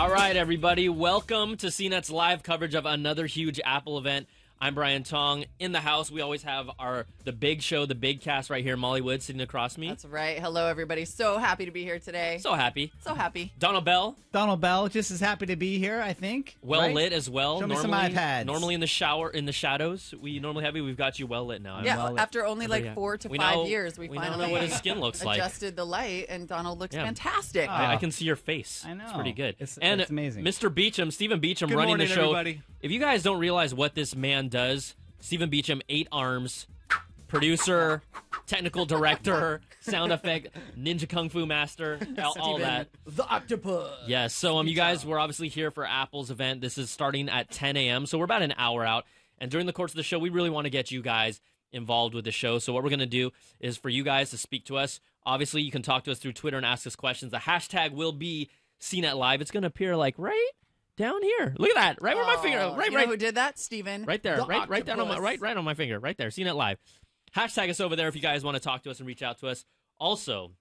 All right, everybody. Welcome to CNET's live coverage of another huge Apple event. I'm Brian Tong. In the house, we always have the big show, the big cast right here. Molly Wood sitting across me. That's right. Hello, everybody. So happy to be here today. So happy. So happy. Donald Bell. Donald Bell, just as happy to be here, I think. Well lit as well. Show me some iPads. Normally in the shower, in the shadows, we normally have you. We've got you well lit now. Yeah, after only like 4 to 5 years, we finally know what his skin looks like. Adjusted the light, and Donald looks fantastic. I can see your face. I know. It's pretty good. It's And amazing. Mr. Beecham, Stephen Beecham, Good running morning, the show. everybody. If you guys don't realize what this man does, Stephen Beecham, 8 arms, producer, technical director, sound effect, ninja kung fu master, all that. The octopus. Yes, so you guys, we're obviously here for Apple's event. This is starting at 10 a.m., so we're about an hour out. And during the course of the show, we really want to get you guys involved with the show. So what we're going to do is for you guys to speak to us. Obviously, you can talk to us through Twitter and ask us questions. The hashtag will be CNET Live. It's going to appear like right down here. Look at that. Right where my finger. Right. You know who did that? Steven. Right there. The Right down on my octopus. right on my finger. Right there. CNET Live. Hashtag us over there if you guys want to talk to us and reach out to us. Also,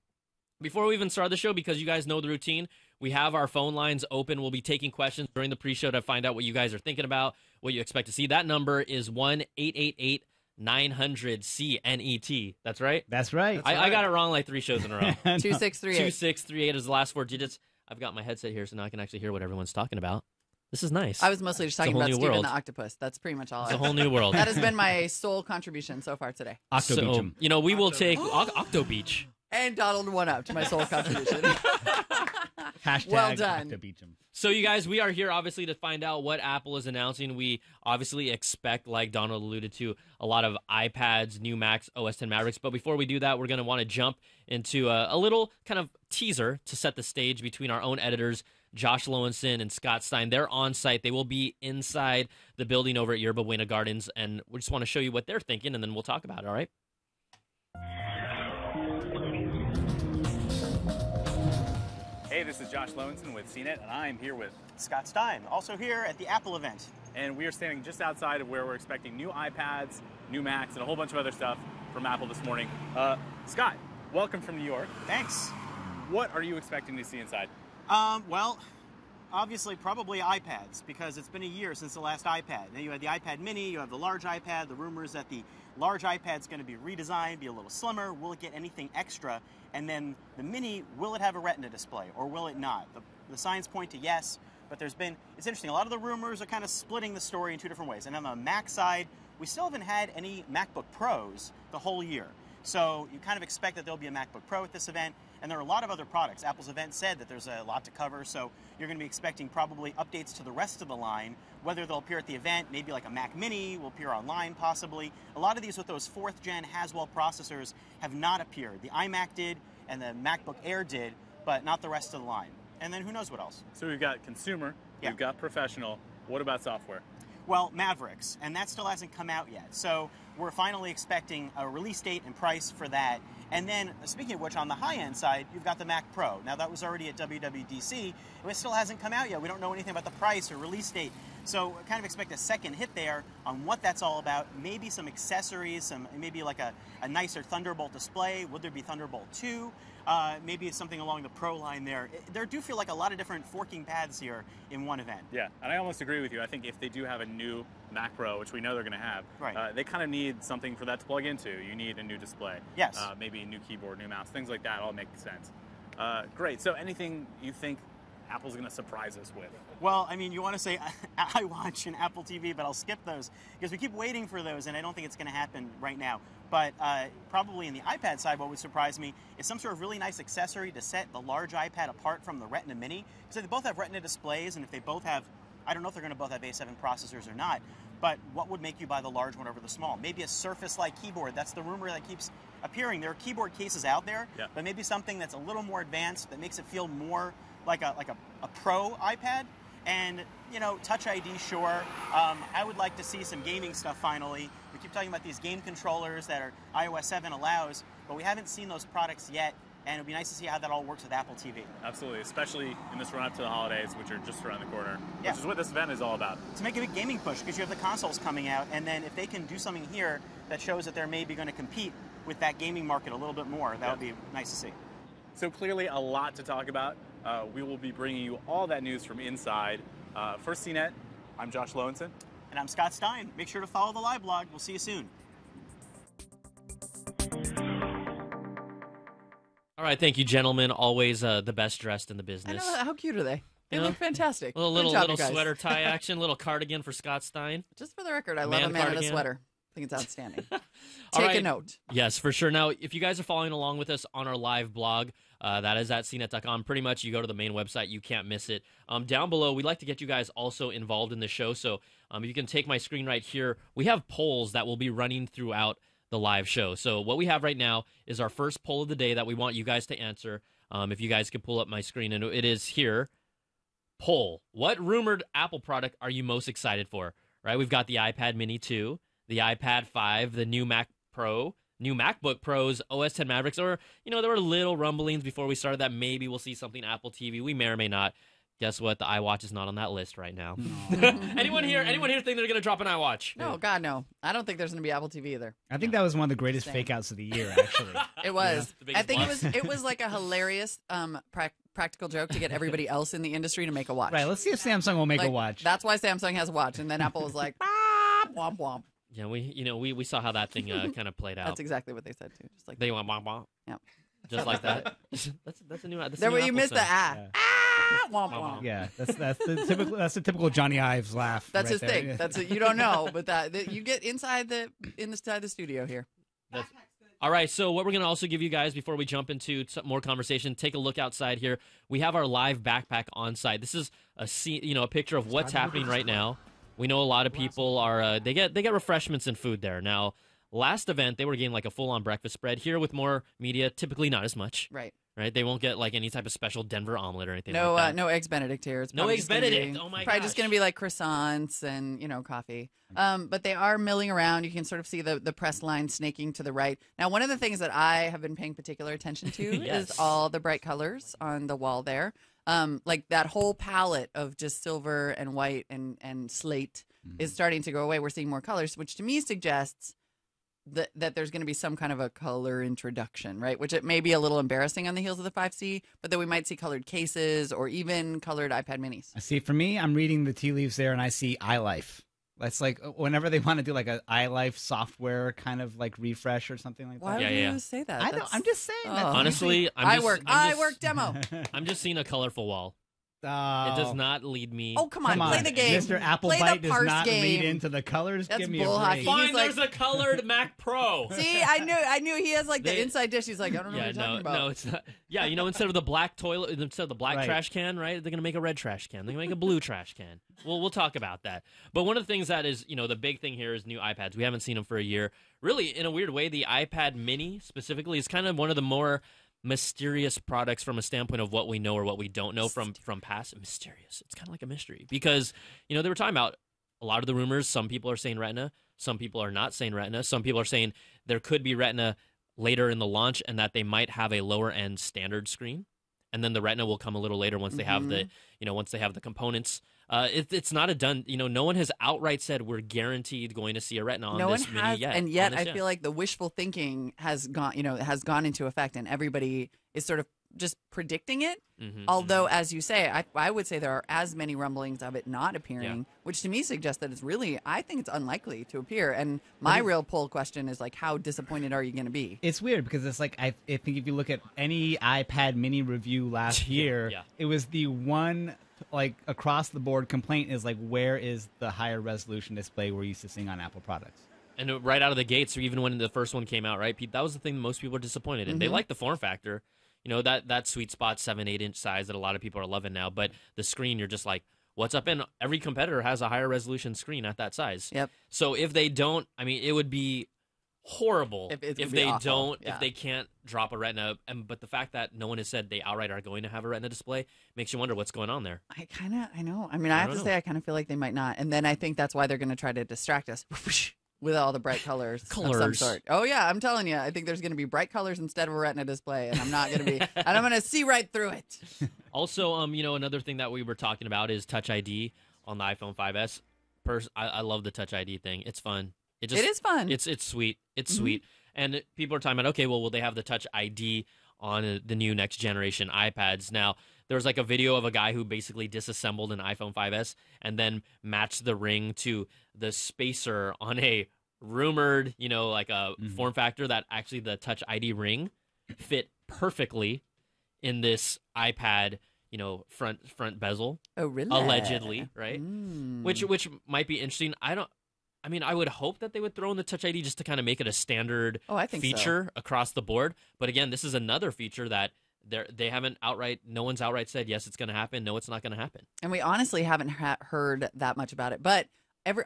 before we even start the show, because you guys know the routine, we have our phone lines open. We'll be taking questions during the pre-show to find out what you guys are thinking about, what you expect to see. That number is 1-888-900-CNET. That's right? That's right. I got it wrong like 3 shows in a row. 2638. 2638 is the last 4 digits. I've got my headset here, so now I can actually hear what everyone's talking about. This is nice. I was mostly just talking whole about new Steven world. the octopus. That's pretty much all. It's a whole new world. That has been my sole contribution so far today. Octo So, Beecham. we will take Octo Beach. And Donald won up to my sole contribution. Hashtag Well done. Octo Beecham. So you guys, we are here obviously to find out what Apple is announcing. We obviously expect, like Donald alluded to, a lot of iPads, new Macs, OS X Mavericks. But before we do that, we're going to want to jump into a little kind of teaser to set the stage between our own editors, Josh Lowenson and Scott Stein. They're on site. They will be inside the building over at Yerba Buena Gardens, and we just want to show you what they're thinking, and then we'll talk about it, all right? Hey, this is Josh Lowenson with CNET, and I'm here with, Scott Stein, also here at the Apple event. and we are standing just outside of where we're expecting new iPads, new Macs, and a whole bunch of other stuff from Apple this morning. Scott, welcome from New York. Thanks. What are you expecting to see inside? Well, obviously probably iPads, because it's been a year since the last iPad. Now you had the iPad mini, you have the large iPad. The rumor is that the large iPad's going to be redesigned, be a little slimmer. Will it get anything extra? And then the mini, will it have a Retina display, or will it not? The signs point to yes, but it's interesting, a lot of the rumors are kind of splitting the story in 2 different ways. And on the Mac side, we still haven't had any MacBook Pros the whole year. So you kind of expect that there'll be a MacBook Pro at this event, and there are a lot of other products. Apple's event said that there's a lot to cover, so you're going to be expecting probably updates to the rest of the line, whether they'll appear at the event, maybe like a Mac Mini will appear online possibly. A lot of these with those 4th gen Haswell processors have not appeared. The iMac did, and the MacBook Air did, but not the rest of the line. And then who knows what else? So we've got consumer, Yeah. we've got professional. What about software? Well, Mavericks, and that still hasn't come out yet. So we're finally expecting a release date and price for that. And then, speaking of which, on the high-end side, you've got the Mac Pro. Now, that was already at WWDC, and it still hasn't come out yet. We don't know anything about the price or release date. So I kind of expect a second hit there on what that's all about. Maybe some accessories, maybe like a nicer Thunderbolt display. Would there be Thunderbolt 2? Maybe something along the Pro line there. There do feel like a lot of different forking paths here in one event. Yeah, and I almost agree with you. I think if they do have a new Mac Pro, which we know they're going to have, Right. they kind of need something for that to plug into. You need a new display. Yes. Maybe a new keyboard, new mouse, things like that all make sense. Great. So anything you think Apple's going to surprise us with? Well, I mean, you want to say iWatch and Apple TV, but I'll skip those because we keep waiting for those, and I don't think it's going to happen right now. But probably in the iPad side, what would surprise me is some sort of really nice accessory to set the large iPad apart from the Retina Mini. Because they both have Retina displays, and if they both have, I don't know if they're going to both have A7 processors or not, but what would make you buy the large one over the small? Maybe a Surface-like keyboard. That's the rumor that keeps appearing. There are keyboard cases out there, but maybe something that's a little more advanced that makes it feel more like a pro iPad. And, you know, Touch ID, sure. I would like to see some gaming stuff finally. We keep talking about these game controllers that are iOS 7 allows, but we haven't seen those products yet. And it would be nice to see how that all works with Apple TV. Absolutely, especially in this run-up to the holidays, which are just around the corner, Yeah. which is what this event is all about. To make a big gaming push, because you have the consoles coming out, and then if they can do something here that shows that they're maybe going to compete with that gaming market a little bit more, that would be nice to see. So clearly a lot to talk about. we will be bringing you all that news from inside. For CNET, I'm Josh Lowenson. And I'm Scott Stein. Make sure to follow the live blog. We'll see you soon. All right, thank you, gentlemen. Always the best dressed in the I business. know. How cute are they? They You look know, fantastic. Little Good little job, little you guys. sweater tie action, little cardigan for Scott Stein. Just for the record, I love Man a man in a cardigan. sweater. I think it's outstanding. All Take right. a note. Yes, for sure. Now, if you guys are following along with us on our live blog, that is at cnet.com. Pretty much, you go to the main website, you can't miss it. Down below, we'd like to get you guys also involved in the show. So you can take my screen right here. We have polls that will be running throughout the live show. So what we have right now is our first poll of the day that we want you guys to answer. If you guys could pull up my screen, and it is here. Poll. What rumored Apple product are you most excited for? Right, we've got the iPad Mini 2, the iPad 5, the new Mac Pro, new MacBook Pros, OS 10 Mavericks, or, there were little rumblings before we started that maybe we'll see something Apple TV. We may or may not. Guess what? The iWatch is not on that list right now. Anyone here think they're going to drop an iWatch? No, God, no. I don't think there's going to be Apple TV either. I think that was one of the greatest Same. fake outs of the year, actually. It was. The biggest I think bluff. it was like a hilarious practical joke to get everybody else in the industry to make a watch. Right, let's see if Samsung will make Like, a watch. That's why Samsung has a watch, and then Apple was like, womp womp. Yeah, we saw how that thing kind of played out. That's exactly what they said too. Just like They went womp womp. Yep. Just like that. that's a new. That's there, a new you Apple missed the sound. womp womp. Yeah, that's the typical Johnny Ives laugh. That's right his there. thing. That's you don't know, but that you get inside the studio here. All right, so what we're going to also give you guys before we jump into more conversation, take a look outside here. We have our live backpack on site. This is a picture of what's happening right now. We know a lot of people are they get refreshments and food there. Now, last event they were getting like a full-on breakfast spread. Here with more media, typically not as much. Right. Right? They won't get like any type of special Denver omelet or anything No, like that. no eggs Benedict here. It's No probably eggs just gonna be- Benedict. Oh my Probably just gosh. going to be like croissants and coffee. But they are milling around. You can sort of see the press line snaking to the right. Now, one of the things that I have been paying particular attention to Yes. is all the bright colors on the wall there. Like that whole palette of just silver and white and slate is starting to go away. We're seeing more colors, which to me suggests that there's going to be some kind of a color introduction, right? Which it may be a little embarrassing on the heels of the 5C, but that we might see colored cases or even colored iPad minis. I see. For me, I'm reading the tea leaves there, and I see iLife. That's like whenever they want to do like a iLife software kind of like refresh or something like that. Why Yeah, would yeah. you say that? I don't. I'm just saying. Oh. That's Honestly, I'm just, iWork demo. I'm just seeing a colorful wall. Oh. It does not lead me. Oh, come on, Come on, play the game. Mr. Applebite Play the does parse not game. read into the colors. That's Give me bull a break. hockey. Fine, He's like- there's a colored Mac Pro. See, I knew he has like the They- inside dish. He's like, I don't know Yeah, what you're talking about. no, it's not. Yeah, instead of the black toilet, instead of the black Right. trash can, right? They're gonna make a red trash can. They're gonna make a blue trash can. We'll talk about that. But one of the things that is, the big thing here is new iPads. We haven't seen them for a year. Really, in a weird way, the iPad Mini specifically is kind of one of the more mysterious products from a standpoint of what we know or what we don't know from past. Mysterious. It's kind of like a mystery because they were talking about a lot of the rumors. Some people are saying Retina. Some people are not saying Retina. Some people are saying there could be Retina later in the launch and that they might have a lower end standard screen, and then the Retina will come a little later once they have the once they have the components. It's not a done. No one has outright said we're guaranteed going to see a Retina on No one this Mini has, yet. and yet on this I feel like the wishful thinking has gone into effect, and everybody is sort of just predicting it. Mhm, Although, as you say, I would say there are as many rumblings of it not appearing, which to me suggests that I think it's unlikely to appear. And my real poll question is like, how disappointed are you going to be? It's weird because it's like I think if you look at any iPad Mini review last year, Yeah. it was the one like across the board complaint is like, where is the higher resolution display we're used to seeing on Apple products? And right out of the gates, or even when the first one came out, right, Pete, that was the thing that most people were disappointed in. They like the form factor, that sweet spot 7-8 inch size that a lot of people are loving now. But the screen, you're just like, what's up? And every competitor has a higher resolution screen at that size. Yep. So if they don't, it would be horrible If it's if gonna be they awful, don't, yeah. if they can't drop a Retina. But the fact that no one has said they outright are going to have a Retina display makes you wonder what's going on there. I know. I have don't to know. say, I kind of feel like they might not. And then I think that's why they're going to try to distract us with all the bright colors of some Colors. sort. Oh, yeah, I'm telling you. I think there's going to be bright colors instead of a Retina display, and I'm not going to be, and I'm going to see right through it. Also, another thing that we were talking about is Touch ID on the iPhone 5S. I love the Touch ID thing. It's fun. It is fun. It's sweet. It's sweet. And people are talking about, okay, well, will they have the Touch ID on the new next generation iPads? Now, there was like a video of a guy who basically disassembled an iPhone 5S and then matched the ring to the spacer on a rumored, like a form factor that actually the Touch ID ring fit perfectly in this iPad, front bezel. Oh, really? Allegedly, right? Which might be interesting. I would hope that they would throw in the Touch ID just to kind of make it a standard feature across the board. But again, this is another feature that they haven't no one's outright said, yes, it's going to happen. No, it's not going to happen. And we honestly haven't heard that much about it. But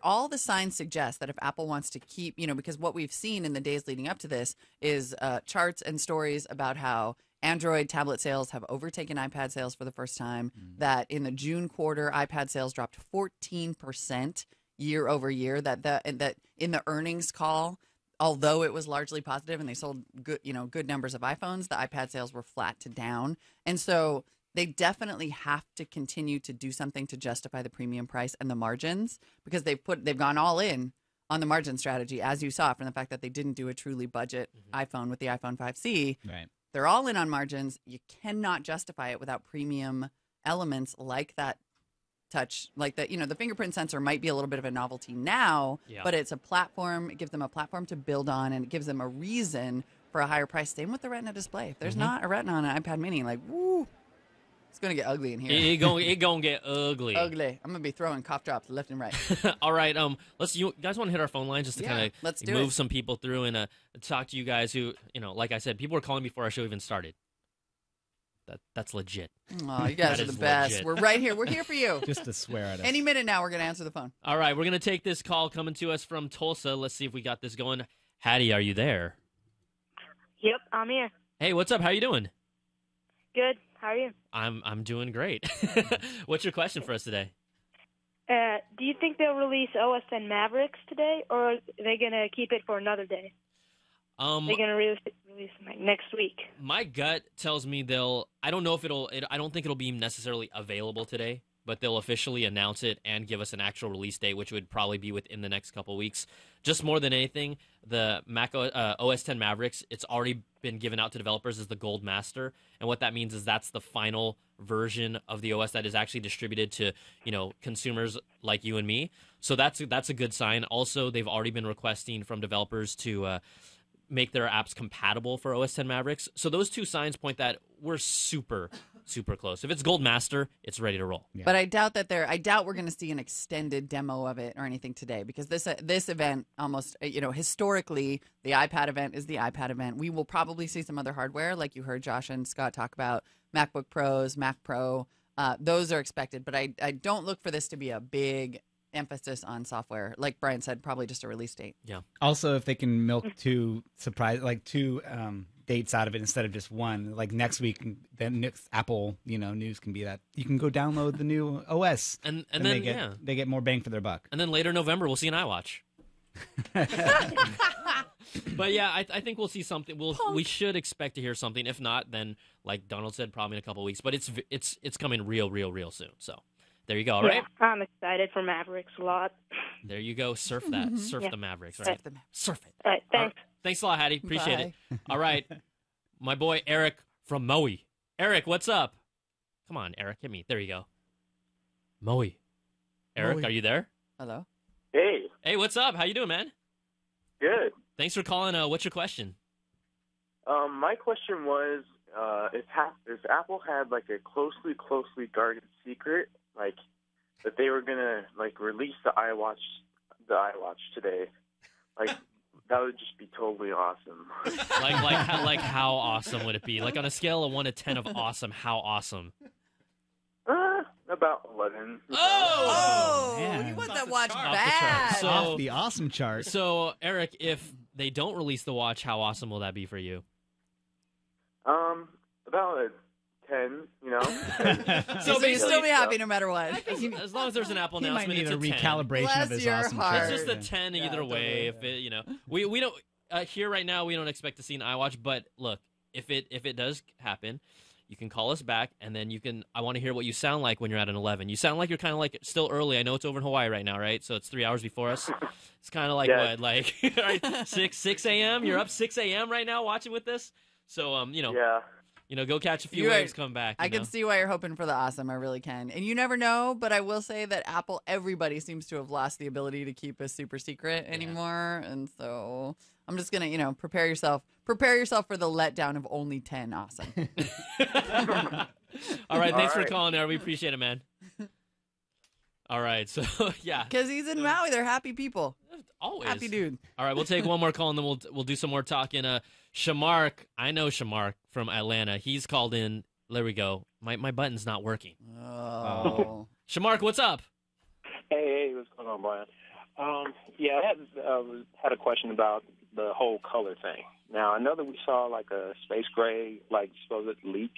all the signs suggest that if Apple wants to keep, because what we've seen in the days leading up to this is charts and stories about how Android tablet sales have overtaken iPad sales for the first time, that in the June quarter, iPad sales dropped 14% year over year, that in the earnings call, although it was largely positive and they sold good numbers of iPhones, the iPad sales were flat to down. And so they definitely have to continue to do something to justify the premium price and the margins, because they've gone all in on the margin strategy, as you saw from the fact that they didn't do a truly budget iPhone with the iPhone 5C. Right. They're all in on margins. You cannot justify it without premium elements like that touch, like the fingerprint sensor might be a little bit of a novelty now, but it's a platform. It gives them a platform to build on, and it gives them a reason for a higher price. Same with the Retina display. If there's not a Retina on an iPad mini, it's going to get ugly in here. It gonna get ugly. Ugly. I'm going to be throwing cough drops left and right. All right. You guys want to hit our phone line just to kind of move some people through and talk to you guys who, like I said, people were calling before our show even started. That's legit. Oh, you guys are the best. Legit. We're right here. We're here for you. Just to swear at us. Any minute now, we're going to answer the phone. All right. We're going to take this call coming to us from Tulsa. Let's see if we got this going. Hattie, are you there? Yep, I'm here. Hey, what's up? How you doing? Good. How are you? I'm doing great. What's your question for us today? Do you think they'll release OS X Mavericks today, or are they going to keep it for another day? They're going to release them next week. My gut tells me I don't know if I don't think it'll be necessarily available today, but they'll officially announce it and give us an actual release date, which would probably be within the next couple weeks. Just more than anything, the Mac OS X Mavericks, it's already been given out to developers as the Gold Master, and what that means is that's the final version of the OS that is actually distributed to consumers like you and me. So that's a good sign. Also, they've already been requesting from developers to make their apps compatible for OS X Mavericks. So those two signs point that we're super, super close. If it's Gold Master, it's ready to roll. Yeah. But I doubt we're going to see an extended demo of it or anything today, because this event almost, historically, the iPad event is the iPad event. We will probably see some other hardware, like you heard Josh and Scott talk about, MacBook Pros, Mac Pro. Those are expected, but I don't look for this to be a big emphasis on software. Like Brian said, probably just a release date. Yeah. Also, if they can milk two dates out of it instead of just one, like next week, then next Apple news can be that you can go download the new OS, and then they get more bang for their buck. And then later November we'll see an iWatch. But yeah, I think we'll see something. We should expect to hear something. If not, then like Donald said, probably in a couple of weeks. But it's coming real soon. So. There you go. All right. I'm excited for Mavericks a lot. There you go. Surf that. Surf the Mavericks. Right. Surf it. All right. Thanks. All right. Thanks a lot, Hattie. Appreciate it. All right. My boy Eric from Moe. Eric, what's up? Come on, Eric. Hit me. There you go. Moe. Eric, are you there? Hello. Hey. Hey, what's up? How you doing, man? Good. Thanks for calling. What's your question? My question was, if Apple had like a closely guarded secret, like that they were gonna release the iWatch today, like that would just be totally awesome. like how awesome would it be? Like on a scale of 1 to 10 of awesome, how awesome? About 11. Oh, man. You want that watch Off bad? the chart. Off the awesome chart. So Eric, if they don't release the watch, how awesome will that be for you? About a 10, So you'll still be happy no matter what. As long as there's an Apple He might announcement, need it's a a 10. recalibration Bless of his your awesome heart. chart. It's just a 10 either way. Totally, If it, we don't here right now, we don't expect to see an iWatch. But look, if it does happen, you can call us back, and then I want to hear what you sound like when you're at an 11. You sound like you're kind of like still early. I know it's over in Hawaii right now, right? So it's 3 hours before us. It's kind of like what, like right, 6 a.m. You're up 6 a.m. right now watching with this. So Yeah. go catch a few You are- waves, come back. I can can see why you're hoping for the awesome. I really can. And you never know, but I will say that Apple, everybody seems to have lost the ability to keep a super secret anymore. And so I'm just going to, prepare yourself for the letdown of only 10 awesome. All right, thanks for right. calling, there. We appreciate it, man. All right, so yeah, Because he's in Maui. They're happy people. always Happy dude. All right, we'll take one more call and then we'll do some more talking. Shamark, I know Shamark from Atlanta. He's called in. There we go. My button's not working. Oh. Shamark, what's up? Hey, what's going on, Brian? I had a question about the whole color thing. Now, I know that we saw like a space gray, like supposed leak,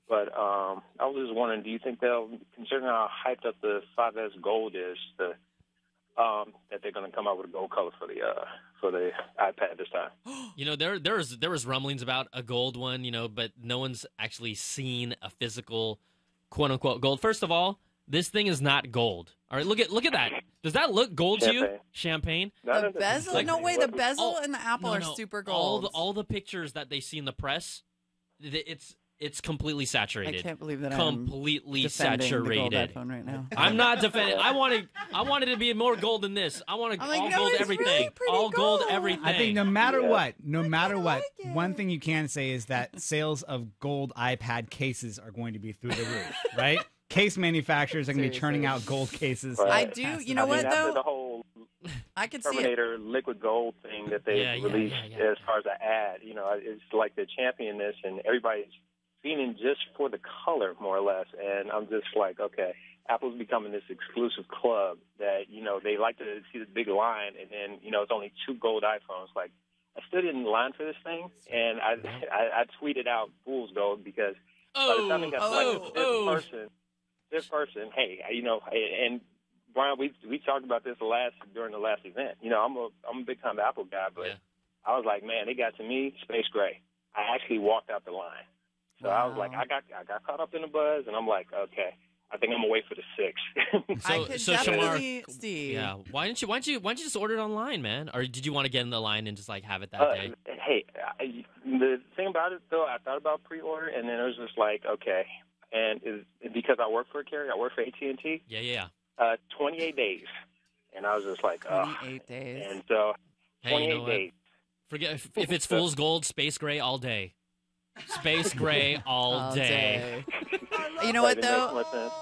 but I was just wondering, do you think they'll, considering how hyped up the 5S Gold is, that they're going to come out with a gold color for the iPad this time? There was rumblings about a gold one, but no one's actually seen a physical quote unquote gold. First of all, this thing is not gold. All right, look at that. Does that look gold to you? Champagne? The bezel? No way. The bezel and the Apple are No. super gold. All the pictures that they see in the press, it's completely saturated. I can't believe that completely I'm defending saturated. the gold iPhone right now. I'm not defending. I wanted it to be more gold than this. I want I'm like, all no, gold it's everything. really pretty All gold gold. everything. I think no matter what, like it. one thing you can say is that sales of gold iPad cases are going to be through the roof, right? Case manufacturers are going to be churning out gold cases. Right. I do. You know what, after though? the whole I could see it. Terminator liquid gold thing that they released as far as an ad, it's like they're championing this, and everybody's feeling just for the color, more or less. And I'm just like, okay, Apple's becoming this exclusive club that, they like to see the big line, and then, it's only 2 gold iPhones. Like, I stood in line for this thing, and I tweeted out fool's gold because by the time it got selected, this person, hey, and Brian, we talked about this during the last event. I'm a big time Apple guy, but I was like, man, they got to me, space gray. I actually walked out the line. So I was like, I got caught up in the buzz, and I'm like, okay, I think I'm gonna wait for the 6. I could definitely see. Yeah, why didn't you just order it online, man? Or did you want to get in the line and just like have it that day? Hey, the thing about it though, I thought about pre-order, and then it was just like, okay, and because I work for a carrier, I work for AT&T. Yeah. 28 days, and I was just like, 28 days. And so 28 you know days. Forget if it's fool's gold, space gray all day. Space gray all day. You know what, It though? makes more sense.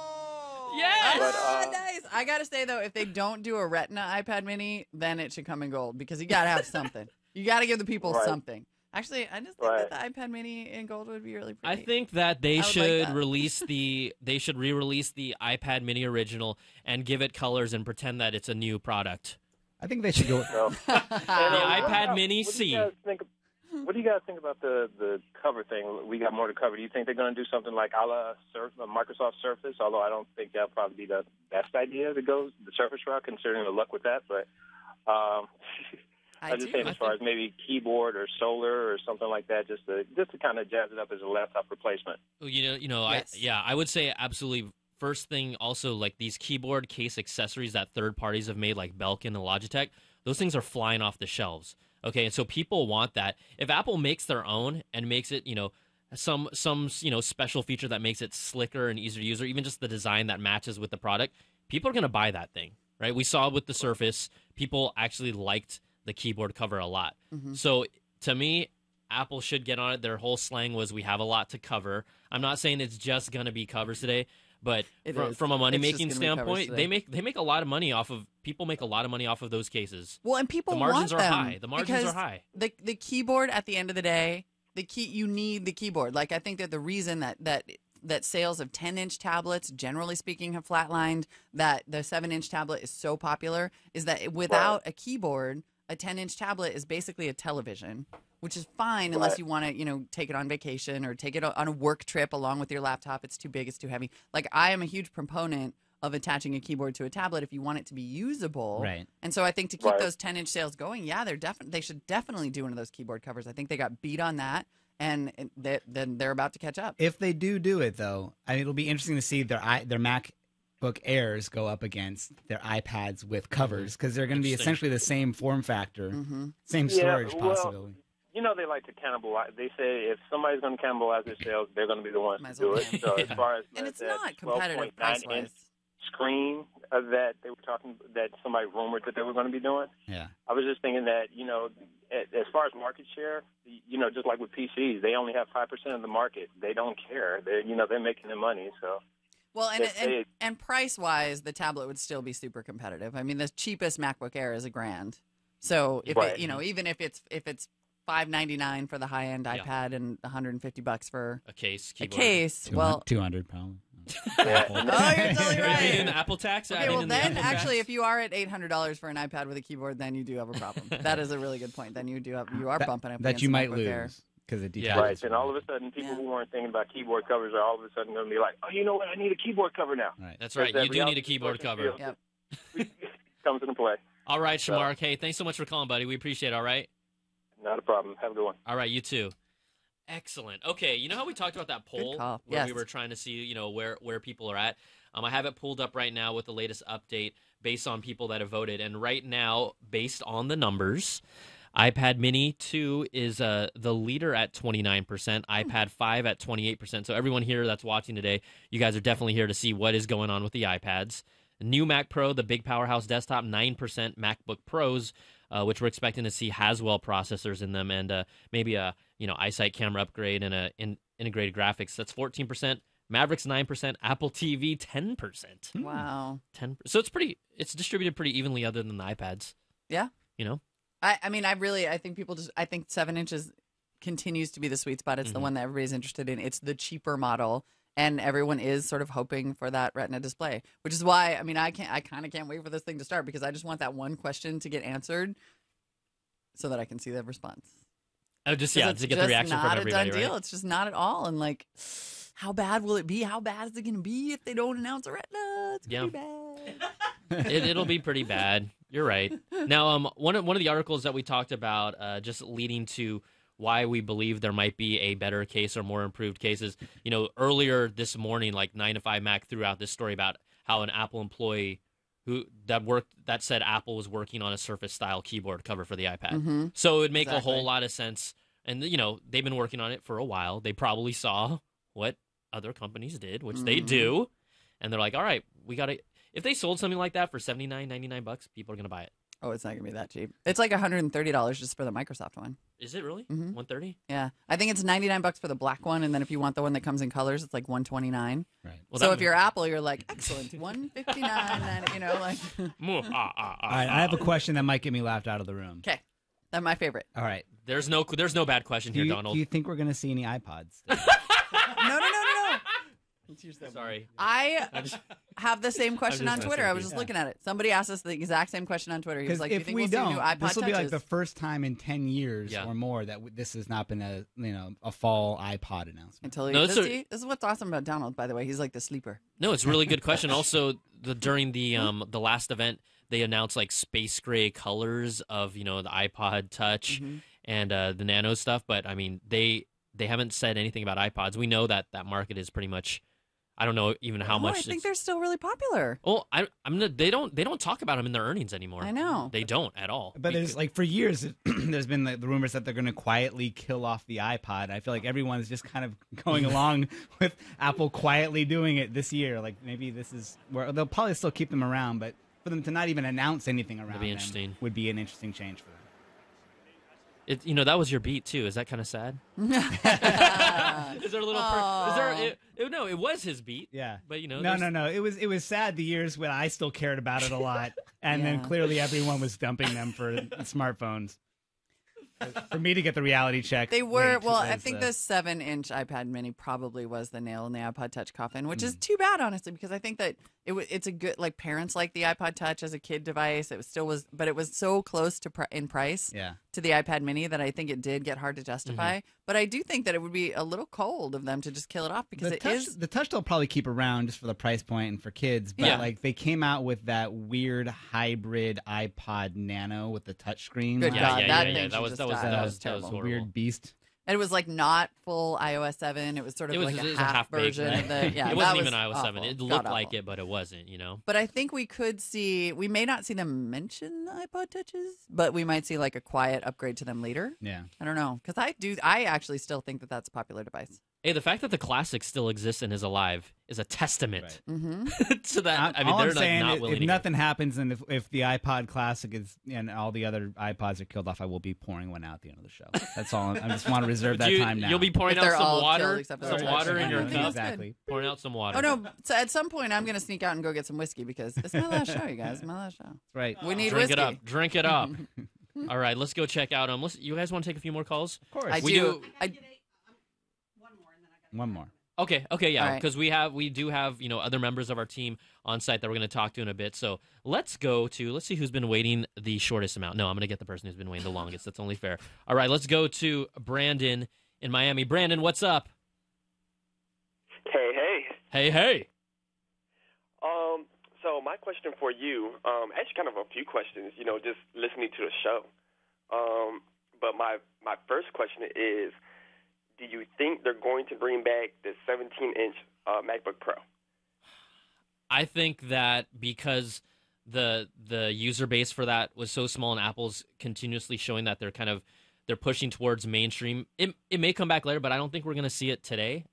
Yes! Nice. I got to say, though, if they don't do a Retina iPad mini, then it should come in gold because you got to have something. You got to give the people something. Actually, I just think that the iPad mini in gold would be really pretty. I think that they should like they should re-release the iPad mini original and give it colors and pretend that it's a new product. I think they should go. The iPad mini C. What do you guys think about the cover thing? We got more to cover. Do you think they're going to do something like a la Microsoft Surface? Although I don't think that'll probably be the best idea to go the Surface route, considering the luck with that. But I'm just saying, as far as maybe keyboard or solar or something like that, just to kind of jazz it up as a laptop replacement. Yes. I would say absolutely. First thing, also like these keyboard case accessories that third parties have made, like Belkin and Logitech, those things are flying off the shelves. Okay, and so people want that. If Apple makes their own and makes it, some special feature that makes it slicker and easier to use, or even just the design that matches with the product, people are going to buy that thing, right? We saw with the Surface, people actually liked the keyboard cover a lot. Mm-hmm. So to me, Apple should get on it. Their whole slang was, we have a lot to cover. I'm not saying it's just going to be covers today, but from a money-making standpoint, they make a lot of money off of, people make a lot of money off of those cases. Well, and people the margins want are them high. The margins are high. The keyboard at the end of the day, you need the keyboard. Like, I think that the reason that sales of 10-inch tablets, generally speaking, have flatlined, that the 7-inch tablet is so popular, is that without a keyboard, a 10-inch tablet is basically a television, which is fine unless you want to, take it on vacation or take it on a work trip along with your laptop. It's too big, it's too heavy. Like, I am a huge proponent of attaching a keyboard to a tablet if you want it to be usable. Right. And so I think to keep those 10-inch sales going, they should definitely do one of those keyboard covers. I think they got beat on that, and then they're about to catch up. If they do it, though, it'll be interesting to see their MacBook Airs go up against their iPads with covers, because they're going to be essentially the same form factor, same storage possibility. you know, they like to cannibalize. They say if somebody's going to cannibalize their sales, they're going to be the ones to do it. So as far as and it's that not competitive 12.9-inch screen that they were talking, that somebody rumored that they were going to be doing. Yeah. I was just thinking that, you know, as far as market share, you know, just like with PCs, they only have 5% of the market. They don't care. They're making their money. So. Well, and price-wise, the tablet would still be super competitive. I mean, the cheapest MacBook Air is $1,000. So if right. it, you know, even if it's $599 for the high-end iPad and $150 for a case, well, 200 probably. Yeah. Oh, you're totally Are they doing right. the Apple tax? Okay, well then, actually, if you are at $800 for an iPad with a keyboard, then you do have a problem. That is a really good point. Then you are bumping up that against you the might MacBook Air. lose because it Yeah. Right, and all of a sudden, people who weren't thinking about keyboard covers are all of a sudden going to be like, oh, you know what? I need a keyboard cover now. Right. That's right. You do need a keyboard cover. Yep. Comes into play. All right, Shamark. Hey, thanks so much for calling, buddy. We appreciate it. All right. Not a problem. Have a good one. All right, you too. Excellent. Okay, you know how we talked about that poll where we were trying to see, you know, where people are at? I have it pulled up right now with the latest update based on people that have voted. And right now, based on the numbers, iPad Mini 2 is the leader at 29%, iPad 5 at 28%. So everyone here that's watching today, you guys are definitely here to see what is going on with the iPads. New Mac Pro, the big powerhouse desktop, 9%. MacBook Pros, which we're expecting to see Haswell processors in them, and maybe a iSight camera upgrade and integrated graphics. That's 14%. Mavericks 9%. Apple TV 10%. Wow. 10%. So it's distributed pretty evenly, other than the iPads. Yeah. You know. I mean, I think people I think 7 inches continues to be the sweet spot. It's the one that everybody's interested in. It's the cheaper model. And everyone is sort of hoping for that Retina display, which is why, I mean, I kind of can't wait for this thing to start, because I just want that one question to get answered so that I can see the response. Oh, to get the reaction from everybody, it's not a done deal. right? It's just not at all. And like, how bad will it be? How bad is it going to be if they don't announce a Retina? It's pretty bad. It'll be pretty bad. You're right. Now, one of the articles that we talked about, just leading to why we believe there might be a better case or more improved cases. You know, earlier this morning, like 9 to 5 Mac threw out this story about how an Apple employee that said Apple was working on a Surface style keyboard cover for the iPad. Mm-hmm. So it would make a whole lot of sense. And, you know, they've been working on it for a while. They probably saw what other companies did, which they do. And they're like, all right, we got to, if they sold something like that for $79, $99, people are going to buy it. Oh, it's not going to be that cheap. It's like $130 just for the Microsoft one. Is it really? Mm-hmm. $130? Yeah. I think it's $99 for the black one, and then if you want the one that comes in colors, it's like $129. Right. Well, so if you're Apple, you're like, excellent, $159, you know, like. All right, I have a question that might get me laughed out of the room. Okay. That's my favorite. All right. There's no bad question here, Donald. Do you think we're going to see any iPods? No. Sorry. I have the same question on messing Twitter. with I was you. just looking at it. Somebody asked us the exact same question on Twitter. He was like, "Do you if think we we'll see new don't, iPod this will be like Touches?" the first time in 10 years or more that this has not been a fall iPod announcement. Until this is what's awesome about Donald, by the way. He's like the sleeper. No, it's a really good question. Also, during the last event, they announced like space gray colors of the iPod Touch and the Nano stuff. But I mean, they haven't said anything about iPods. We know that market is pretty much. I don't know even how much. I think they're still really popular. Well, they don't talk about them in their earnings anymore. I know they don't at all. But there's like for years, there's been the rumors that they're going to quietly kill off the iPod. I feel like everyone's just kind of going along with Apple quietly doing it this year. Like maybe this is where they'll probably still keep them around, but for them to not even announce anything around them would be an interesting change for them. That was your beat too. Is that kind of sad? Is there a little? No, it was his beat. Yeah, but no. It was sad the years when I still cared about it a lot, and then clearly everyone was dumping them for smartphones. For me to get the reality check, they were. Well, I think the 7-inch iPad Mini probably was the nail in the iPod Touch coffin, which is too bad, honestly, because I think that it's a good, like, parents like the iPod Touch as a kid device. It was, but it was so close to in price to the iPad Mini that I think it did get hard to justify. But I do think that it would be a little cold of them to just kill it off, because the Touch they'll probably keep around just for the price point and for kids. But like they came out with that weird hybrid iPod Nano with the touch screen. Good God, that thing that was horrible. Weird beast. And it was like not full iOS 7. It was sort of like a half version of the. Yeah, it wasn't even iOS 7. It looked like it, but it wasn't. But I think we could see. We may not see them mention the iPod Touches, but we might see like a quiet upgrade to them later. Yeah, I don't know, because I actually still think that that's a popular device. Hey, the fact that the Classic still exists and is alive is a testament to that. I mean, they're not willing. If nothing happens, and if the iPod Classic is and all the other iPods are killed off, I will be pouring one out at the end of the show. That's all. I just want to reserve that time now. You'll be pouring out some water, in your cup. Exactly. Pouring out some water. Oh no! So at some point, I'm going to sneak out and go get some whiskey because it's my last show, you guys. It's my last show. That's right. We need Drink whiskey. it up. Drink it up. All right, let's go check out. You guys want to take a few more calls? Of course. I do. One more. Okay, yeah, because we do have other members of our team on site that we're going to talk to in a bit. So let's see who's been waiting the shortest amount. No, I'm going to get the person who's been waiting the longest. That's only fair. All right, let's go to Brandon in Miami. Brandon, what's up? Hey. So my question for you, actually kind of a few questions, just listening to the show. But my first question is, do you think they're going to bring back the 17-inch MacBook Pro? I think that because the user base for that was so small and Apple's continuously showing that they're pushing towards mainstream, it may come back later, but I don't think we're going to see it today.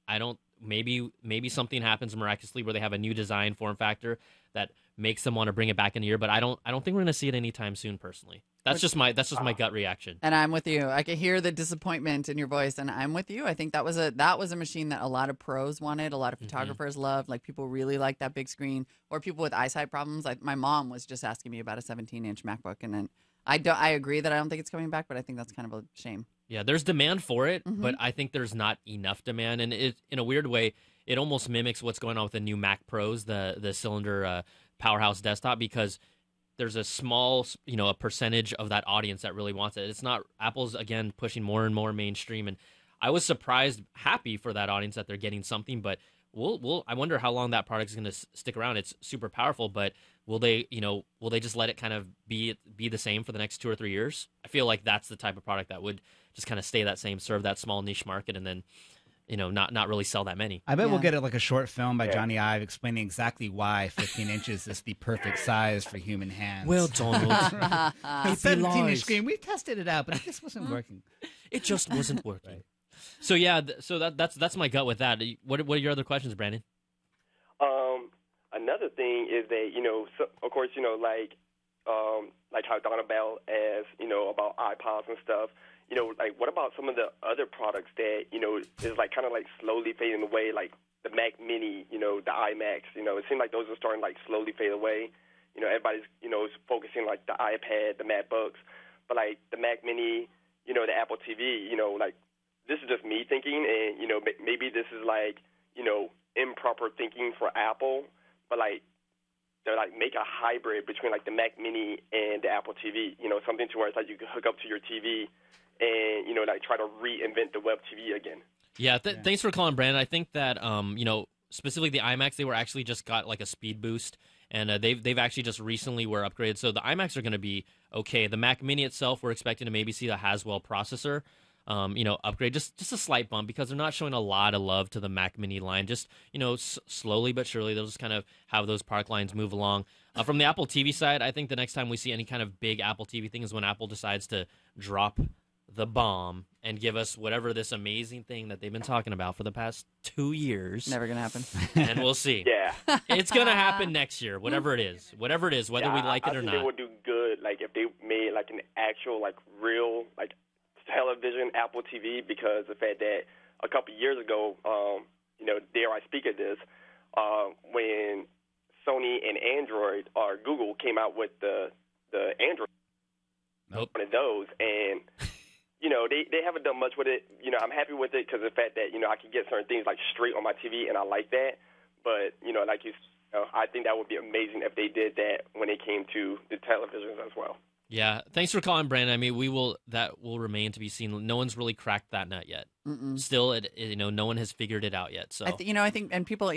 Maybe something happens miraculously where they have a new design form factor that makes them want to bring it back in a year, but I don't think we're going to see it anytime soon personally. That's just my gut reaction. And I'm with you. I can hear the disappointment in your voice, and I'm with you. I think that was a machine that a lot of pros wanted, a lot of photographers loved. Like people really like that big screen, or people with eyesight problems. Like my mom was just asking me about a 17-inch MacBook, and then I agree that I don't think it's coming back, but I think that's kind of a shame. Yeah, there's demand for it, but I think there's not enough demand, and it in a weird way it almost mimics what's going on with the new Mac Pros, the cylinder powerhouse desktop, because there's a small, a percentage of that audience that really wants it. It's not Apple's, again, pushing more and more mainstream. And I was surprised, happy for that audience that they're getting something, but I wonder how long that product is going to stick around. It's super powerful, but will they just let it kind of be the same for the next 2 or 3 years? I feel like that's the type of product that would just kind of stay that same, serve that small niche market, and then not really sell that many. I bet we'll get like a short film by Johnny Ive explaining exactly why 15 inches is the perfect size for human hands. Well, Donald, 17-inch screen. We tested it out, but it just wasn't working. It just wasn't working. Right. So yeah, that's my gut with that. What are your other questions, Brandon? Another thing is that of course like how Donna Bell asked about iPods and stuff. Like what about some of the other products that is like kind of like slowly fading away, like the Mac Mini, the iMacs. It seems like those are starting to like slowly fade away. Everybody's is focusing like the iPad, the MacBooks, but like the Mac Mini, the Apple TV. Like this is just me thinking, and maybe this is like improper thinking for Apple, but like they're like make a hybrid between like the Mac Mini and the Apple TV. Something to where it's like you can hook up to your TV and like try to reinvent the web TV again. Yeah, thanks for calling, Brandon. I think that specifically the iMacs, they were actually just got like a speed boost, and they've actually just recently were upgraded. So the iMacs are going to be okay. The Mac Mini itself, we're expecting to maybe see the Haswell processor, upgrade, just a slight bump, because they're not showing a lot of love to the Mac Mini line. Just slowly but surely, they'll just kind of have those product lines move along. From the Apple TV side, I think the next time we see any kind of big Apple TV thing is when Apple decides to drop the bomb and give us whatever this amazing thing that they've been talking about for the past 2 years. Never gonna happen. And we'll see. Yeah. It's gonna happen next year, whatever it is, whether we like it or not. They would do good, like if they made like an actual, like real, like television Apple TV, because the fact that a couple years ago, dare I speak of this, when Sony and Android or Google came out with the Android, one of those, and they haven't done much with it. I'm happy with it because of the fact that I can get certain things like straight on my TV, and I like that. But like I think that would be amazing if they did that when it came to the televisions as well. Yeah, thanks for calling, Brandon. I mean, that will remain to be seen. No one's really cracked that nut yet. Still, no one has figured it out yet. So I think, and people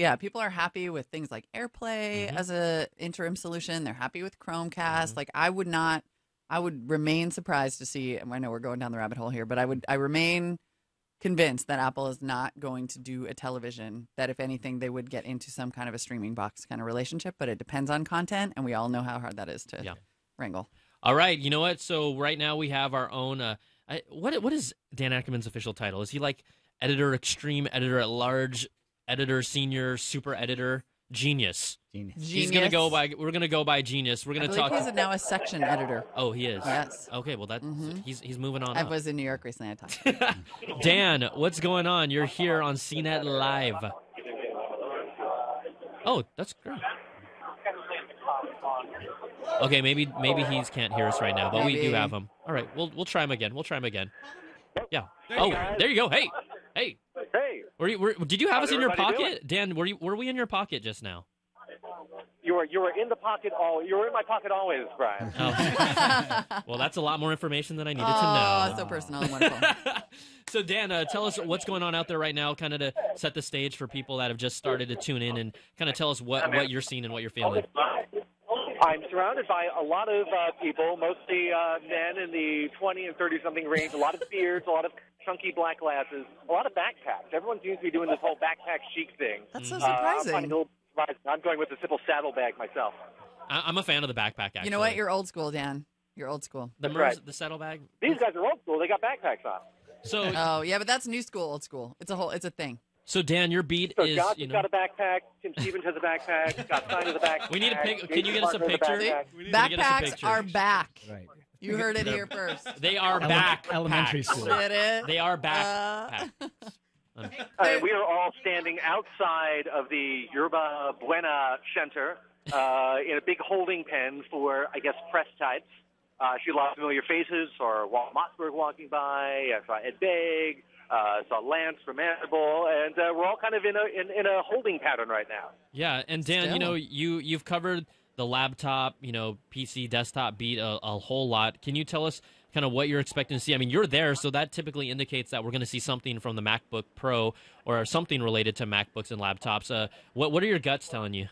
are happy with things like AirPlay as a interim solution. They're happy with Chromecast. Like I would remain surprised to see. I know we're going down the rabbit hole here, but I remain convinced that Apple is not going to do a television, that if anything, they would get into some kind of a streaming box kind of relationship, but it depends on content, and we all know how hard that is to wrangle. All right, you know what? So right now we have our own, what is Dan Ackerman's official title? Is he like editor extreme, editor at large, editor senior, super editor, genius? He's gonna go by. We're gonna go by genius. We're gonna talk. He's now a section editor. Oh, he is. Yes. Okay. Well, he's moving on. I was in New York recently. I talked. Dan, what's going on? You're here on CNET Live. Oh, that's great. Okay, maybe he can't hear us right now, but we do have him. All right, we'll try him again. Yeah. There you go. Hey. Hey. Did you have us in your pocket, doing? Dan? Were we in your pocket just now? You were in the pocket you were in my pocket always, Brian. Oh. Well, that's a lot more information than I needed to know. Oh, so personal and wonderful. So, Dan, tell us what's going on out there right now, kind of to set the stage for people that have just started to tune in, and kind of tell us what you're seeing and what you're feeling. I'm surrounded by a lot of people, mostly men in the 20 and 30-something range, a lot of beards, a lot of chunky black glasses, a lot of backpacks. Everyone seems to be doing this whole backpack chic thing. That's so surprising. I'm going with a simple saddlebag myself. I'm a fan of the backpack, actually. You know what? You're old school, Dan. You're old school. The saddlebag? These guys are old school. They got backpacks on. So. Oh, yeah, but that's new school, old school. It's a thing. So, Dan, your beat is, Josh got a backpack. Tim Stevens has a backpack. Scott Stein has a backpack. We need a pic. Can you get us a picture? Backpacks are back. Right. You heard it here first. They are back. Elementary school. Did it? They are back. We are all standing outside of the Yerba Buena Center in a big holding pen for, I guess, press types. I see a lot of familiar faces. Saw Walt Mossberg walking by. I saw Ed Begg. Saw Lance from Mandible, and we're all kind of in a holding pattern right now. Yeah, and Dan, you've covered the laptop, PC, desktop beat a whole lot. Can you tell us kind of what you're expecting to see? I mean, you're there, so that typically indicates that we're going to see something from the MacBook Pro or something related to MacBooks and laptops. What are your guts telling you?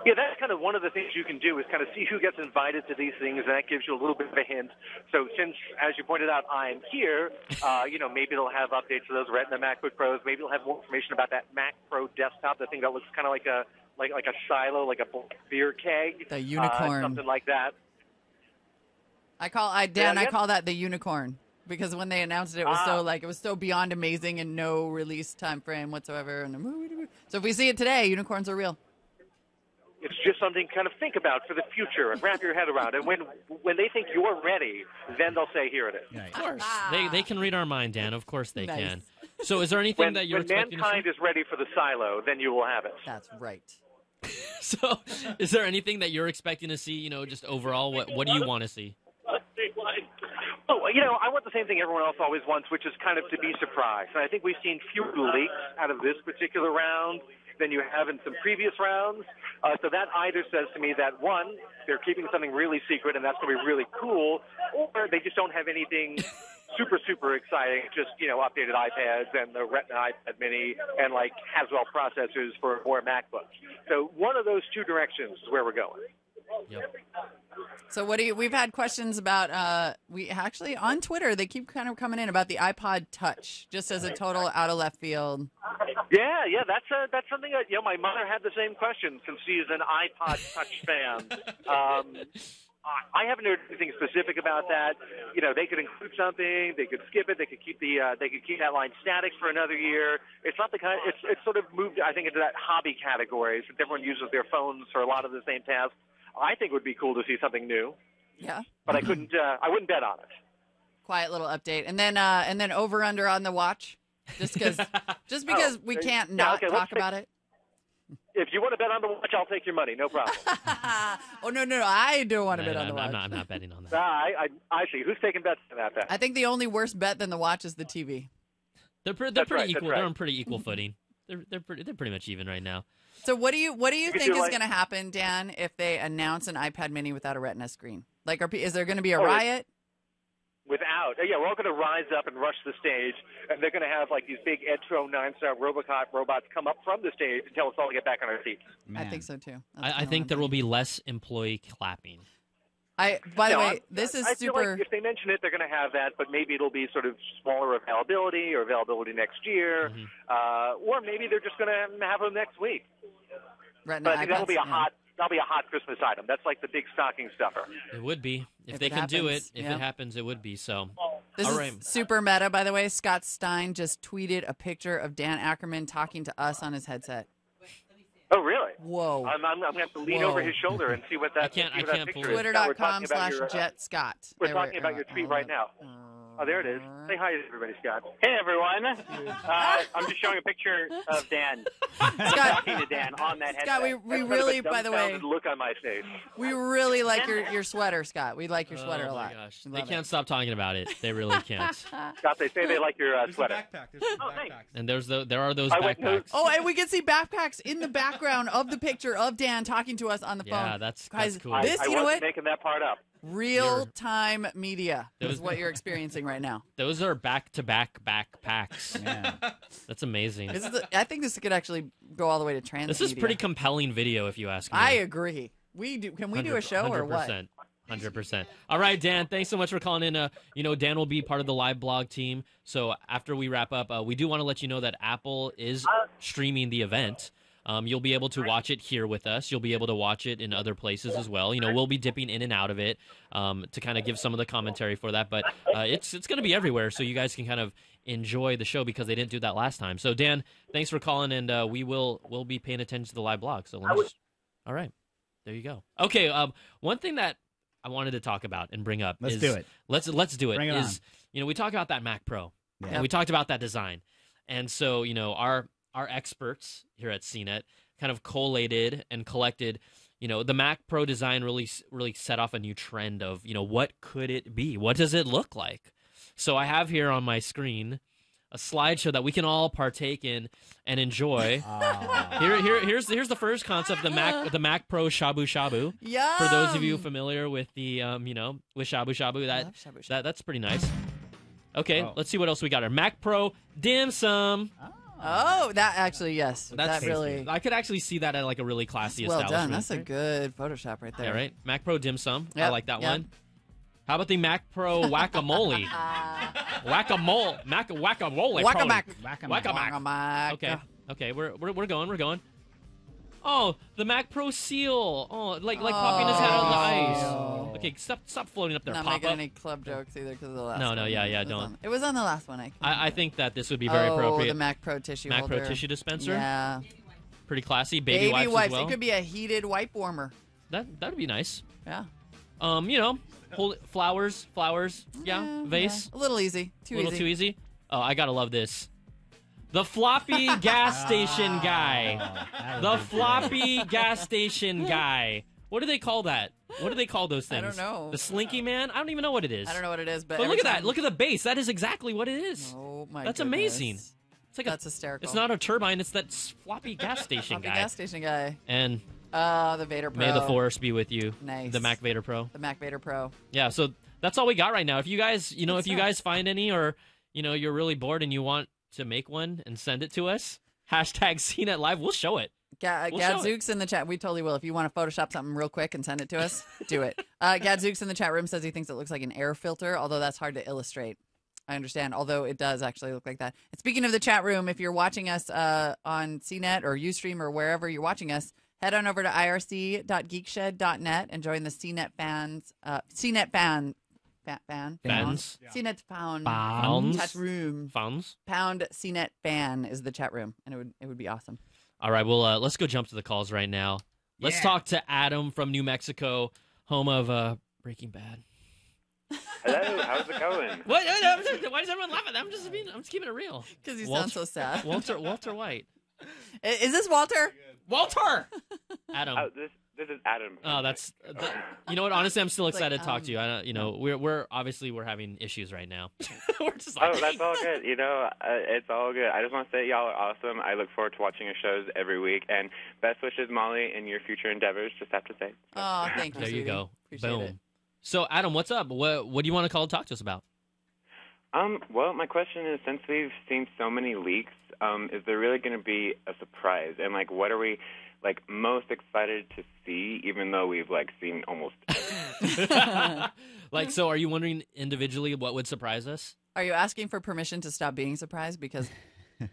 Yeah, that's kind of one of the things you can do is kind of see who gets invited to these things, and that gives you a little bit of a hint. So since, as you pointed out, I'm here, maybe they'll have updates to those Retina MacBook Pros. Maybe they'll have more information about that Mac Pro desktop, the thing that looks kind of like a silo, like a beer keg. The unicorn. Something like that. I call that the unicorn, because when they announced it, it was so beyond amazing and no release time frame whatsoever. And so if we see it today, unicorns are real. It's just something to kind of think about for the future and wrap your head around. And when they think you're ready, then they'll say, here it is. Yeah, of course. They can read our mind, Dan. Of course they can. So is there anything that you're expecting when mankind is ready for the silo, then you will have it. That's right. So is there anything that you're expecting to see, just overall? What do you want to see? Oh, I want the same thing everyone else always wants, which is kind of to be surprised. And I think we've seen fewer leaks out of this particular round than you have in some previous rounds. So that either says to me that, one, they're keeping something really secret and that's going to be really cool, or they just don't have anything super, super exciting, just, updated iPads and the Retina iPad mini and, Haswell processors for more MacBooks. So one of those two directions is where we're going. Yep. So we've had questions about, we actually on Twitter, they keep kind of coming in about the iPod Touch, just as a total out of left field. Yeah, that's something that, my mother had the same question since she's an iPod Touch fan. I haven't heard anything specific about that. They could include something, they could skip it, they could keep that line static for another year. It's not the kind. It's sort of moved, I think, into that hobby category since everyone uses their phones for a lot of the same tasks. I think it would be cool to see something new. Yeah. But I wouldn't bet on it. Quiet little update. And then over under on the watch. Just because we can't talk about it. If you want to bet on the watch, I'll take your money. No problem. Oh, no. I don't want to bet on the watch. I'm not betting on that. I see. Who's taking bets on that? I think the only worse bet than the watch is the TV. They're pretty equal. They're on pretty equole footing. They're pretty much even right now. So what do you think is going to happen, Dan, if they announce an iPad mini without a Retina screen? Is there going to be a riot? We're all going to rise up and rush the stage, and they're going to have these big Edtro 9-star robots come up from the stage and tell us all to get back on our seats. Man. I think so too. I think there will be less employee clapping. By the way, this is I super. feel like if they mention it, they're going to have that, but maybe it'll be sort of smaller availability or availability next year, or maybe they're just going to have them next week. Retina but I think that'll iPads, be a hot. That'll be a hot Christmas item. That's like the big stocking stuffer. It would be if they it can do it. happens, If yeah. it happens, it would be. So, This all is right. super meta, by the way. Scott Stein just tweeted a picture of Dan Ackerman talking to us on his headset. Oh, really? Whoa. I'm going to have to lean Whoa. over his shoulder and see what that, I can't picture is. Twitter.com/JetScott. We're talking about your tweet right now. Oh, there it is. Say hi to everybody, Scott. Hey, everyone. I'm just showing a picture of Dan. Talking to Dan on that headset. Scott, we really, by the way, look on my face. we really like your sweater, Scott. We like your sweater Oh a my lot. gosh. We They love can't it. stop talking about it. They really can't. Scott, they say they like your sweater. Oh, thanks. And there are those I went to- backpacks. Oh, and we can see backpacks in the background of the picture of Dan talking to us on the phone. Yeah, that's Guys, cool. This, I you know wasn't what? making that part up. Real-time media is Those- what you're experiencing right now. Those are back-to-back backpacks. Yeah. That's amazing. I think this could actually go all the way to transmedia. This is pretty compelling video, if you ask me. I agree. Can we do a show or what? 100%. All right, Dan, thanks so much for calling in. Dan will be part of the live blog team. So after we wrap up, we do want to let you know that Apple is streaming the event. You'll be able to watch it here with us. You'll be able to watch it in other places as well. We'll be dipping in and out of it to kind of give some of the commentary for that. But it's going to be everywhere, so you guys can kind of enjoy the show because they didn't do that last time. So, Dan, thanks for calling, and we'll be paying attention to the live blog. So all right, there you go. Okay, one thing that I wanted to talk about and bring up Let's is do it. Let's do it. Bring it is, we talked about that Mac Pro, Yeah. and we talked about that design, and so our experts here at CNET kind of collated and collected, the Mac Pro design really set off a new trend of, what could it be? What does it look like? So I have here on my screen a slideshow that we can all partake in and enjoy. Here's the first concept, the Mac Pro Shabu Shabu. Yum! For those of you familiar with the with Shabu Shabu, love shabu shabu. that's pretty nice. Okay, Oh. let's see what else we got here. Mac Pro Dim Sum. Oh, that actually, yes. That's that really I could actually see that at like a really classy well establishment. done. That's a good Photoshop right there. Yeah, right. Mac Pro Dim Sum. I Yep, like that yep. one. How about the Mac Pro Whack-A-Mole? Whack-A-Mole. Whack-A-Mole. Whack-A-Mac. Whack-A-Mac. Okay. We're going. Oh, the Mac Pro Seal. Oh, like popping his head out of the ice. Okay, stop floating up there. Not Pop making up. any club jokes either because of the last No, one. yeah, It was don't. It was on the last one. I think that this would be very oh, appropriate. the Mac Pro tissue Mac holder. Pro tissue dispenser. Yeah. Pretty classy. Baby wipes as well. It could be a heated wipe warmer. That'd be nice. Yeah. Hold flowers. Yeah, vase. Yeah. A little easy. A little too easy. Oh, I gotta love this. The floppy gas station guy. The floppy gas station guy. What do they call that? What do they call those things? I don't know. The Slinky Man? I don't even know what it is. I don't know what it is, but But every look at that. time- Look at the base. That is exactly what it is. Oh my That's goodness. amazing. It's like That's hysterical. It's not a turbine. It's that floppy gas station Floppy guy. gas station guy. And the Vader Pro. may the force be with you. Nice. The Mac Vader Pro. The Mac Vader Pro. Yeah. So that's all we got right now. If you guys, if That's you nice. guys find any, or you're really bored and you want to make one and send it to us, hashtag CNET Live. We'll show it. We'll show Gadzooks in the chat. We totally will. If you want to Photoshop something real quick and send it to us, do it. Gadzooks in the chat room says he thinks it looks like an air filter, although that's hard to illustrate. I understand, although it does actually look like that. And speaking of the chat room, if you're watching us on CNET or Ustream or wherever you're watching us, head on over to irc.geekshed.net and join the CNET fans. CNET fans. CNET Fans. chat room. Fans. Pound CNET fan is the chat room, and it would be awesome. All right, well, let's go jump to the calls right now. Let's talk to Adam from New Mexico, home of Breaking Bad. Hello, how's it going? What? Why does everyone laugh at that? I'm just keeping it real. Because you sound so sad. Walter White. Is this Walter? Walter. Adam. This is Adam. Oh, you know what? Honestly, I'm still It's excited like, to talk to you. I don't, we're obviously having issues right now. We're just like, Oh, that's all good. It's all good. I just want to say y'all are awesome. I look forward to watching your shows every week. And best wishes, Molly, in your future endeavors. Just have to say. Oh, thank you. there you sweetie. go. Appreciate Boom. it. So, Adam, what's up? What do you want to call to talk to us about? Well, my question is, since we've seen so many leaks, is there really going to be a surprise? And what are we most excited to see? Even though we've seen almost everything. Like, so are you wondering individually what would surprise us? Are you asking for permission to stop being surprised? Because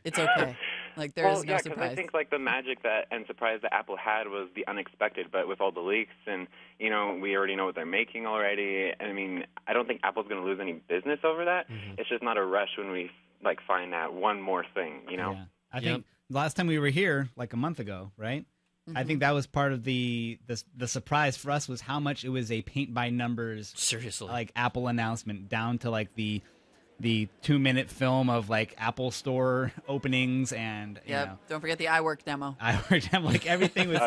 it's okay. Like, there is no because surprise. I think like the magic that and surprise that Apple had was the unexpected. But with all the leaks and we already know what they're making already. I mean, I don't think Apple's going to lose any business over that. Mm-hmm. It's just not a rush when we like find that one more thing. Yeah. I think last time we were here, like a month ago, right? Mm-hmm. I think that was part of the surprise for us was how much it was a paint by numbers, seriously, like Apple announcement down to like the 2-minute film of like Apple Store openings and don't forget the iWork demo. iWork demo, like everything was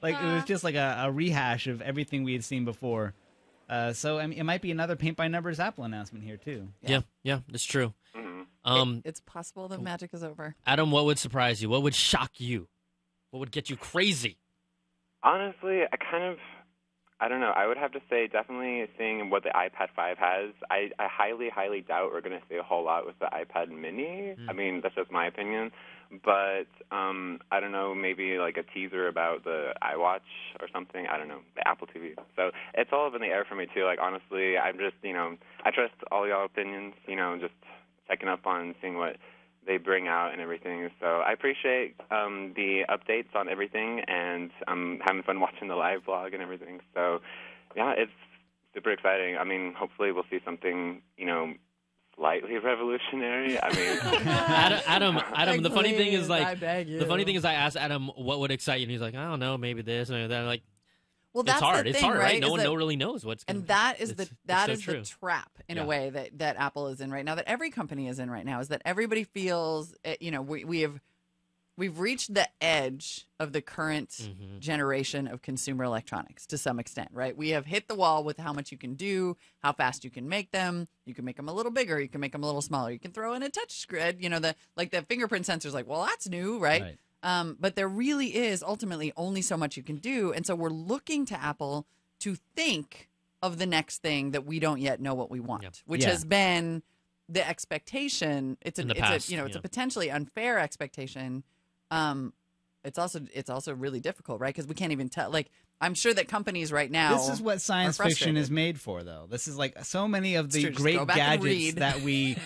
like it was just like a rehash of everything we had seen before. So I mean, it might be another paint by numbers Apple announcement here too. Yeah, that's true. Mm-hmm. It's possible the magic is over. Adam, what would surprise you? What would shock you? What would get you crazy? Honestly, I don't know. I would have to say definitely seeing what the iPad 5 has. I highly, highly doubt we're going to see a whole lot with the iPad mini. I mean, that's just my opinion. But I don't know, maybe like a teaser about the iWatch or something. I don't know, the Apple TV. So it's all up in the air for me, too. Like, honestly, I'm just, I trust all y'all opinions, just checking up on seeing what they bring out and everything. So I appreciate the updates on everything, and I'm having fun watching the live blog and everything. So, yeah, it's super exciting. I mean, hopefully we'll see something, slightly revolutionary. I mean, Adam. The funny thing is, like, I asked Adam what would excite you, and he's like, I don't know, maybe this and that. I'm like, well, that's it's hard. The thing, it's hard, right? No one that, really knows what's going to. And that is the true. trap in a way that Apple is in right now, that every company is in right now, is that everybody feels, we've reached the edge of the current generation of consumer electronics to some extent, right? We have hit the wall with how much you can do, how fast you can make them. You can make them a little bigger. You can make them a little smaller. You can throw in a touch screen. the fingerprint sensor's like, well, that's new, right? But there really is ultimately only so much you can do. And so we're looking to Apple to think of the next thing that we don't yet know what we want, which has been the expectation. It's a potentially unfair expectation. It's also really difficult, right? Because we can't even tell. Like, I'm sure that companies right now. This is what science fiction is made for, though. This is like so many of the great gadgets that we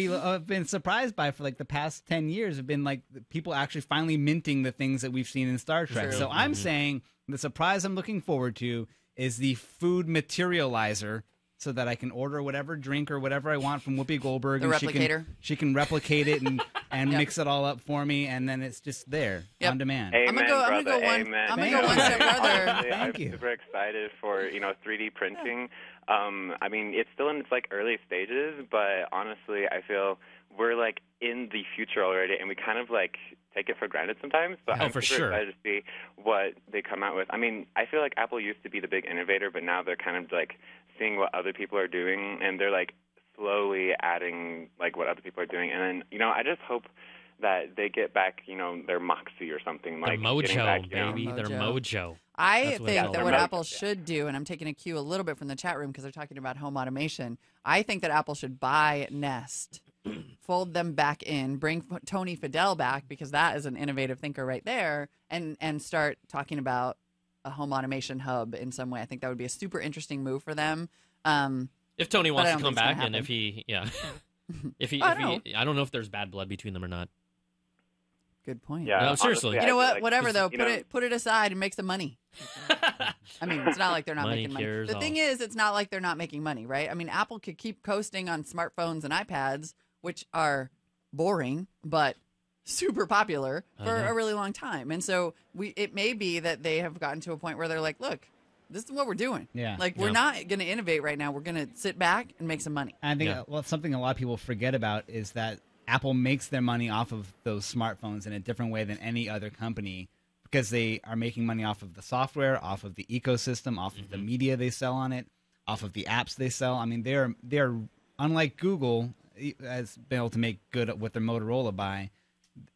have been surprised by for like the past 10 years have been like people actually finally minting the things that we've seen in Star Trek. So I'm saying the surprise I'm looking forward to is the food materializer, so that I can order whatever drink or whatever I want from Whoopi Goldberg. The replicator. She can replicate it and mix it all up for me, and then it's just there on demand. Amen, I'm gonna go one step further. Honestly, I'm super excited for 3D printing. I mean, it's still in its like early stages, but honestly, I feel we're like in the future already, and we kind of like take it for granted sometimes. But I'm super excited to see what they come out with. I mean, I feel like Apple used to be the big innovator, but now they're kind of like seeing what other people are doing, and they're like slowly adding like what other people are doing. And then I just hope that they get back their moxie or something, like their mojo, back, baby, their mojo. I think that what Apple should do, and I'm taking a cue a little bit from the chat room because they're talking about home automation. I think that Apple should buy Nest, fold them back in, bring Tony Fadell back, because that is an innovative thinker right there, and start talking about a home automation hub in some way. I think that would be a super interesting move for them. If Tony wants to come back, and if he, I don't know if there's bad blood between them or not. Good point. Yeah, no, seriously. You know what? Whatever though, put it aside and make some money. I mean, it's not like they're not making money. The thing is, it's not like they're not making money, right? I mean, Apple could keep coasting on smartphones and iPads, which are boring but super popular for a really long time. And so it may be that they have gotten to a point where they're like, look, this is what we're doing. Yeah. Like, we're not going to innovate right now. We're going to sit back and make some money. I think something a lot of people forget about is that Apple makes their money off of those smartphones in a different way than any other company, because they are making money off of the software, off of the ecosystem, off of the media they sell on it, off of the apps they sell. I mean, they're unlike Google has been able to make good with their Motorola buy.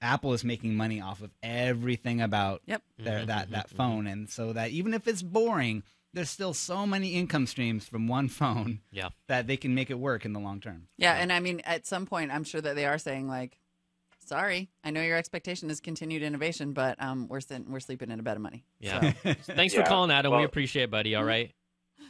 Apple is making money off of everything about that phone, and so that even if it's boring, there's still so many income streams from one phone that they can make it work in the long term. Yeah, and I mean, at some point, I'm sure that they are saying, like, Sorry, I know your expectation is continued innovation, but we're sleeping in a bed of money. Yeah. So. Thanks for calling, Adam. We appreciate it, buddy. All right.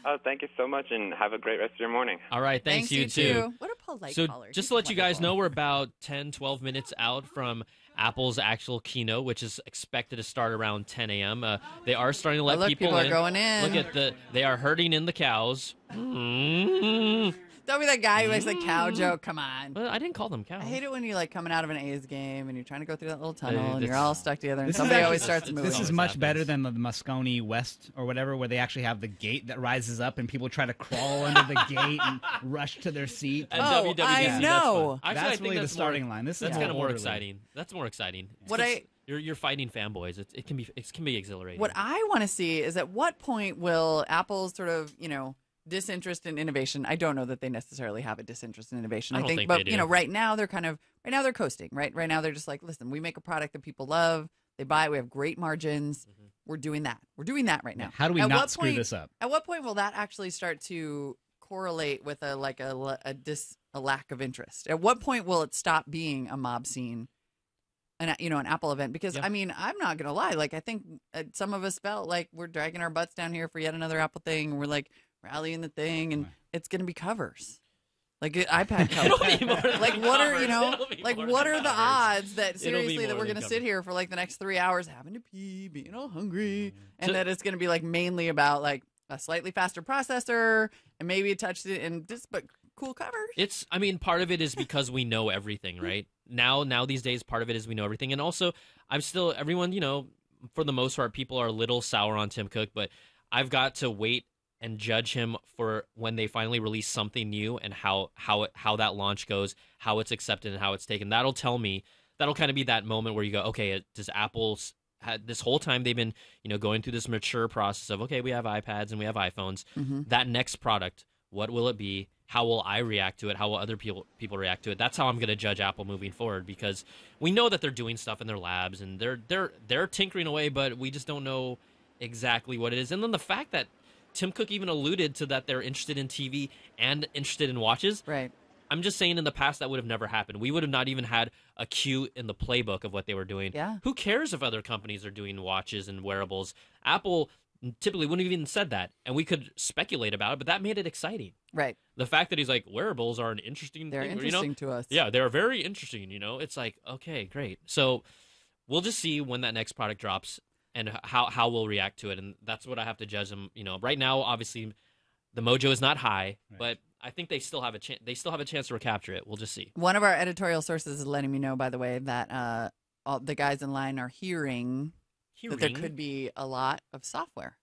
Oh, thank you so much, and have a great rest of your morning. All right, thanks you too. What a polite so caller. Just to let you guys know, we're about 10, 12 minutes out from Apple's actual keynote, which is expected to start around 10 a.m. They are starting to let people are in. Going in. Look at they are herding in the cows. Don't be that guy who makes a cow joke. Come on. Well, I didn't call them cows. I hate it when you coming out of an A's game and you're trying to go through that little tunnel and you're all stuck together and somebody always starts moving. This is much better than the Moscone West or whatever, where they actually have the gate that rises up and people try to crawl under the gate and rush to their seat. Oh, I know. Actually, that's really the starting line. That's kind of more exciting. That's more exciting. You're fighting fanboys. It can be exhilarating. What I want to see is at what point will Apple's sort of disinterest in innovation. I don't know that they necessarily have a disinterest in innovation. I think but they do. right now they're they're coasting. Right now they're just like, listen, we make a product that people love. They buy it. We have great margins. Mm-hmm. We're doing that. We're doing that right now. How do we not screw this up? At what point will that actually start to correlate with a lack of interest? At what point will it stop being a mob scene? An Apple event, because I mean, I'm not gonna lie. Like, I think some of us felt like we're dragging our butts down here for yet another Apple thing. We're like rallying the thing, and it's gonna be covers, like iPad covers. Like, what are what are the odds that seriously that we're gonna sit here for like the next 3 hours having to pee, being all hungry, and that it's gonna be like mainly about like a slightly faster processor and maybe a touch and just but cool covers. I mean, part of it is because we know everything, right? Now these days, part of it is we know everything. And also, everyone, for the most part, people are a little sour on Tim Cook, but I've got to wait and judge him for when they finally release something new and how that launch goes, how it's accepted and how it's taken. That'll tell me, that'll kind of be that moment where you go, okay, does Apple's this whole time they've been, going through this mature process of, okay, we have iPads and we have iPhones. Mm-hmm. That next product, what will it be? How will I react to it? How will other people react to it? That's how I'm going to judge Apple moving forward, because we know that they're doing stuff in their labs and they're tinkering away, but we just don't know exactly what it is. And then the fact that Tim Cook even alluded to that they're interested in TV and interested in watches. Right. I'm just saying in the past that would have never happened. We would have not even had a cue in the playbook of what they were doing. Yeah. Who cares if other companies are doing watches and wearables? Apple typically wouldn't have even said that, and we could speculate about it, but that made it exciting. Right. The fact that he's like, wearables are an interesting thing. They're interesting to us. Yeah, they're very interesting, It's like, okay, great. So we'll just see when that next product drops and how we'll react to it, and that's what I have to judge them. Right now, obviously, the mojo is not high, but I think they still have a chance. They still have a chance to recapture it. We'll just see. One of our editorial sources is letting me know, by the way, that all the guys in line are hearing that there could be a lot of software.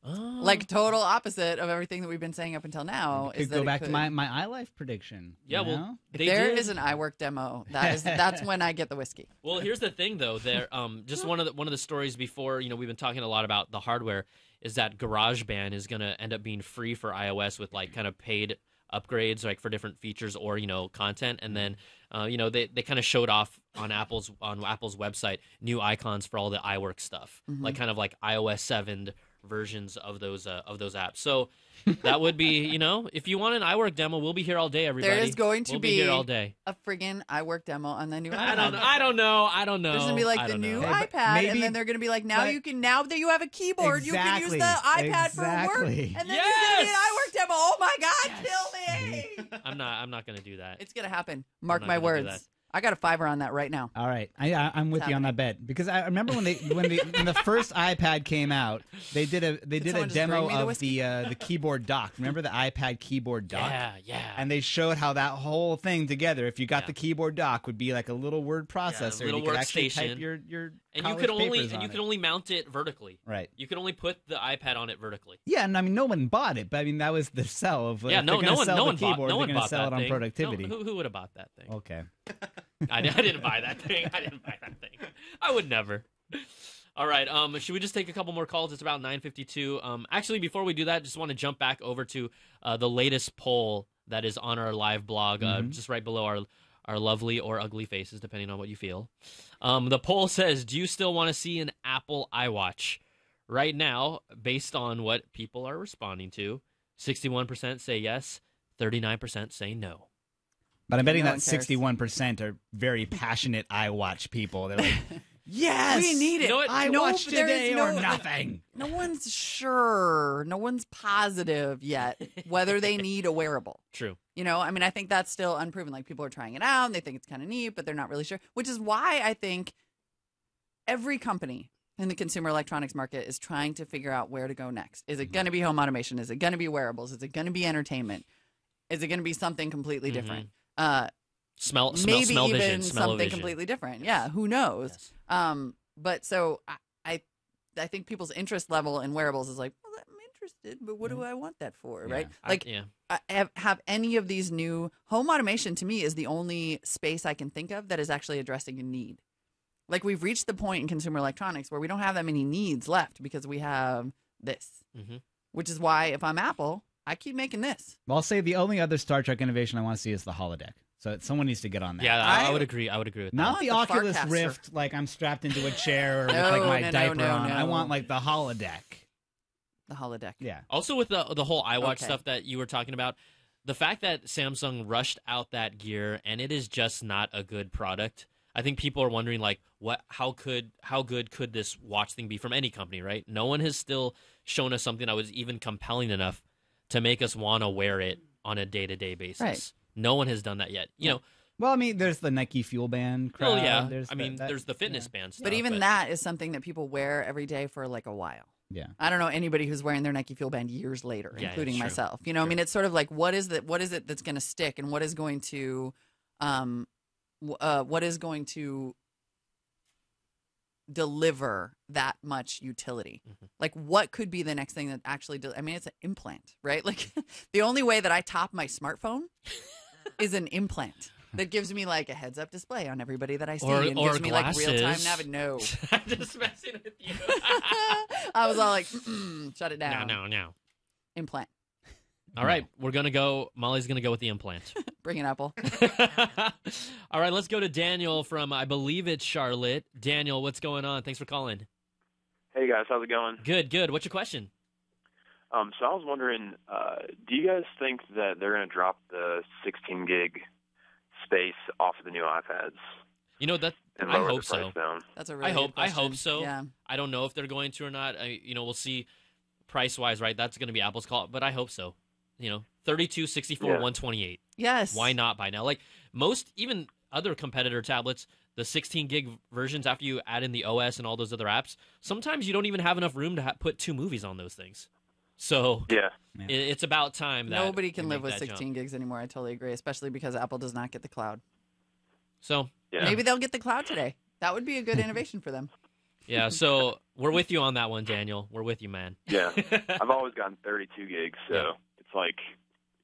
Oh. Like total opposite of everything that we've been saying up until now. Could go back to my iLife prediction. Yeah, well, if there is an iWork demo, that's when I get the whiskey. Well, here's the thing, though. There, just one of the stories before. We've been talking a lot about the hardware. Is that GarageBand is going to end up being free for iOS with like kind of paid upgrades, like for different features or content, and then they kind of showed off on Apple's website new icons for all the iWork stuff, like kind of like iOS 7 versions of those apps. So that would be, if you want an iWork demo, we'll be here all day, everybody. There is going to be here all day. A friggin' iWork demo on the new iPad. I don't know. There's gonna be like the new iPad, and then they're gonna be like, now that you have a keyboard, you can use the iPad for work, and then there's gonna be an iWork demo. Oh my God, kill me! I'm not gonna do that. It's gonna happen. Mark my words. I got a $5 on that right now. All right, I'm with you on that bet, because I remember when the first iPad came out, they did a demo of the keyboard dock. Remember the iPad keyboard dock? Yeah. And they showed how that whole thing together, if you got the keyboard dock, would be like a little word processor. A little you could workstation. Actually type your and you could only mount it vertically. Right. You could only put the iPad on it vertically. Yeah, and I mean no one bought it, but I mean that was the sell of no one bought that it on productivity. No, who would have bought that thing? Okay. I didn't buy that thing. I would never. All right. Should we just take a couple more calls? It's about 9:52. Actually, before we do that, just want to jump back over to the latest poll that is on our live blog, just right below our lovely or ugly faces, depending on what you feel. The poll says, do you still want to see an Apple iWatch? Right now, based on what people are responding to, 61% say yes, 39% say no. But I'm betting no that one cares. 61% are very passionate iWatch people. They're like, yes, we need it. You know what? I No, watch but there is today no- or nothing. No one's sure. No one's positive yet whether they need a wearable. True. You know, I mean, I think that's still unproven. Like, people are trying it out and they think it's kind of neat, but they're not really sure, which is why I think every company in the consumer electronics market is trying to figure out where to go next. Is it going to be home automation? Is it going to be wearables? Is it going to be entertainment? Is it going to be something completely different? Smell Maybe smell even vision, something smell-o-vision. completely different. Yeah, who knows? Yes. But so I think people's interest level in wearables is like, well, I'm interested, but what do I want that for, right? Like, have any of these new home automation to me is the only space I can think of that is actually addressing a need. Like, we've reached the point in consumer electronics where we don't have that many needs left because we have this, which is why if I'm Apple, I keep making this. Well, I'll say the only other Star Trek innovation I want to see is the holodeck. So someone needs to get on that. Yeah, I would agree. I would agree with that. Not the Oculus Farcaster. Rift, like I'm strapped into a chair or with No, like my no, diaper no, on. no. I want like the holodeck. The holodeck. Yeah. Also, with the whole iWatch Okay. stuff that you were talking about, the fact that Samsung rushed out that gear and it is just not a good product. I think people are wondering, like, how good could this watch thing be from any company, right? No one has still shown us something that was even compelling enough to make us want to wear it on a day-to-day basis. Right. No one has done that yet. You know. Well, I mean, there's the Nike Fuel Band crowd. Well, yeah. There's there's the fitness band stuff. But even that is something that people wear every day for like a while. Yeah. I don't know anybody who's wearing their Nike Fuel Band years later, Yeah, including true. myself. You know, I mean, it's sort of like, what is it that's going to stick, and what is going to deliver that much utility? Like, what could be the next thing that actually I mean, it's an implant, right? Like, the only way that I top my smartphone is an implant that gives me like a heads up display on everybody that I see, and gives me like real time No. I'm just messing with you. I was all like, shut it down. No. Implant. All right, Molly's going to go with the implant. Bring it, Apple. All right, let's go to Daniel from, I believe it's Charlotte. Daniel, what's going on? Thanks for calling. Hey, guys. How's it going? Good. What's your question? So I was wondering, do you guys think that they're going to drop the 16 gig space off of the new iPads? You know, that and I lower hope the price so. down? That's a really I good question. hope so. Yeah. I don't know if they're going to or not. We'll see price-wise, right? That's going to be Apple's call, but I hope so. 32, 64, 128. Yes. Why not by now? Like most, even other competitor tablets, the 16 gig versions, after you add in the OS and all those other apps, sometimes you don't even have enough room to put 2 movies on those things. So it's about time that nobody can we live make with that 16 jump. gigs anymore. I totally agree, especially because Apple does not get the cloud. So maybe they'll get the cloud today. That would be a good innovation for them. Yeah, so we're with you on that one, Daniel. We're with you, man. Yeah. I've always gotten 32 gigs, so it's like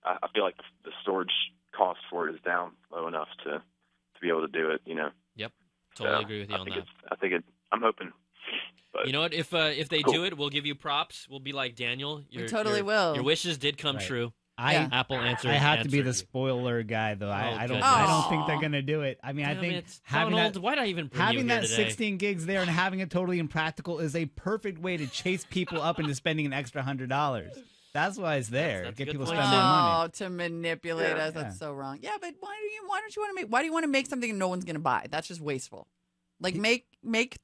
I feel like the storage cost for it is down low enough to be able to do it, Yep, totally agree with you on that. I'm hoping. But you know what? If they do it, we'll give you props. We'll be like, Daniel, We totally will. Your wishes did come Right. true. Yeah. Apple answered. I have to be answered the you. spoiler guy, though. I don't. goodness. I don't think they're gonna do it. I mean, I Damn think it. having Donald, that, why'd I even bring you having here that today? 16 gigs there and having it totally impractical is a perfect way to chase people up into spending an extra $100. That's why it's there. That's a Get good people to point. spend more money. Oh, to manipulate us. That's so wrong. Yeah, but why do you want to make something no one's going to buy? That's just wasteful. Like, make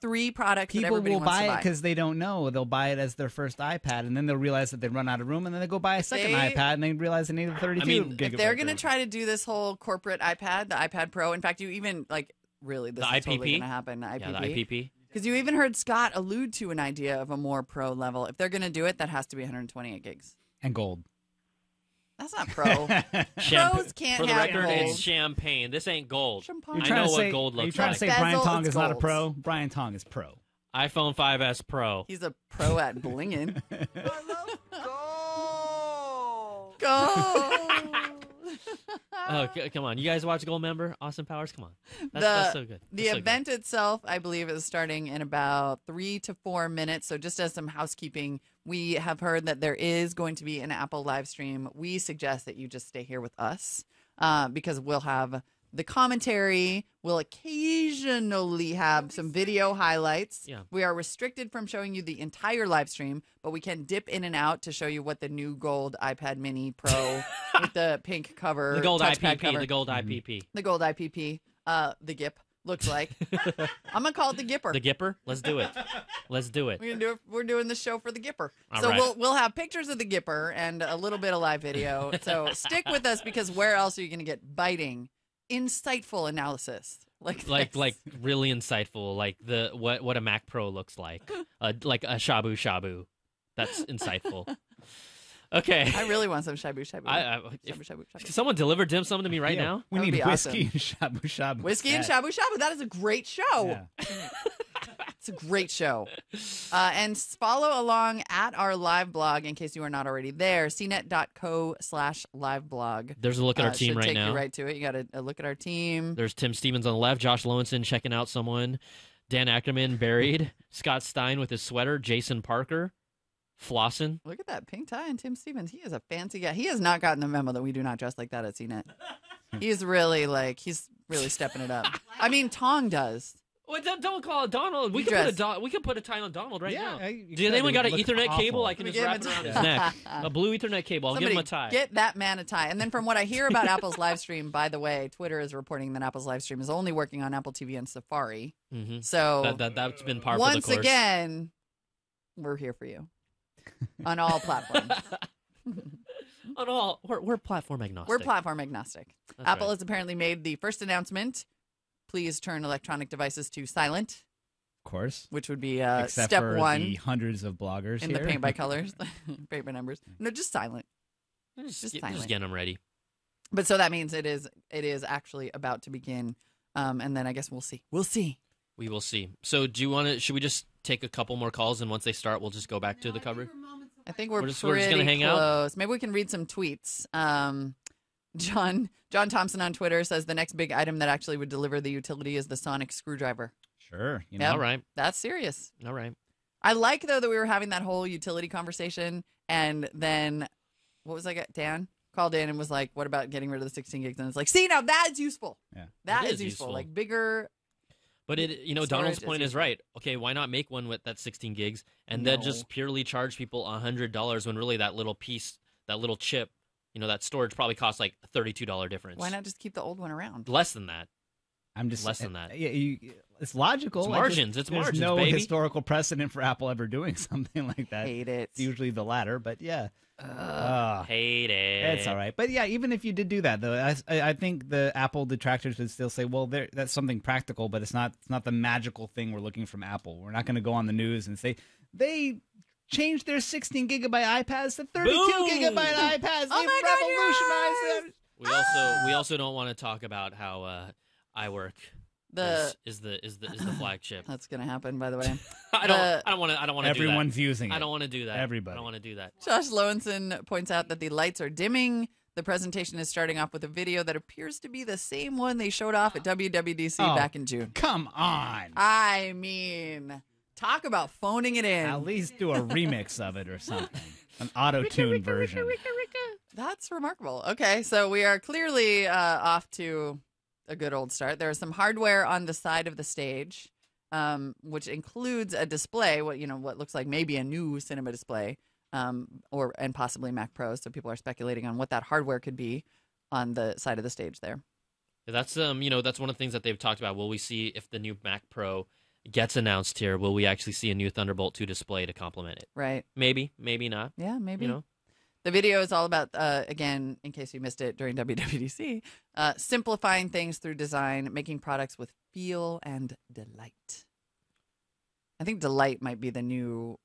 3 products that People everybody will wants buy to it buy. because they don't know. They'll buy it as their first iPad, and then they'll realize that they run out of room, and then they go buy a second iPad, and they realize they need a 32 gigabyte. If they're going to try to do this whole corporate iPad, the iPad Pro, in fact, you even, like, really, this The is totally IPP? going to happen. The IPP. Yeah, the IPP. Because you even heard Scott allude to an idea of a more pro level. If they're going to do it, that has to be 128 gigs. And gold. That's not pro. Pros can't For the have record, gold. it's champagne. This ain't gold. Champagne. I know what gold Are you looks trying like. to say Brian Bezel, Tong it's is not a gold. pro? Brian Tong is pro. iPhone 5S Pro. He's a pro at blinging. Oh, come on. You guys watch Gold Member? Austin Powers? Come on. That's so good. The That's so event itself, I believe, is starting in about 3 to 4 minutes. So just as some housekeeping, we have heard that there is going to be an Apple live stream. We suggest that you just stay here with us because we'll have the commentary. We'll occasionally have some video highlights. Yeah. We are restricted from showing you the entire live stream, but we can dip in and out to show you what the new gold iPad Mini Pro with the pink cover. The gold touchpad IPP. cover. The gold IPP. The gold IPP. The GIP looks like. I'm gonna call it the Gipper. The Gipper. Let's do it. Let's do it. We're doing the show for the Gipper. All so right. we'll have pictures of the Gipper and a little bit of live video. So stick with us because where else are you gonna get biting, insightful analysis like really insightful, like what a Mac Pro looks like a shabu shabu. That's insightful. Okay. I really want some shabu shabu. Shabu. Can someone deliver dim sum to me right now? We need whiskey and awesome. shabu shabu. Whiskey and shabu shabu. That is a great show. Yeah. It's a great show. And follow along at our live blog in case you are not already there. cnet.co/live blog. There's a look at our team right take now. You right to it. You got a look at our team. There's Tim Stevens on the left, Josh Lowenson checking out someone, Dan Ackerman buried, Scott Stein with his sweater, Jason Parker flossing. Look at that pink tie and Tim Stevens. He is a fancy guy. He has not gotten the memo that we do not dress like that at CNET. He's really stepping it up. I mean, Tong does. Well, don't call it Donald. We could put a tie on Donald right now. Do anyone got an Ethernet cable? I can just wrap it around his neck. A blue Ethernet cable. I'll give him a tie. Get that man a tie. And then from what I hear about Apple's live stream, by the way, Twitter is reporting that Apple's live stream is only working on Apple TV and Safari. Mm-hmm. So that's been par for the course. Once again, we're here for you on all platforms. On all, we're platform agnostic. We're platform agnostic. That's Apple right. has apparently made the first announcement. Please turn electronic devices to silent. Of course. Which would be Except step for one. the hundreds of bloggers in here. the paint by colors, paint by numbers. No, just silent. Just silent. getting them ready. But so that means it is actually about to begin, and then I guess we'll see. We'll see. We will see. So do you want to? Should we just take a couple more calls, and once they start, we'll just go back to the cover? I think we're just pretty gonna hang close. out. Maybe we can read some tweets. John Thompson on Twitter says the next big item that actually would deliver the utility is the sonic screwdriver. Sure. Yep. All right. That's serious. All right. I like, though, that we were having that whole utility conversation, and then, what was I got? Dan called in and was like, what about getting rid of the 16 gigs? And it's like, see, now that is useful. Yeah. That It is is useful. useful. Like, bigger. But Donald's storage point is right. Okay, why not make one with that 16 gigs and then just purely charge people $100 when really that little piece, that little chip, that storage probably costs like a $32 difference. Why not just keep the old one around? Less than that. I'm just less than that. Yeah, it's logical. It's margins. It's there's margins, no baby. historical precedent for Apple ever doing something like that. Hate it. It's usually the latter, but yeah. Hate it. It's all right. But yeah, even if you did do that, though, I think the Apple detractors would still say, well, that's something practical, but it's not the magical thing we're looking from Apple. We're not going to go on the news and say they changed their 16 gigabyte iPads to 32 gigabyte iPads. Oh They revolutionized them. We also don't want to talk about how iWork is the flagship. That's gonna happen, by the way. I don't want to. Everyone's using it. I don't want to do that. Everybody. I don't want to do that. Josh Lowenson points out that the lights are dimming. The presentation is starting off with a video that appears to be the same one they showed off at WWDC back in June. Come on. I mean, talk about phoning it in. At least do a remix of it or something. An auto-tune version. That's remarkable. Okay, so we are clearly off to a good old start. There is some hardware on the side of the stage, which includes a display, what looks like maybe a new cinema display, and possibly Mac Pro. So people are speculating on what that hardware could be on the side of the stage there. That's that's one of the things that they've talked about. Will we see if the new Mac Pro gets announced here? Will we actually see a new Thunderbolt 2 display to complement it? Right. Maybe not. Yeah, maybe. The video is all about, again, in case you missed it during WWDC, simplifying things through design, making products with feel and delight. I think delight might be the new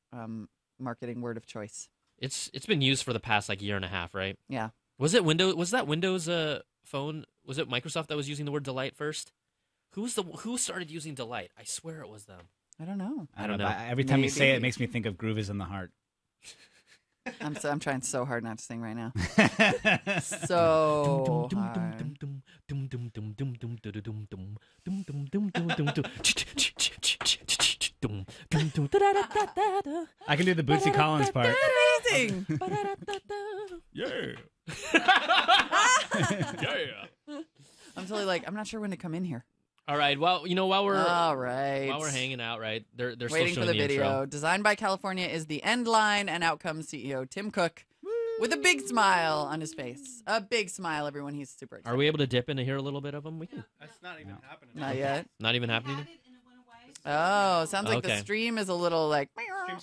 marketing word of choice. It's been used for the past year and a half, right? Yeah. Was that Windows phone? Was it Microsoft that was using the word delight first? Who started using delight? I swear it was them. I don't know. I don't know. Every time you say it, it makes me think of Groove is in the Heart. I'm trying so hard not to sing right now. So hard. I can do the Bootsy Collins part. Amazing. Yeah. Yeah. I'm totally I'm not sure when to come in here. All right. Well, while we're hanging out, right? They're waiting still for showing the the video. intro. Designed by California is the end line, and out comes CEO Tim Cook with a big smile on his face. A big smile, everyone. He's super excited. Are we able to dip in to hear a little bit of them? We can. That's not even happening. Not yet. Not even happening? Oh, sounds like the Okay. stream is a little like.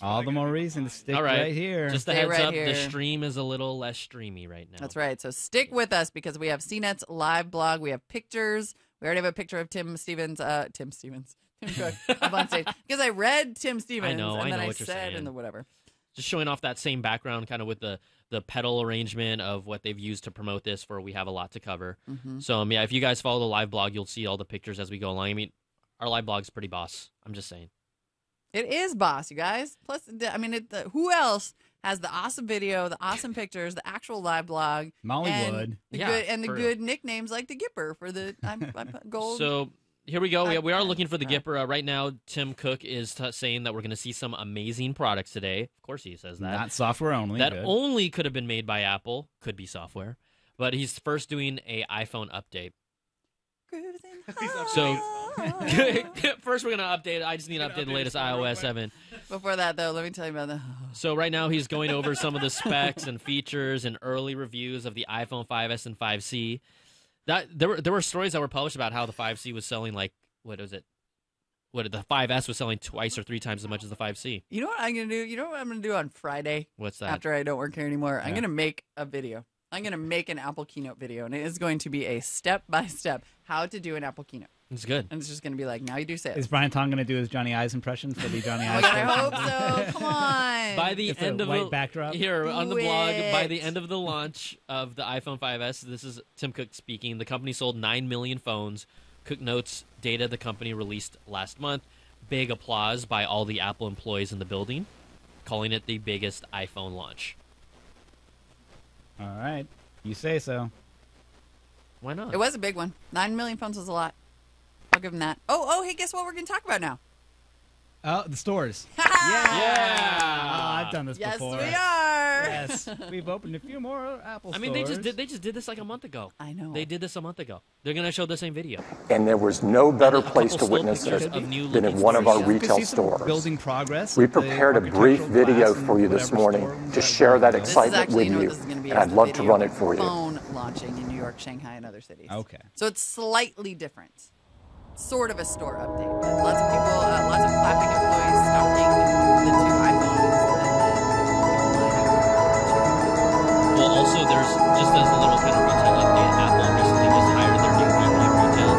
All the more reason to stick All right. right here. Just a Stay heads right up, here. the stream is a little less streamy right now. That's right. So stick with us because we have CNET's live blog. We have pictures. We already have a picture of Tim Cook up on stage because I read Tim Stevens I and then know I what you're said saying. in the whatever. Just showing off that same background, kind of with the pedal arrangement of what they've used to promote this. For we have a lot to cover. Mm-hmm. So yeah, if you guys follow the live blog, you'll see all the pictures as we go along. I mean, our live blog's pretty boss. I'm just saying. It is boss, you guys. Plus, I mean, who else has the awesome video, the awesome pictures, the actual live blog? Molly and would. The Yeah, good, and the for good nicknames like the Gipper for the gold. So here we go. We are iPad. looking for the Gipper. Right now, Tim Cook is saying that we're going to see some amazing products today. Of course he says that. Not software only. That Good. only could have been made by Apple. Could be software. But he's first doing a iPhone update. So first we're going to update. I just need to update the latest iOS 7. Before that, though, let me tell you about the. So right now he's going over some of the specs and features and early reviews of the iPhone 5S and 5C. That there were stories that were published about how the 5C was selling like the 5S was selling twice or 3 times as much as the 5C. You know what I'm gonna do? You know what I'm gonna do on Friday? What's that? After I don't work here anymore, I'm Yeah. gonna make a video. I'm gonna make an Apple Keynote video, and it is going to be a step-by-step how to do an Apple Keynote. It's good. And it's just gonna be like, now you do sales. Is Brian Tong going to do his Johnny Eyes impression for the Johnny Oh Eyes? my God, I hope so. Come on. By the It's end a of white backdrop. Here on the Do blog, by it. the end of the launch of the iPhone 5S, this is Tim Cook speaking. The company sold 9 million phones. Cook notes data the company released last month. Big applause by all the Apple employees in the building, calling it the biggest iPhone launch. All right. You say so. Why not? It was a big one. 9 million phones was a lot. I'll give him that. Oh, hey, guess what we're going to talk about now? Oh, the stores. Yeah. Oh, I've done this Yes, before. we are. Yes, we've opened a few more Apple I stores. mean, they just did this like a month ago. I know. They did this a month ago. They're going to show the same video. And there was no better A place to couple witness still it pictures of new than in looking one of our stores. You can retail see some stores. building progress. We at the prepared a brief architectural video class for you in this whatever morning store to we share that This is excitement actually, with you know what you, this is going to be? and It's I'd a love to video run it of for you. phone launching in New York, Shanghai, and other cities. Okay. So it's slightly different. Sort of a store update. But lots of people, lots of clapping employees stocking the 2 iPhones. Well, also, there's just as a little kind of retail update, Apple recently just hired their new VP of retail,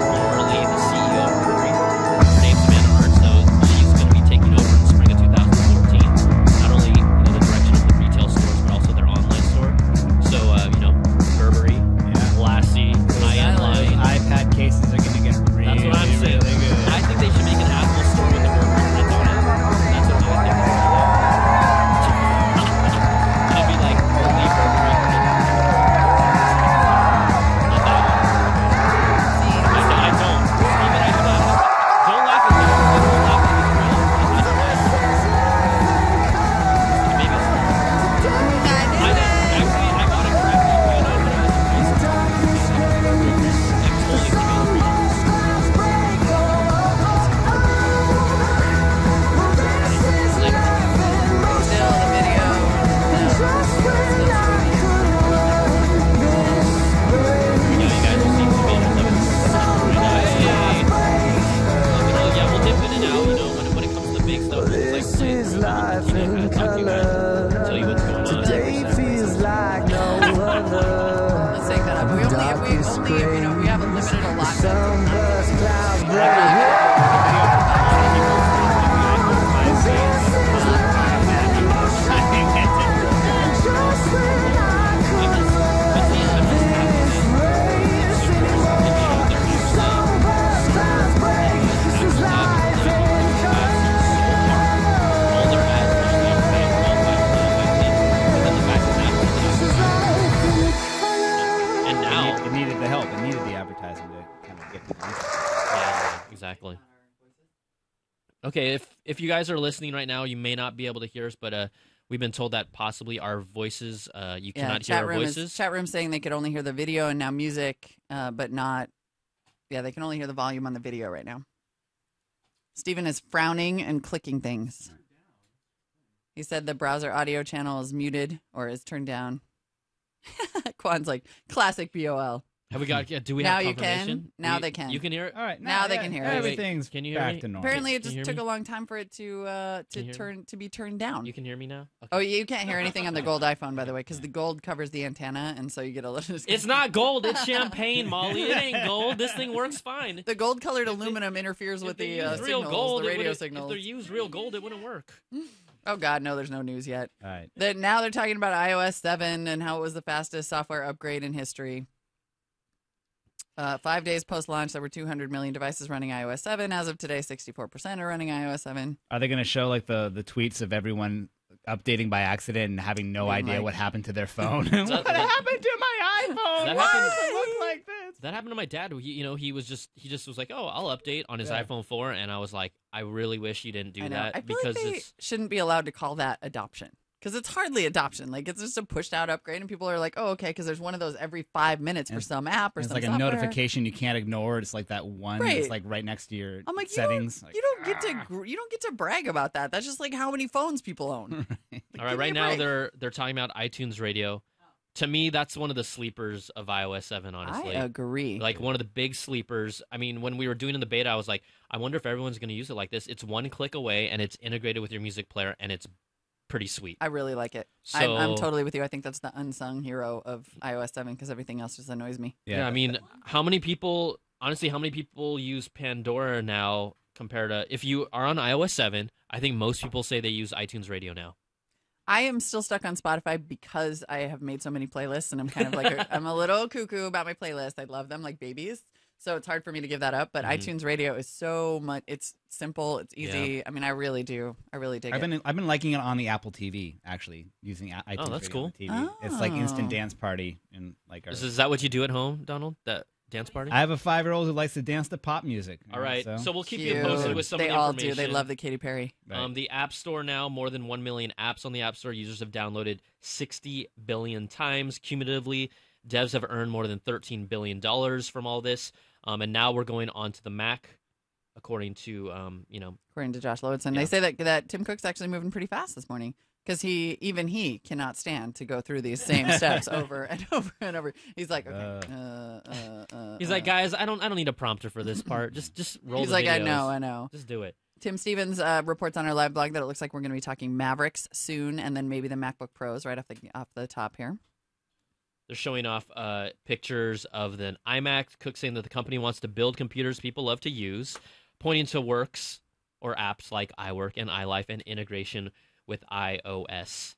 formerly the CEO of Brewery. Her name's Amanda Hart, so she's going to be taking over in the spring of 2014. Not only the direction of the retail stores, but also their online store. So, Burberry, Lassie, iLife. iPad cases are going to get really, That's what I'm saying. really good. I think they should make an Apple store with the Burberry print on it. That's what I think. It'll be like only Burberry print. Not that one. I don't. Even I do not. Don't laugh at me. Don't laugh at me. Maybe it's actually, I bought a crappy Keynote when I was in high school. I'm totally familiar. Still the video. We'll dip in and out, when it comes to the big stuff. This is life in color. Tell you what's going on. Today feels like no other. Let's take that up. We have a limited And now, It needed the help. It needed the advertising to kind of get people interested. yeah, exactly. Okay, if you guys are listening right now, you may not be able to hear us, but we've been told that possibly our voices, you cannot hear our voices. Chat room saying they could only hear the video and now music, but not. Yeah, they can only hear the volume on the video right now. Steven is frowning and clicking things. He said the browser audio channel is muted or is turned down. Quan's like, classic BOL. Have we got? Do we now have you confirmation? can. Now they can. You can hear it. All right, Now they can hear it. Everything's Can you hear back me? to normal. Apparently, it Can you just hear took me? a long time for it to be turned down. You can hear me now. Okay. Oh, you can't hear anything on the gold iPhone, by the way, because the gold covers the antenna, and so you get a little. It's not gold. It's champagne, Molly. It ain't gold. This thing works fine. The gold-colored aluminum interferes with the real signals, gold, the radio if signals. they used real gold, it wouldn't work. Oh God, no, there's no news yet. All right. Now they're talking about iOS 7 and how it was the fastest software upgrade in history. 5 days post-launch, there were 200 million devices running iOS 7. As of today, 64% are running iOS 7. Are they going to show like the tweets of everyone updating by accident and having no idea what happened to their phone? What happened to my iPhone? Why does it look like this? That happened to my dad. He just was like, "Oh, I'll update on his iPhone 4," and I was like, "I really wish you didn't do I know. that I feel because like they shouldn't be allowed to call that adoption. Because it's hardly adoption. Like, it's just a pushed-out upgrade, and people are like, oh, okay, because there's one of those every 5 minutes for some app or It's some like a software. notification you can't ignore. It's like that one that's Right. like right next to your I'm like, settings. You don't get to brag about that. That's just like how many phones people own. All right, right now they're talking about iTunes Radio. To me, that's one of the sleepers of iOS 7, honestly. I agree. Like one of the big sleepers. I mean, when we were doing in the beta, I was like, I wonder if everyone's going to use it like this. It's one click away, and it's integrated with your music player, and it's pretty sweet. I really like it. So, I'm totally with you. I think that's the unsung hero of iOS 7 because everything else just annoys me. Yeah, I mean, how many people use Pandora now compared to if you are on iOS 7? I think most people say they use iTunes Radio now. I am still stuck on Spotify because I have made so many playlists, and I'm kind of like I'm a little cuckoo about my playlist. I love them like babies, so it's hard for me to give that up. But iTunes Radio is so much. It's simple. It's easy. Yeah. I mean, I really dig it. I've been liking it on the Apple TV actually using iTunes. that's Radio cool. on the TV. It's like instant dance party and like. Is that what you do at home, Donald? That dance party? I have a 5-year-old who likes to dance to pop music. All right, so we'll keep you Cute. posted with some of They the all information. do. They love the Katy Perry. The App Store now, more than 1 million apps on the App Store. Users have downloaded 60 billion times. Cumulatively, devs have earned more than $13 billion from all this. And now we're going on to the Mac, according to, According to Josh Lowitson. They say that Tim Cook's actually moving pretty fast this morning because he cannot stand to go through these same steps over and over and over. He's like, okay. He's like, guys, I don't need a prompter for this part. Just roll He's the like, videos. I know. Just do it. Tim Stevens reports on our live blog that it looks like we're going to be talking Mavericks soon, and then maybe the MacBook Pros right off the top here. They're showing off pictures of the iMac. Cook saying that the company wants to build computers people love to use, pointing to works or apps like iWork and iLife and integration with iOS.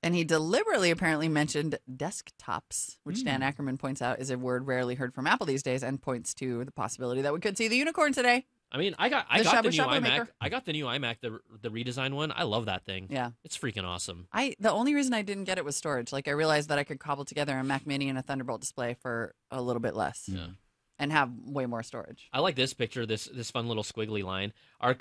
And he deliberately apparently mentioned desktops, which Dan Ackerman points out is a word rarely heard from Apple these days, and points to the possibility that we could see the unicorn today. I mean, I got the new Shabu iMac. maker. I got the new iMac, the redesigned one. I love that thing. Yeah. It's freaking awesome. The only reason I didn't get it was storage. Like, I realized that I could cobble together a Mac Mini and a Thunderbolt display for a little bit less. Yeah. And have way more storage. I like this picture, this fun little squiggly line.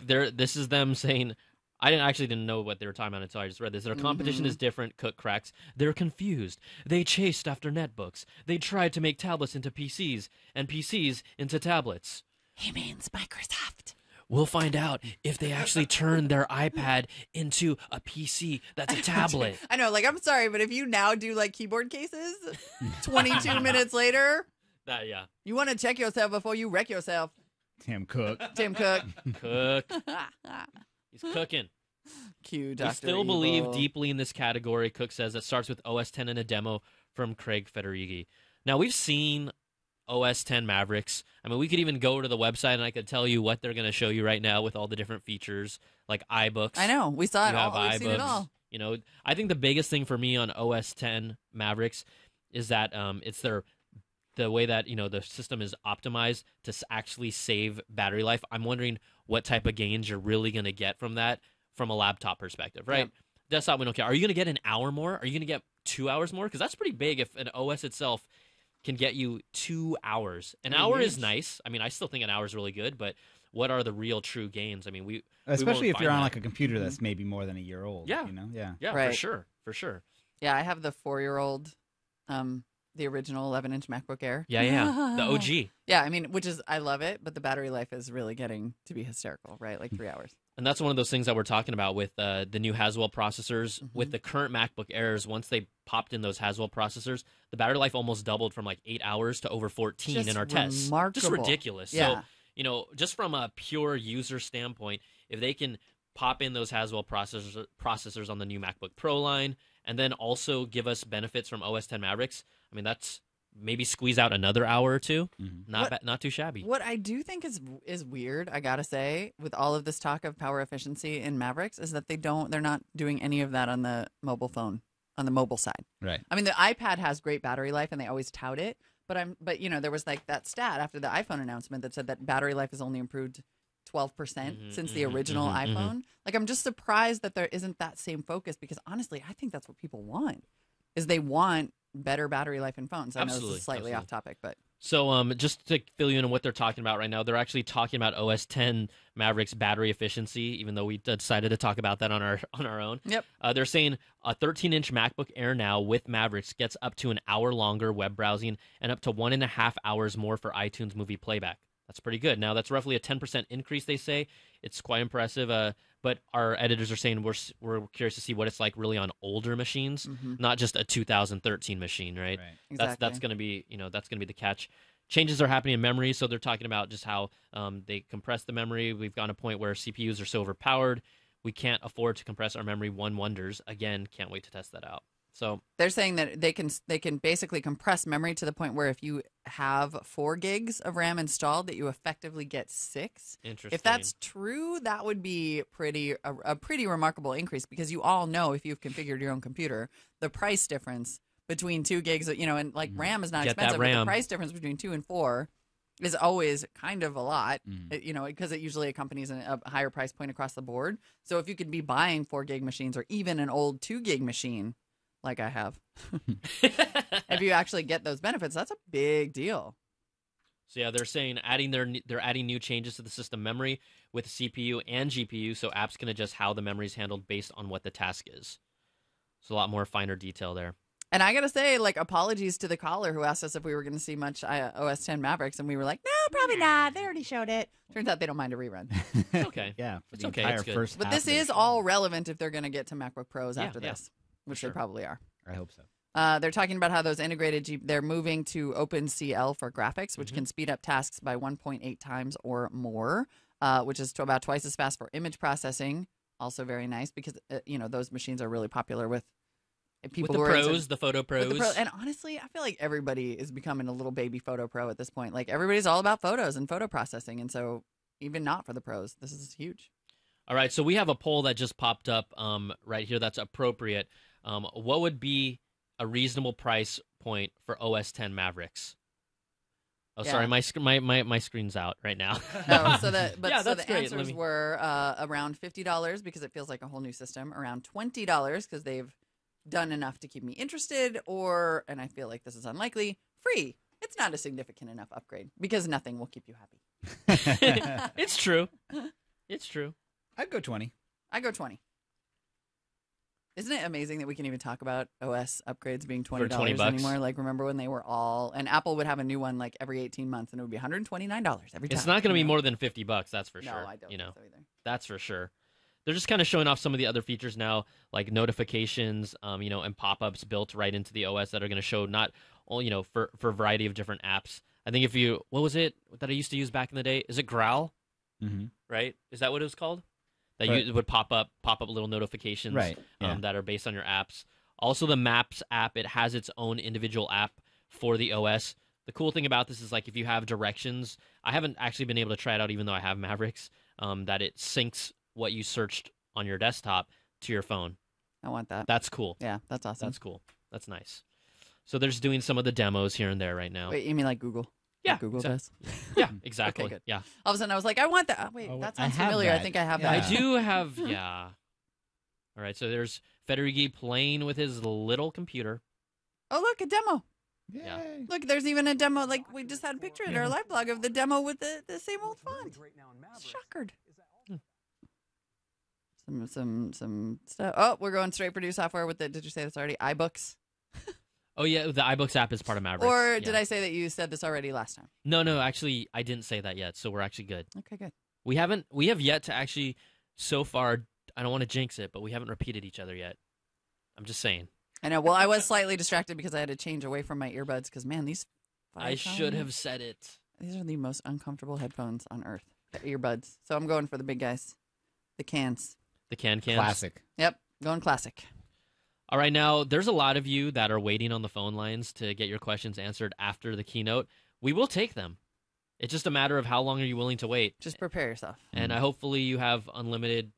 This is them saying, I didn't know what they were talking about until I just read this. Their competition is different, Cook cracks. They're confused. They chased after netbooks. They tried to make tablets into PCs, and PCs into tablets. He means Microsoft. We'll find out if they actually turn their iPad into a PC that's a tablet. I know, like, I'm sorry, but if you now do, like, keyboard cases 22 minutes later, you want to check yourself before you wreck yourself. Tim Cook. Cook. He's cooking. Cue We Dr. still Evil. believe deeply in this category, Cook says, that starts with OS 10 and a demo from Craig Federighi. Now, we've seen OS 10 Mavericks. I mean, we could even go to the website and I could tell you what they're going to show you right now with all the different features, like iBooks. I know. We saw it You all. have We've seen it all. You know, I think the biggest thing for me on OS 10 Mavericks is that it's the way that, the system is optimized to actually save battery life. I'm wondering what type of gains you're really going to get from that from a laptop perspective, right? Yeah. Desktop, we don't care. Are you going to get an hour more? Are you going to get 2 hours more? Because that's pretty big if an OS itself can get you 2 hours. An hour is nice. I mean, I still think an hour is really good, but what are the real true gains? I mean, especially if you're on that. like a computer that's maybe more than a year old. Yeah. Yeah, Right. for sure. Yeah, I have the 4-year-old, the original 11-inch MacBook Air. Yeah, the OG. Yeah, I mean, I love it, but the battery life is really getting to be hysterical, right? Like 3 hours. And that's one of those things that we're talking about with the new Haswell processors. With the current MacBook Airs, once they popped in those Haswell processors, the battery life almost doubled from like 8 hours to over 14 Just in our tests. Just remarkable. ridiculous. Yeah. So, just from a pure user standpoint, if they can pop in those Haswell processors on the new MacBook Pro line, and then also give us benefits from OS X Mavericks, I mean, that's maybe squeeze out another hour or two. Not too shabby. What I do think is weird, I gotta say, with all of this talk of power efficiency in Mavericks, is that they're not doing any of that on the mobile phone, on the mobile side. Right. I mean, the iPad has great battery life, and they always tout it. But there was like that stat after the iPhone announcement that said that battery life has only improved 12% since the original iPhone. Like, I'm just surprised that there isn't that same focus, because honestly, I think that's what people want. Is they want better battery life in phones. I know this is slightly off topic, but so just to fill you in on what they're talking about right now, they're actually talking about OS X Mavericks battery efficiency, even though we decided to talk about that on our own. Yep. They're saying a 13-inch MacBook Air now with Mavericks gets up to an hour longer web browsing and up to 1.5 hours more for iTunes movie playback. That's pretty good. Now, that's roughly a 10% increase, they say. It's quite impressive. But our editors are saying we're curious to see what it's like really on older machines, not just a 2013 machine, right? Exactly. That's going to be the catch. Changes are happening in memory, so they're talking about just how they compress the memory. We've gotten a point where CPUs are so overpowered, we can't afford to compress our memory one wonders. Again, can't wait to test that out. So they're saying that they can basically compress memory to the point where if you have 4 gigs of RAM installed, that you effectively get 6. Interesting. If that's true, that would be a pretty remarkable increase, because you all know, if you've configured your own computer, the price difference between 2 gigs, and like RAM is not expensive, but the price difference between 2 and 4 is always kind of a lot, because it usually accompanies a higher price point across the board. So if you could be buying 4 gig machines, or even an old 2 gig machine, like I have, if you actually get those benefits, that's a big deal. So yeah, they're saying they're adding new changes to the system memory with CPU and GPU, so apps can adjust how the memory is handled based on what the task is. So a lot more finer detail there. And I gotta say, like, apologies to the caller who asked us if we were going to see much OS X Mavericks, and we were like, no, probably not. They already showed it. Turns out they don't mind a rerun. It's okay. Yeah, it's okay. It's good. But this is all relevant if they're going to get to MacBook Pros after this, which they probably are. I hope so. They're talking about how those integrated they're moving to OpenCL for graphics, which can speed up tasks by 1.8 times or more, which is about twice as fast for image processing. Also very nice, because those machines are really popular with people with the who are pros, the photo pros. And honestly, I feel like everybody is becoming a little baby photo pro at this point. Like, everybody's all about photos and photo processing, and so even not for the pros, this is huge. All right, so we have a poll that just popped up right here that's appropriate. What would be a reasonable price point for OS X Mavericks? Oh, sorry, my screen's out right now. No, so the great. answers were around $50, because it feels like a whole new system, around $20 because they've done enough to keep me interested, and I feel like this is unlikely, free. It's not a significant enough upgrade, because nothing will keep you happy. It's true. It's true. I'd go 20. I go 20. Isn't it amazing that we can even talk about OS upgrades being $20 anymore? Like, remember when they were all, and Apple would have a new one like every 18 months, and it would be $129 every time. It's not going to be more than $50, that's for sure. No, I don't think so either. That's for sure. They're just kind of showing off some of the other features now, like notifications, and pop-ups built right into the OS that are going to show not only, for a variety of different apps. I think what was it that I used to use back in the day? Is it Growl? Mm-hmm. Right? Is that what it was called? That you would pop up little notifications that are based on your apps. Also, the Maps app, it has its own individual app for the OS. The cool thing about this is, like, if you have directions, I haven't actually been able to try it out, even though I have Mavericks, that it syncs what you searched on your desktop to your phone. I want that. That's cool. Yeah, that's awesome. That's cool. That's nice. So they're just doing some of the demos here and there right now. Wait, you mean like Google? Yeah, like Google does. Yeah, exactly. Okay, good. Yeah. All of a sudden, I was like, I want that. Oh, wait, that sounds familiar. I think I have that. I do have. Yeah. All right. So there's Federighi playing with his little computer. Oh, look, a demo. Yeah. Look, there's even a demo. Like, we just had a picture in our live blog of the demo with the same old font. Shockered. Some stuff. Oh, we're going straight for new software with the. Did you say this already? iBooks. Oh yeah, the iBooks app is part of Mavericks. Or did I say that you said this already last time? No, actually, I didn't say that yet. So we're actually good. Okay, good. We have yet to actually so far, I don't want to jinx it, but we haven't repeated each other yet. I'm just saying. I know. Well, I was slightly distracted because I had to change away from my earbuds because, man, these. I should have said it. These are the most uncomfortable headphones on earth. The earbuds. So I'm going for the big guys. The cans. The cans. Classic. Yep. Going classic. All right, now, there's a lot of you that are waiting on the phone lines to get your questions answered after the keynote. We will take them. It's just a matter of how long are you willing to wait. Just prepare yourself. And hopefully you have unlimited,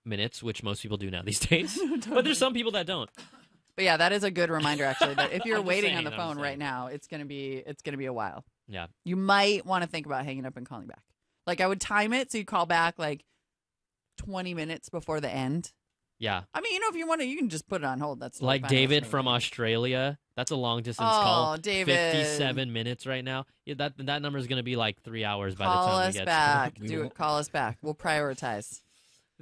minutes, which most people do now these days. But there's some people that don't. But yeah, that is a good reminder, actually, that if you're I'm just waiting saying, on the I'm phone just right now, it's gonna be a while. Yeah. You might want to think about hanging up and calling back. Like, I would time it so you call back like 20 minutes before the end. Yeah. I mean, if you want to, you can just put it on hold. That's Like fine. David from Australia. That's a long distance call. Oh, David. 57 minutes right now. Yeah, that number is going to be like 3 hours by the Call time us we get back. to it. Call us back. We'll prioritize.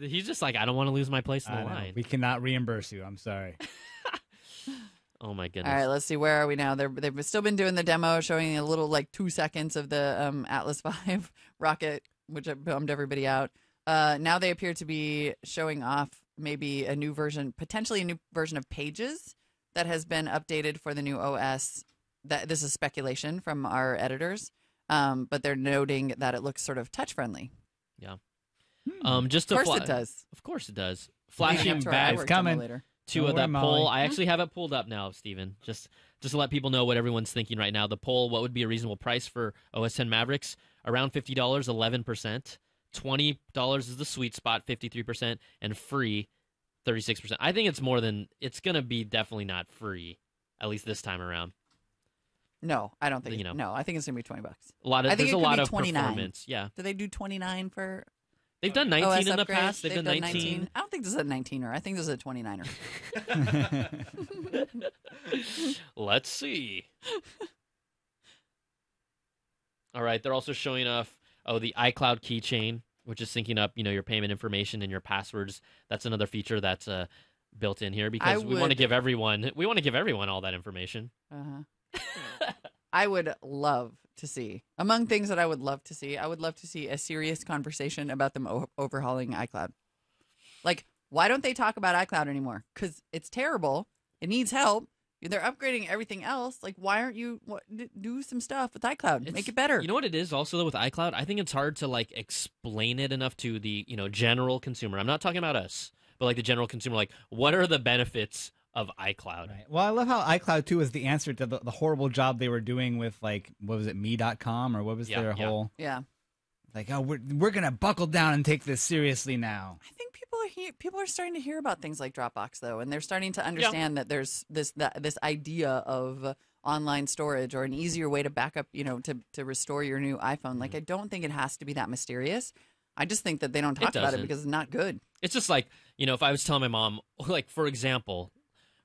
He's just like, I don't want to lose my place in the line. We cannot reimburse you. I'm sorry. Oh, my goodness. All right, let's see. Where are we now? They've still been doing the demo, showing a little, 2 seconds of the Atlas V rocket, which bummed everybody out. Now they appear to be showing off maybe potentially a new version of Pages that has been updated for the new OS. This is speculation from our editors, but they're noting that it looks sort of touch-friendly. Yeah. Of course it does. Of course it does. Flashing back to that poll. I actually have it pulled up now, Steven. Just to let people know what everyone's thinking right now. The poll, what would be a reasonable price for OS X Mavericks? Around $50, 11%. $20 is the sweet spot, 53%, and free, 36%. I think it's more than it's going to be. Definitely not free, at least this time around. No, I don't think. No, I think it's going to be $20. There's a lot of performance. Yeah. Do they do 29 for? They've done 19 OS in the upgrade? past. They've done 19. I don't think this is a 19er. I think this is a 29er. Let's see. All right, they're also showing off the iCloud keychain, which is syncing up, your payment information and your passwords. That's another feature that's built in here because we want to give everyone all that information. I would love to see, among things that I would love to see, a serious conversation about them overhauling iCloud. Like, why don't they talk about iCloud anymore? Because it's terrible. It needs help. They're upgrading everything else. Like, why aren't you do some stuff with iCloud? Make it better. You know what it is also, though, with iCloud? I think it's hard to, explain it enough to the, general consumer. I'm not talking about us, but, the general consumer. Like, what are the benefits of iCloud? Right. Well, I love how iCloud, too, is the answer to the horrible job they were doing with, what was it, me.com? Or what was their whole... Yeah. We're going to buckle down and take this seriously now. I think people are starting to hear about things like Dropbox, though, and they're starting to understand that there's this idea of online storage or an easier way to back up, to restore your new iPhone. I don't think it has to be that mysterious. I just think that they don't talk about it because it's not good. It's just if I was telling my mom, for example,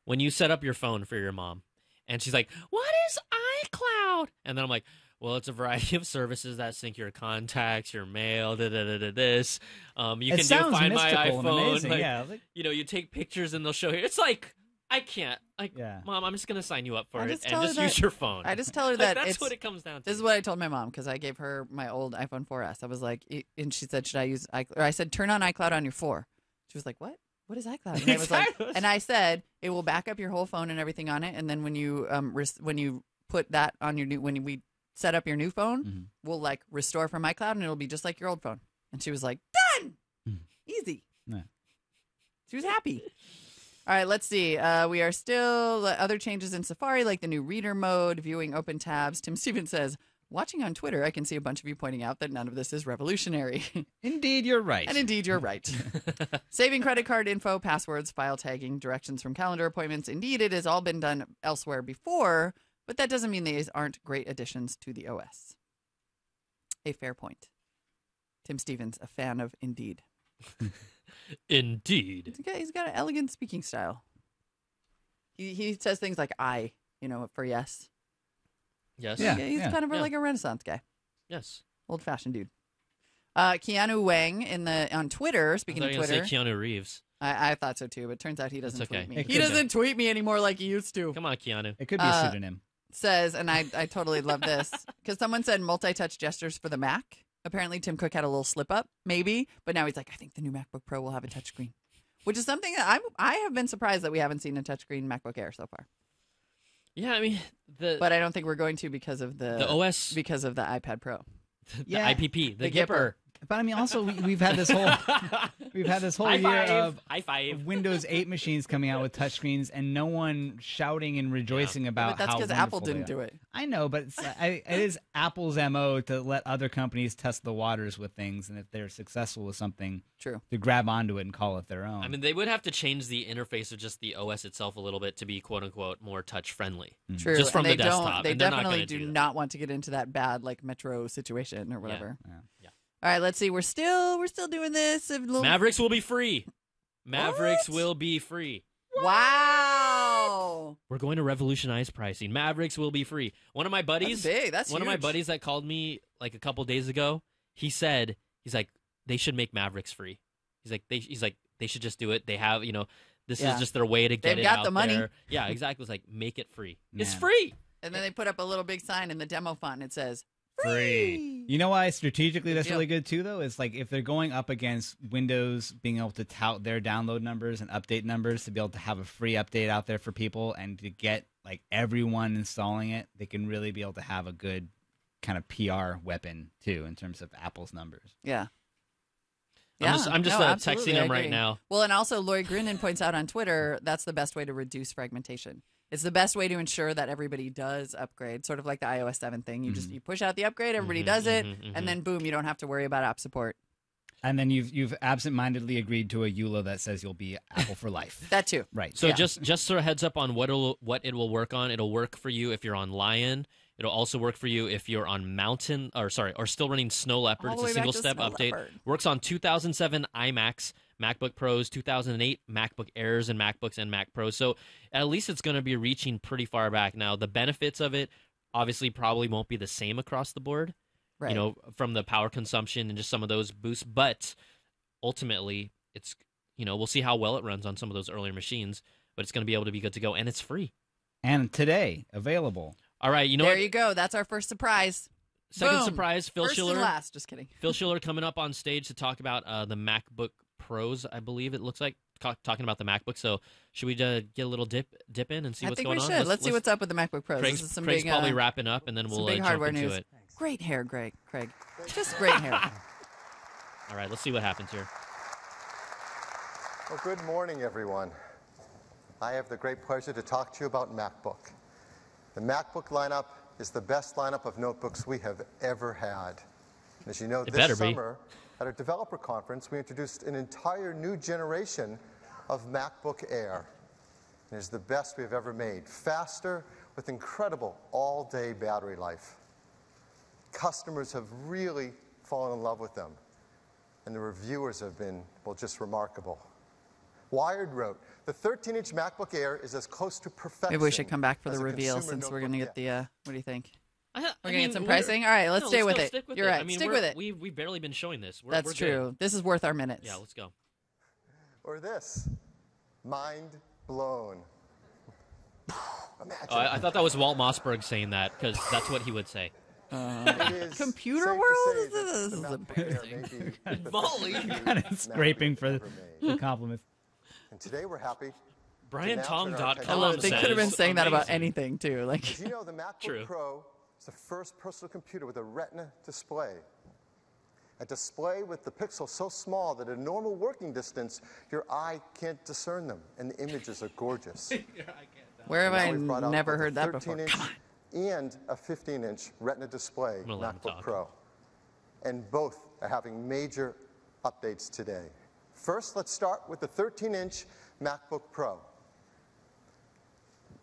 when you set up your phone for your mom, and she's like, "What is iCloud?" And then I'm like, well, it's a variety of services that sync your contacts, your mail, this. You can do Find My iPhone. You take pictures and they'll show you. It's I can't. Mom, I'm just going to sign you up for it and just use your phone. I just tell her that that's what it comes down to. This is what I told my mom because I gave her my old iPhone 4S. I was like, and she said, should I use iCloud? Or I said, turn on iCloud on your 4. She was like, what? What is iCloud? And I was like, and I said, it will back up your whole phone and everything on it. And then when you put that on your when we set up your new phone, we'll restore from iCloud and it'll be just like your old phone. And she was like, done! Easy. Yeah. She was happy. All right, let's see. We are still other changes in Safari, like the new reader mode, viewing open tabs. Tim Stevens says, watching on Twitter, I can see a bunch of you pointing out that none of this is revolutionary. Indeed, you're right. And indeed, you're right. Saving credit card info, passwords, file tagging, directions from calendar appointments. Indeed, it has all been done elsewhere before, but that doesn't mean these aren't great additions to the OS. A fair point. Tim Stevens, a fan of Indeed. Indeed. He's got an elegant speaking style. He says things like I, for yes. Yes. Yeah, he's kind of like a Renaissance guy. Yes. Old-fashioned dude. Keanu Wang on Twitter, speaking of Twitter. Say Keanu Reeves. I thought so too, but turns out he doesn't tweet me. He doesn't tweet me anymore like he used to. Come on, Keanu. It could be a pseudonym. Says, and I totally love this, because someone said multi-touch gestures for the Mac. Apparently, Tim Cook had a little slip up, maybe, but now he's like, I think the new MacBook Pro will have a touchscreen, which is something that I have been surprised that we haven't seen a touchscreen MacBook Air so far. Yeah, I mean, but I don't think we're going to because of the OS, because of the iPad Pro, the IPP, the Gipper. But I mean, also we've had this whole year of high five Windows 8 machines coming out with touchscreens, and no one shouting and rejoicing about but that's how because Apple didn't do it. I know, but it is Apple's MO to let other companies test the waters with things, and if they're successful with something, true, to grab onto it and call it their own. I mean, they would have to change the interface of just the OS itself a little bit to be quote unquote more touch friendly. True, just from and the desktop. They and they're definitely not do not want to get into that bad like Metro situation or whatever. Yeah. All right, let's see. We're still doing this. Mavericks will be free. Mavericks will be free. Wow. We're going to revolutionize pricing. Mavericks will be free. One of my buddies, That's one huge. of my buddies that called me like a couple days ago, he's like, they should make Mavericks free. He's like, they should just do it. They have, this is just their way to get They've it got out the money. there. Yeah, exactly. It's like, make it free. Man. It's free. And then they put up a little big sign in the demo font and it says, free. You know why strategically that's really good too, though? Is like if they're going up against Windows being able to tout their download numbers and update numbers to be able to have a free update out there for people and to get like everyone installing it, they can really be able to have a good kind of PR weapon too in terms of Apple's numbers. Yeah. I'm just texting him right now. Well, and also Lori Grinnan points out on Twitter that's the best way to reduce fragmentation. It's the best way to ensure that everybody does upgrade, sort of like the iOS 7 thing. You just you push out the upgrade, everybody does it, and then boom, you don't have to worry about app support. And then you've absentmindedly agreed to a EULA that says you'll be Apple for life. That too. Right. So just sort of heads up on what it will work on. It'll work for you if you're on Lion. It'll also work for you if you're on Mountain, or still running Snow Leopard. It's a single-step update. Works on 2007 iMacs, MacBook Pros, 2008 MacBook Airs and MacBooks and Mac Pros. So at least it's going to be reaching pretty far back. Now, the benefits of it obviously probably won't be the same across the board, right. From the power consumption and just some of those boosts. But ultimately, it's, we'll see how well it runs on some of those earlier machines, but it's going to be able to be good to go, and it's free. And today, available. All right, there you go. That's our first surprise. Second Boom. surprise, Phil First Schiller. And last. Just kidding. Phil Schiller coming up on stage to talk about the MacBook Pros, I believe it looks like, talking about the MacBook. So should we get a little dip in and see what's going on? I think we should. Let's see what's up with the MacBook Pros. Craig's, this is some Craig's big, probably wrapping up, and then we'll big jump hardware into news. it. Great hair, Craig. Just great hair. All right, let's see what happens here. Well, good morning, everyone. I have the great pleasure to talk to you about MacBook. The MacBook lineup is the best lineup of notebooks we have ever had. And as you know, this summer at our developer conference, we introduced an entire new generation of MacBook Air. It is the best we've ever made. Faster, with incredible all-day battery life. Customers have really fallen in love with them. And the reviewers have been, well, just remarkable. Wired wrote, the 13-inch MacBook Air is as close to perfection. Maybe we should come back for the reveal since we're going to get the, what do you think? We're going to get some pricing? All right, let's stay with it. You're right. Stick with it. We've barely been showing this. That's true. Good. This is worth our minutes. Yeah, let's go. Or this, mind blown. I thought that was Walt Mossberg saying that, because that's what he would say. Computer world? This is embarrassing. Molly. Kind of scraping for the compliments. And today we're happy. BrianTom.com They could have been saying that about anything, too. Like, did you know the MacBook Pro is the first personal computer with a Retina display? A display with the pixels so small that at a normal working distance, your eye can't discern them, and the images are gorgeous. Where have I never heard that before? And a 15-inch Retina display MacBook Pro. And both are having major updates today. First, let's start with the 13-inch MacBook Pro.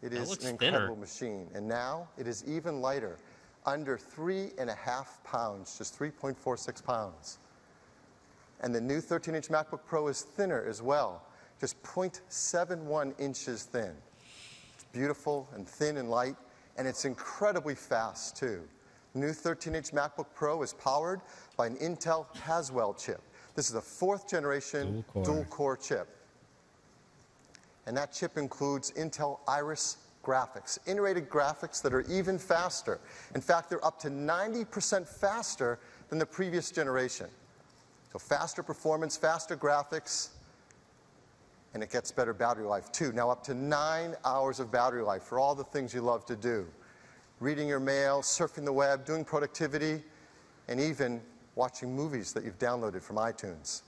It is an incredible machine, and now it is even lighter, under 3.5 pounds, just 3.46 pounds. And the new 13-inch MacBook Pro is thinner as well, just 0.71 inches thin. It's beautiful and thin and light, and it's incredibly fast, too. The new 13-inch MacBook Pro is powered by an Intel Haswell chip. This is a 4th generation dual-core chip. And that chip includes Intel Iris graphics, integrated graphics that are even faster. In fact, they're up to 90% faster than the previous generation. So faster performance, faster graphics, and it gets better battery life too. Now up to 9 hours of battery life for all the things you love to do. Reading your mail, surfing the web, doing productivity, and even watching movies that you've downloaded from iTunes.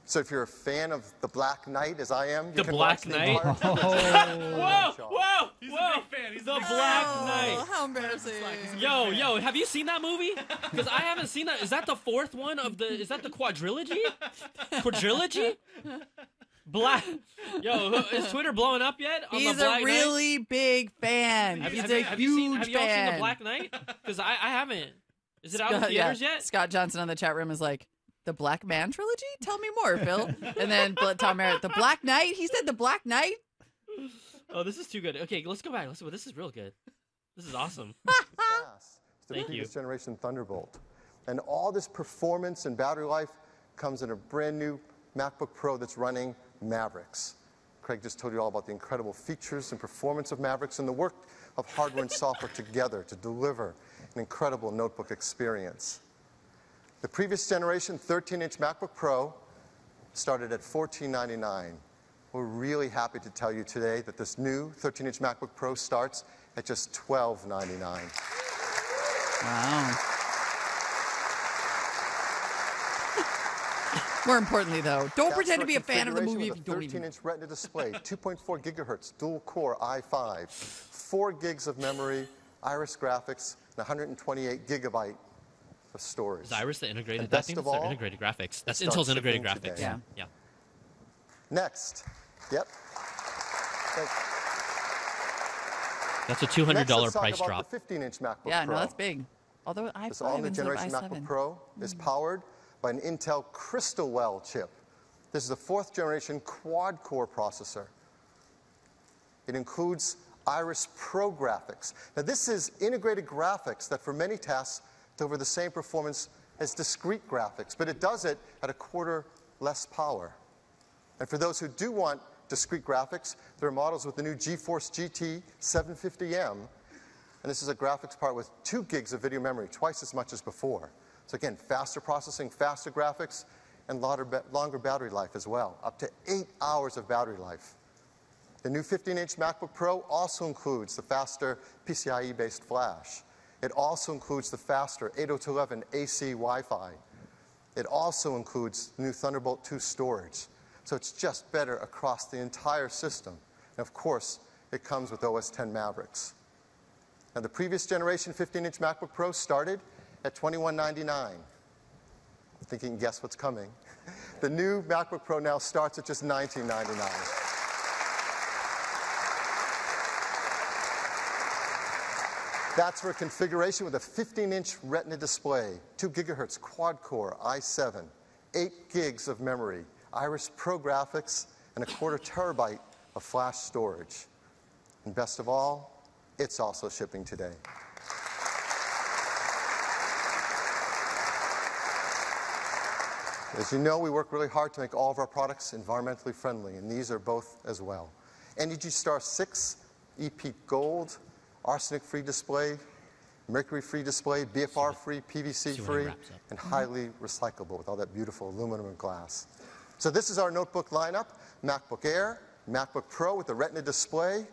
So if you're a fan of The Black Knight, as I am, you can watch the entire Whoa! He's a big fan. He's the Black Knight. How embarrassing! Yo, have you seen that movie? Because I haven't seen that. Is that the fourth one of the? Is that the quadrilogy? Quadrilogy? Black. Yo, is Twitter blowing up yet? On He's the Black a really Knight? big fan. Have He's you a huge Have you all seen fan. the Black Knight? Because I haven't. Is it out in theaters yet? Scott Johnson on the chat room is like, the Black Man trilogy? Tell me more, Phil. And then Tom Merritt, the Black Knight? He said the Black Knight? Oh, this is too good. Okay, let's go back. This is real good. This is awesome. The previous generation Thunderbolt. And all this performance and battery life comes in a brand new MacBook Pro that's running Mavericks. Craig just told you all about the incredible features and performance of Mavericks and the work of hardware and software together to deliver an incredible notebook experience. The previous generation 13-inch MacBook Pro started at $1499. We're really happy to tell you today that this new 13-inch MacBook Pro starts at just $1299. Wow. More importantly, though, don't pretend to be a fan of the movie if you don't even. 13-inch Retina display, 2.4 gigahertz, dual-core i5, 4 gigs of memory, Iris graphics, and 128 gigabyte of storage. Is Iris the integrated? And That best thing of that's all, integrated graphics. That's it starts Intel's integrated shipping graphics. today. Yeah. Next. Yep. That's a $200 Next, let's talk price about drop. The 15-inch MacBook Yeah, Pro. no, that's big. Although I This all-new generation MacBook Pro is powered by an Intel Crystalwell chip. This is a 4th generation quad-core processor. It includes Iris Pro graphics. Now this is integrated graphics that for many tasks deliver the same performance as discrete graphics, but it does it at a quarter less power. And for those who do want discrete graphics, there are models with the new GeForce GT 750M, and this is a graphics part with 2 gigs of video memory, twice as much as before. So again, faster processing, faster graphics, and longer battery life as well, up to 8 hours of battery life. The new 15-inch MacBook Pro also includes the faster PCIe-based flash. It also includes the faster 802.11 AC Wi-Fi. It also includes new Thunderbolt 2 storage. So it's just better across the entire system. And of course, it comes with OS X Mavericks. Now the previous generation 15-inch MacBook Pro started at $2199. I think you can guess what's coming. The new MacBook Pro now starts at just $1999. That's for a configuration with a 15-inch Retina display, 2 gigahertz quad-core i7, 8 gigs of memory, Iris Pro graphics, and a quarter terabyte of flash storage. And best of all, it's also shipping today. As you know, we work really hard to make all of our products environmentally friendly, and these are both as well. Energy Star 6, EP Gold, arsenic-free display, mercury-free display, BFR-free, PVC-free, and highly recyclable with all that beautiful aluminum and glass. So this is our notebook lineup: MacBook Air, MacBook Pro with the Retina display,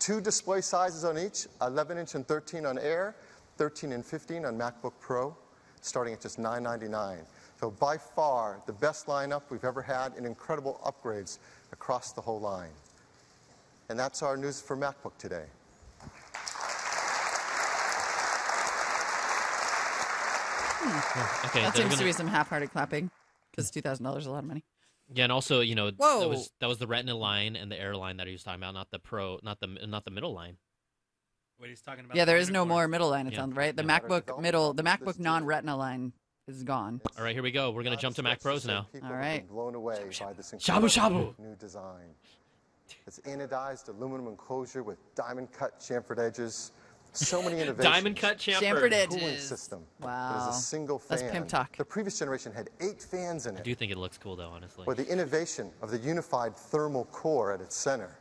2 display sizes on each, 11-inch and 13 on Air, 13 and 15 on MacBook Pro, starting at just $999. So by far the best lineup we've ever had, and incredible upgrades across the whole line. And that's our news for MacBook today. Okay, that seems to be some half-hearted clapping, because $2,000 is a lot of money. Yeah, and also, you know, Whoa. that was the Retina line and the Air line that he was talking about, not the Pro, not the middle line. What he's talking about? Yeah, there is no more middle line, it sounds right. The Yeah. MacBook non-Retina line is gone. All right, here we go. We're gonna jump to Mac Pros now. All right. Blown away by this Shabu incredible shabu. new design. It's anodized aluminum enclosure with diamond-cut chamfered edges. So many innovations. Diamond-cut chamfered Cooling edges. system. Wow. It is a single fan. That's pimp talk. The previous generation had 8 fans in I it. do think it looks cool, though, honestly. Or the innovation of the unified thermal core at its center.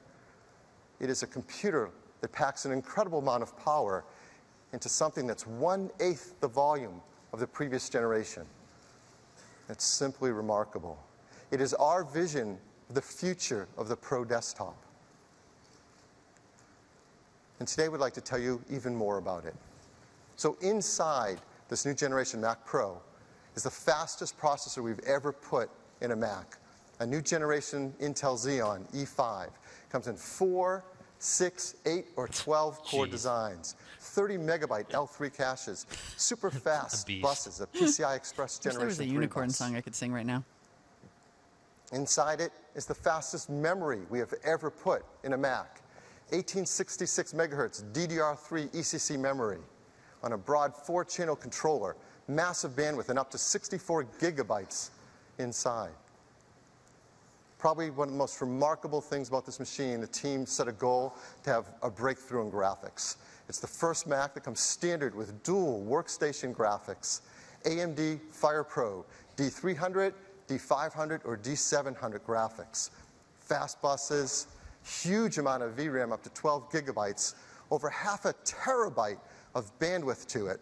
it is a computer that packs an incredible amount of power into something that's 1/8 the volume of the previous generation. It's simply remarkable. It is our vision of the future of the Pro desktop. And today we'd like to tell you even more about it. So inside this new generation Mac Pro is the fastest processor we've ever put in a Mac. A new generation Intel Xeon E5. Comes in 4, 6, 8, or 12 core designs. 30 megabyte L3 caches. Super fast buses. A PCI Express generation 3 there was a unicorn song I could sing right now. Inside it is the fastest memory we have ever put in a Mac. 1866 megahertz DDR3 ECC memory on a broad 4-channel controller. Massive bandwidth and up to 64 gigabytes inside. Probably one of the most remarkable things about this machine, the team set a goal to have a breakthrough in graphics. It's the first Mac that comes standard with dual workstation graphics. AMD FirePro D300, D500, or D700 graphics. Fast buses, huge amount of VRAM, up to 12 gigabytes, over half a terabyte of bandwidth to it,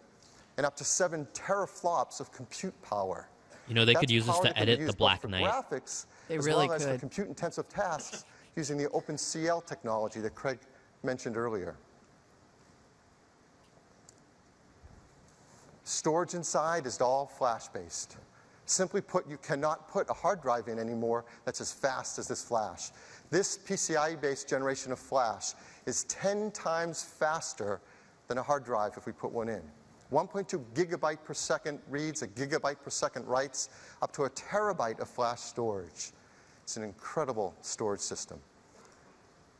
and up to 7 teraflops of compute power. You know, they could use this to edit the Black Knight. Graphics, they as really well could. as for compute-intensive tasks using the OpenCL technology that Craig mentioned earlier. Storage inside is all flash-based. Simply put, you cannot put a hard drive in anymore that's as fast as this flash. This PCIe-based generation of flash is 10 times faster than a hard drive if we put one in. 1.2 gigabyte per second reads, a gigabyte per second writes, up to a terabyte of flash storage. It's an incredible storage system.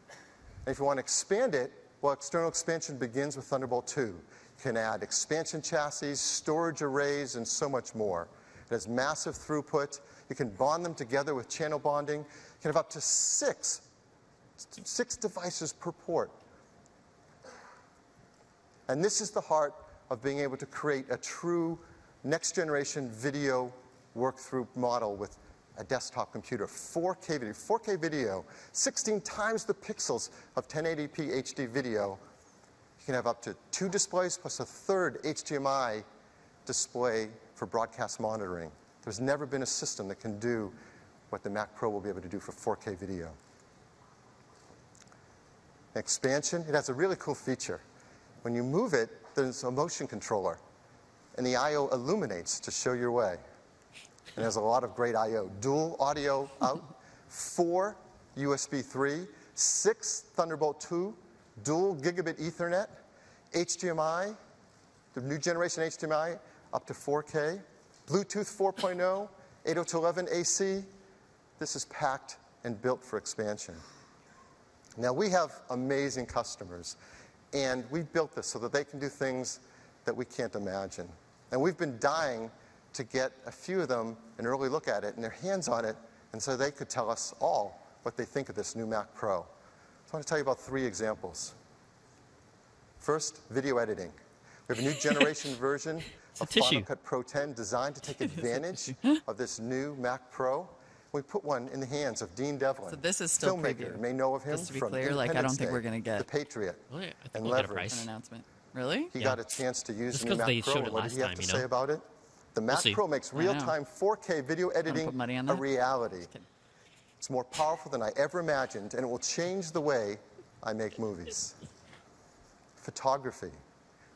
And if you want to expand it, well, external expansion begins with Thunderbolt 2. You can add expansion chassis, storage arrays, and so much more. It has massive throughput. You can bond them together with channel bonding. You can have up to six devices per port. And this is the heart of being able to create a true next-generation video work-through model with a desktop computer. 4K video. 4K video, 16 times the pixels of 1080p HD video. You can have up to 2 displays plus a third HDMI display for broadcast monitoring. There's never been a system that can do what the Mac Pro will be able to do for 4K video. Expansion, it has a really cool feature. When you move it, there's a motion controller, and the I/O illuminates to show your way. And there's a lot of great I/O. Dual audio out, 4 USB 3, 6 Thunderbolt 2, dual gigabit Ethernet, HDMI, the new generation HDMI, up to 4K, Bluetooth 4.0, 802.11 AC. This is packed and built for expansion. Now, we have amazing customers, and we built this so that they can do things that we can't imagine. And we've been dying to get a few of them an early look at it and their hands on it, and so they could tell us all what they think of this new Mac Pro. So I want to tell you about 3 examples. First, video editing. We have a new generation version of Final Cut Pro 10 designed to take advantage of this new Mac Pro. We put one in the hands of Dean Devlin, so this is still filmmaker. preview. You may know of him Just to be from clear, like I don't think Day, we're going to get The Patriot, Oh, yeah, I think and we'll get a Leverage. price. an announcement. Really? He got a chance to use Just the new 'cause Mac they Pro. showed it What did last he have time, to you say know? about it? The Mac see. Pro makes I know. real-time 4K video editing put money on a that? reality. It's more powerful than I ever imagined, and it will change the way I make movies. Photography.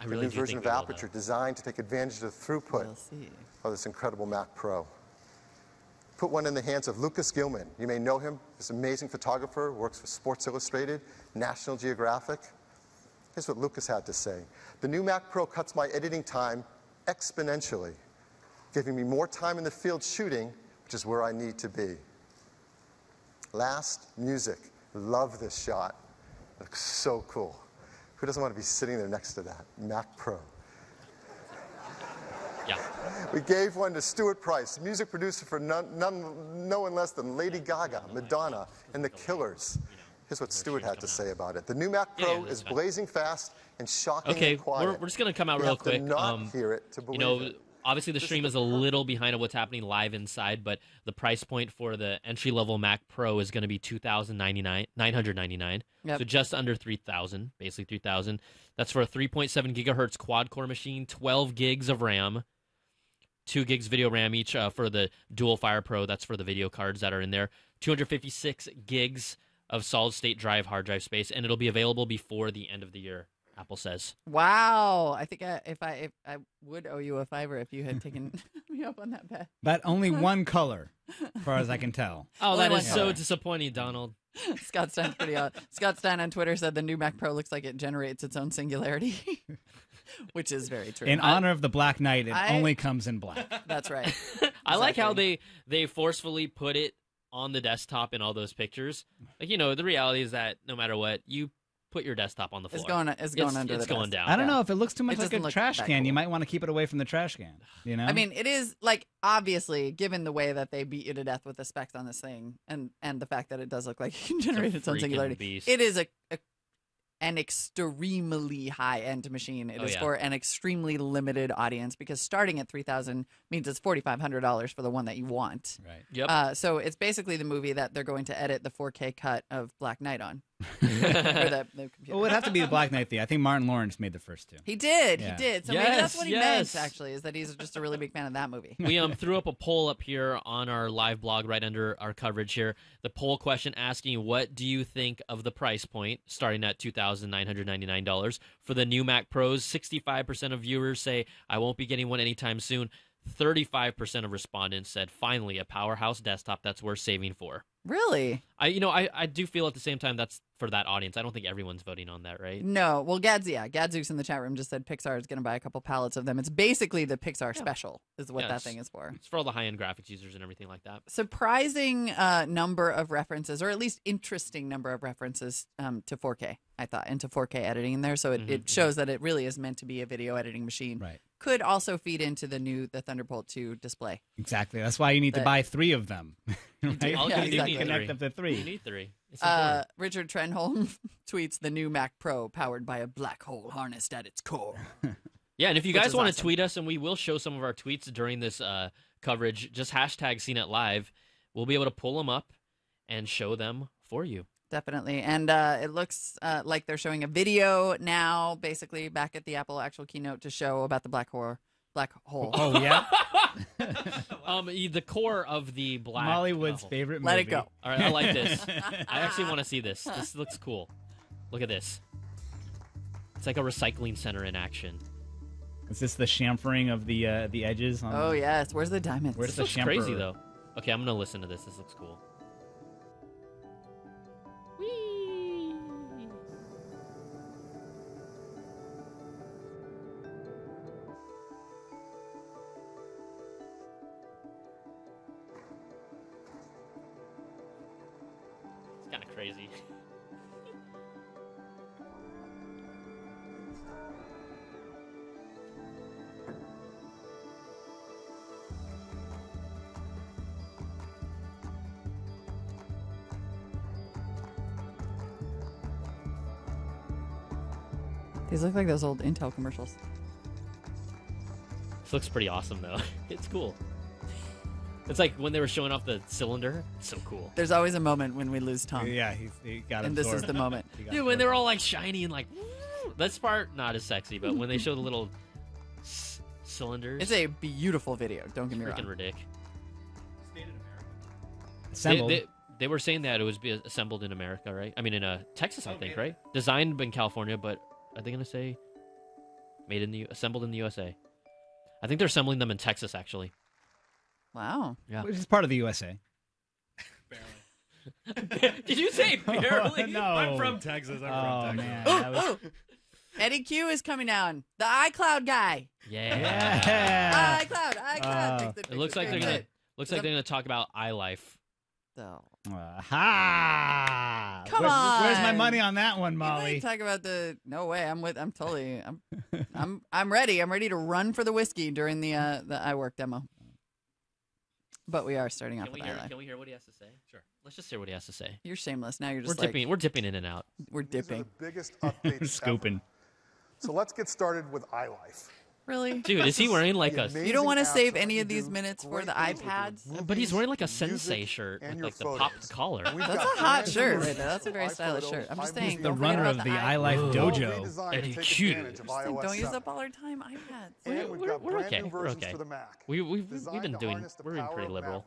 I really the do new version think of we will, Aperture though. designed to take advantage of the throughput We'll see. of this incredible Mac Pro. Put one in the hands of Lucas Gilman. You may know him, this amazing photographer, works for Sports Illustrated, National Geographic. Here's what Lucas had to say. The new Mac Pro cuts my editing time exponentially, giving me more time in the field shooting, which is where I need to be. Last, music. Love this shot. It looks so cool. Who doesn't want to be sitting there next to that? Mac Pro. Yeah. We gave one to Stuart Price, music producer for no one less than Lady Gaga, Madonna, and The Killers. Here's what Stuart had to say about it. The new Mac Pro is blazing fast and shocking Okay, and quiet. we're just going to come out You real have to quick. not hear it to believe you know, it. Obviously, the stream is a little behind on what's happening live inside, but the price point for the entry-level Mac Pro is going to be $2,999. Yep. So just under $3,000, basically $3,000. That's for a 3.7 gigahertz quad-core machine, 12 gigs of RAM, 2 gigs video RAM each for the Dual Fire Pro. That's for the video cards that are in there. 256 gigs of solid-state drive, hard drive space, and it'll be available before the end of the year, Apple says. Wow. I think if I would owe you a $5 if you had taken me up on that bet. But only one color, as far as I can tell. Oh, that is so disappointing, Donald. Scott Stein's pretty odd. Scott Stein on Twitter said the new Mac Pro looks like it generates its own singularity, which is very true. In honor of the Black Knight, it only comes in black. That's right. I like how they forcefully put it on the desktop in all those pictures. Like, the reality is that no matter what, you put your desktop on the floor. It's going under it's the going desk. down. I don't know if it looks too much It like doesn't a look trash that can. cool. You might want to keep it away from the trash can. I mean, it is like, obviously, given the way that they beat you to death with the specs on this thing, and the fact that it does look like it can generate its own freaking singularity, beast. it is an extremely high-end machine. It is for an extremely limited audience, because starting at $3,000 means it's $4,500 for the one that you want. Right. Yep. So it's basically the movie that they're going to edit the 4K cut of Black Knight on. The computer. Well, it would have to be the Black Knight. I think Martin Lawrence made the first two. He did. Yeah. He did. So maybe that's what he meant, actually, is that he's just a really big fan of that movie. We threw up a poll up here on our live blog right under our coverage here. The poll question asking, what do you think of the price point starting at $2,999 for the new Mac Pros? 65% of viewers say, I won't be getting one anytime soon. 35% of respondents said, finally, a powerhouse desktop that's worth saving for. Really? I do feel at the same time that's for that audience. I don't think everyone's voting on that, right? No. Well, Gadzooks in the chat room just said Pixar is going to buy a couple pallets of them. It's basically the Pixar special is what that thing is for. It's for all the high-end graphics users and everything like that. Surprising number of references, or at least interesting number of references to 4K, I thought, into 4K editing in there. So it shows that it really is meant to be a video editing machine. Right. Could also feed into the Thunderbolt 2 display. Exactly. That's why you need to buy 3 of them. Right? Exactly. Connect up to 3. You need 3. Richard Trenholm tweets the new Mac Pro powered by a black hole harnessed at its core. Yeah, and if you guys want to tweet us, and we will show some of our tweets during this coverage, just hashtag CNET Live. We'll be able to pull them up and show them for you. Definitely. And it looks like they're showing a video now, basically back at the Apple actual keynote to show about the black hole. Oh, yeah? The core of the black Mollywood's favorite movie. Let it go. All right, I like this. I actually want to see this. This looks cool. Look at this. It's like a recycling center in action. Is this the chamfering of the edges? Oh, yes. Where's the diamonds? Where's This the looks chamfer? crazy, though. Okay, I'm going to listen to this. This looks cool. It's kind of crazy. These look like those old Intel commercials. This looks pretty awesome, though. It's cool. It's like when they were showing off the cylinder. It's so cool. There's always a moment when we lose Tom. Yeah, he got And this is the moment. Dude, when they're all like shiny and like, this part not as sexy, but when they show the little cylinders, It's a beautiful video. Don't get me freaking wrong. ridiculous. Assembled. They were saying that it was assembled in America, right? I mean, in Texas, I think, right? Designed in California, but are they going to say assembled in the USA? I think they're assembling them in Texas, actually. Wow. Yeah. Which is part of the USA. Did you say barely? No. I'm from Texas. I'm from Texas. Man, Oh, that was... Eddie Q is coming down. The iCloud guy. Yeah. iCloud. It looks like they're gonna talk about iLife. So. Aha! Come Where's my on. money on that one, Molly? Talk about no way. I'm ready. I'm ready to run for the whiskey during the iWork demo. But we are starting off with iLife. Can we hear what he has to say? Sure. Let's just hear what he has to say. You're shameless. Now you're just We're dipping in and out. We're dipping. These are the biggest updates Scooping. ever. So let's get started with iLife. Really? Dude, is he wearing like a... You don't want to save any of these minutes for the iPads? But he's wearing like a sensei shirt with like the popped collar. That's a hot shirt right there. That's a very stylish shirt. I'm just saying. He's the runner of the iLife dojo. And he's cute. Don't use up all our time, iPads. We're okay. We're okay. We've been doing... We're being pretty liberal.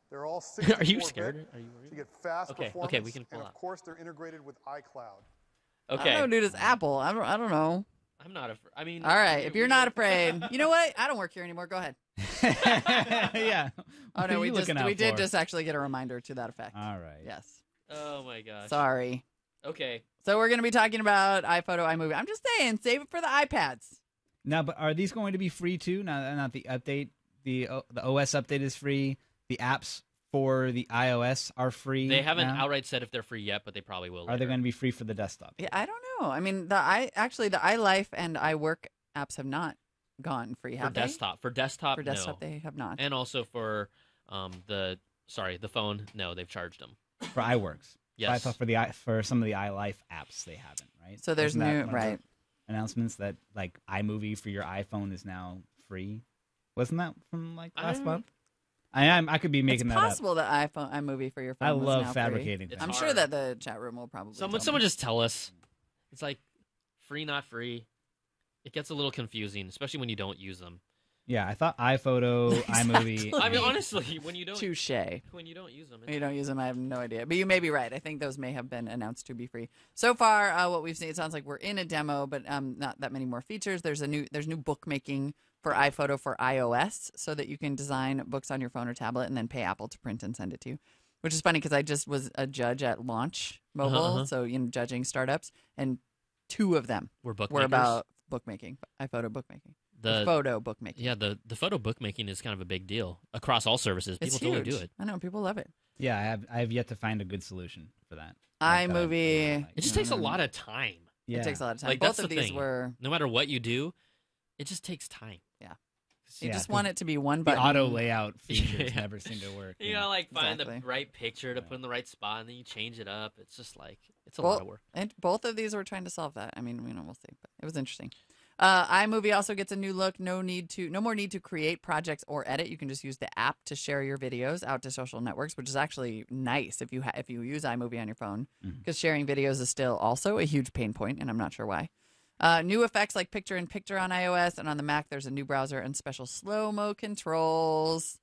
They're all Are you scared? Are you worried? to get fast performance. Okay, we can pull and out. of course, they're integrated with iCloud. Okay. I don't know, dude. It's Apple. I don't know. I'm not afraid. I mean... All right. If you're not afraid. You know what? I don't work here anymore. Go ahead. Yeah. Oh, no. We did just actually get a reminder to that effect. All right. Yes. Oh, my gosh. Sorry. Okay. So we're going to be talking about iPhoto, iMovie. I'm just saying, save it for the iPads. Now, but are these going to be free too? Not the update. The OS update is free. The apps for the iOS are free. They haven't now? outright said if they're free yet, but they probably will. Are they going to be free for the desktop? Yeah, I don't know. I mean, the iLife and iWork apps have not gone free, have for desktop. For desktop, no. They have not. And also for the phone, no, they've charged them. For iWorks. Yes. I thought for some of the iLife apps they haven't, right? So there's announcements that like iMovie for your iPhone is now free. Wasn't that from like last month? I could be making that up. It's possible that iMovie for your phone. I was love now fabricating. Free. I'm sure that the chat room will probably. Someone just tell us. It's like free, not free. It gets a little confusing, especially when you don't use them. Yeah, I thought iPhoto, iMovie. I mean, honestly, when you don't when you don't use them, when you don't use them, I have no idea. But you may be right. I think those may have been announced to be free. So far, what we've seen, it sounds like we're in a demo, but not that many more features. There's new bookmaking for iPhoto for iOS, so that you can design books on your phone or tablet and then pay Apple to print and send it to you. Which is funny because I just was a judge at Launch Mobile, so judging startups, and 2 of them were about bookmaking, iPhoto bookmaking. The photo bookmaking. Yeah, the photo bookmaking is kind of a big deal across all services. People totally do it. I know, people love it. Yeah, I have yet to find a good solution for that. iMovie. It just takes a lot of time. Yeah. It takes a lot of time. Like, Both that's of the these thing. were. No matter what you do, it just takes time. Yeah. You just want it to be one button. The auto layout features never seem to work. You gotta find the right picture to put in the right spot, and then you change it up. It's just it's a lot of work. And both of these were trying to solve that. I mean, we'll see, but it was interesting. iMovie also gets a new look. No more need to create projects or edit. You can just use the app to share your videos out to social networks, which is actually nice if you use iMovie on your phone, because sharing videos is still also a huge pain point, and I'm not sure why. New effects like picture-in-picture on iOS, and on the Mac there's a new browser and special slow-mo controls.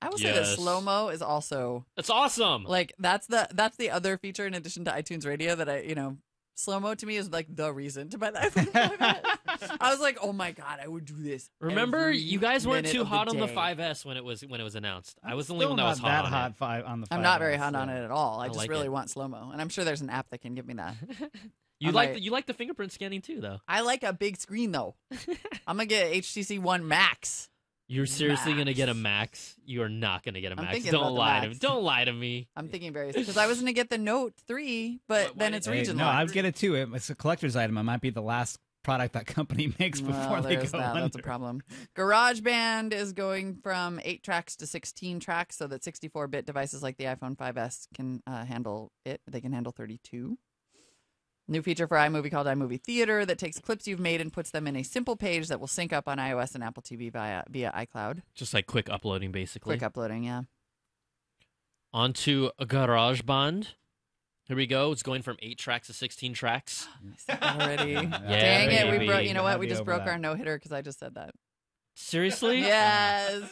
I will say that slow-mo is also... It's awesome! Like, that's the other feature in addition to iTunes Radio that slow-mo to me is like the reason to buy the iPhone 5S. I was like, oh my God, I would do this. Remember, you guys weren't too hot on the 5S when it was announced. I was the only one that was hot on it. I'm not very hot on it at all. I just really want slow-mo. And I'm sure there's an app that can give me that. You like the fingerprint scanning too, though. I like a big screen though. I'm gonna get HTC One Max. You're seriously gonna get a Max? You are not gonna get a Max. Don't lie to me. Don't lie to me. I'm thinking very because I was gonna get the Note 3, but then it's region locked. No, I would get it too. It's a collector's item. It might be the last product that company makes before they go under. That's a problem. GarageBand is going from 8 tracks to 16 tracks, so that 64-bit devices like the iPhone 5S can handle it. They can handle 32. New feature for iMovie called iMovie Theater that takes clips you've made and puts them in a simple page that will sync up on iOS and Apple TV via iCloud. Just like quick uploading, basically. Quick uploading, yeah. On to GarageBand. Here we go. It's going from 8 tracks to 16 tracks. Already. Yeah, dang it. baby. We just broke our no-hitter because I just said that. Seriously? Yes.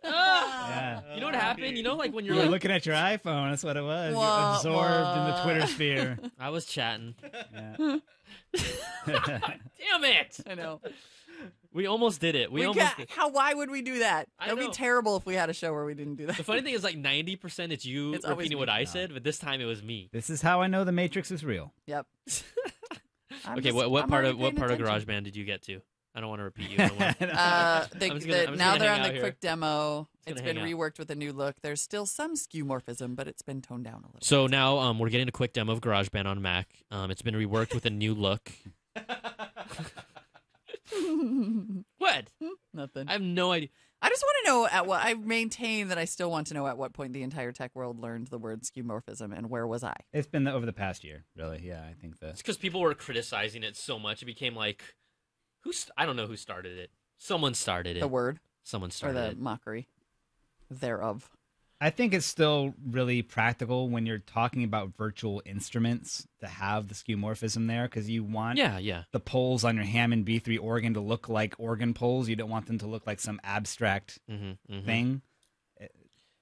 Yeah. You know what happened? Like when you're You were looking at your iPhone. That's what it was. You're absorbed in the Twitter sphere. I was chatting. Yeah. Damn it! I know. We almost did it. Why would we do that? That would be terrible if we had a show where we didn't do that. The funny thing is 90% it's you repeating what I said, but this time it was me. This is how I know the Matrix is real. Yep. Okay, what part of GarageBand did you get to? I don't want to repeat you. Now they're on the quick demo. It's been reworked with a new look. There's still some skeuomorphism, but it's been toned down a little. So now we're getting a quick demo of GarageBand on Mac. It's been reworked with a new look. What? Nothing. I have no idea. I just want to know I maintain that I still want to know at what point the entire tech world learned the word skeuomorphism and where was I? It's been over the past year, really. Yeah, I think it's because people were criticizing it so much. It became like, I don't know who started it. Someone started it. The word. Someone Or started the it. mockery thereof. I think it's still really practical when you're talking about virtual instruments to have the skeuomorphism there, because you want the poles on your Hammond B3 organ to look like organ poles. You don't want them to look like some abstract thing.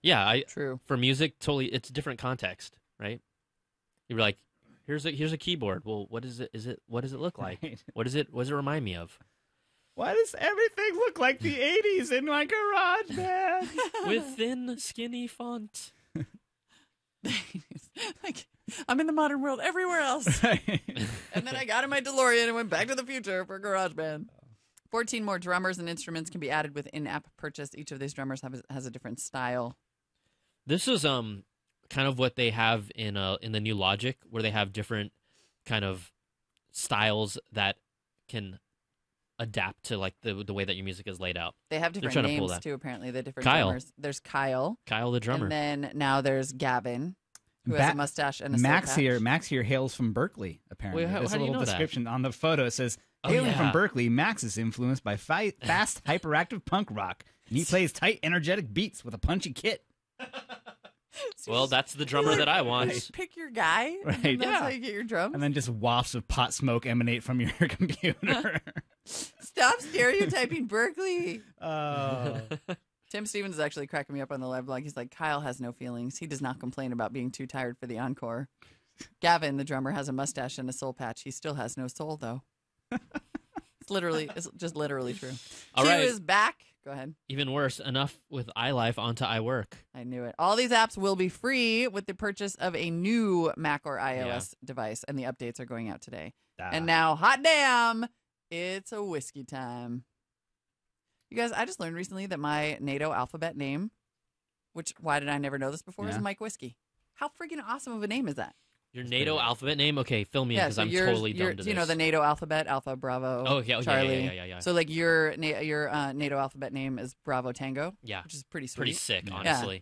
Yeah, True. For music, totally, it's a different context, right? You're like, here's a keyboard. Well, what is it? What does it look like? Right. What does it remind me of? Why does everything look like the 80s in my garage, man? With thin, skinny font. Like, I'm in the modern world everywhere else. And then I got in my DeLorean and went back to the future for GarageBand. 14 more drummers and instruments can be added with in-app purchase. Each of these drummers has a different style. This is kind of what they have in the new Logic, where they have different kind of styles that can adapt to like the way that your music is laid out. They have different names too, apparently. The different drummers. There's Kyle the drummer, and then now there's Gavin, who has a mustache and a Max soul patch. Max here hails from Berkeley. Apparently, Wait, how there's do a you little know that? description on the photo. It says, "Hailing from Berkeley, Max is influenced by fast, hyperactive punk rock, and he plays tight, energetic beats with a punchy kit." Well, that's the drummer that I want. Just pick your guy. Right. And that's how you get your drums. And then just wafts of pot smoke emanate from your computer. Stop stereotyping Berkeley. Oh. Tim Stevens is actually cracking me up on the live blog. He's like, Kyle has no feelings. He does not complain about being too tired for the encore. Gavin, the drummer, has a mustache and a soul patch. He still has no soul, though. It's just literally true. All Q right. is back. Go ahead. Even worse, enough with iLife onto iWork. I knew it. All these apps will be free with the purchase of a new Mac or iOS device, and the updates are going out today. And now, hot damn, it's a whiskey time. You guys, I just learned recently that my NATO alphabet name, why did I never know this before, is Mike Whiskey. How freaking awesome of a name is that? Your NATO alphabet name? Okay, fill me in because I'm totally dumb to this. You know the NATO alphabet, Alpha, Bravo, Charlie. Yeah. So like your NATO alphabet name is Bravo Tango. Yeah. Which is pretty sweet. Pretty sick, honestly. Yeah.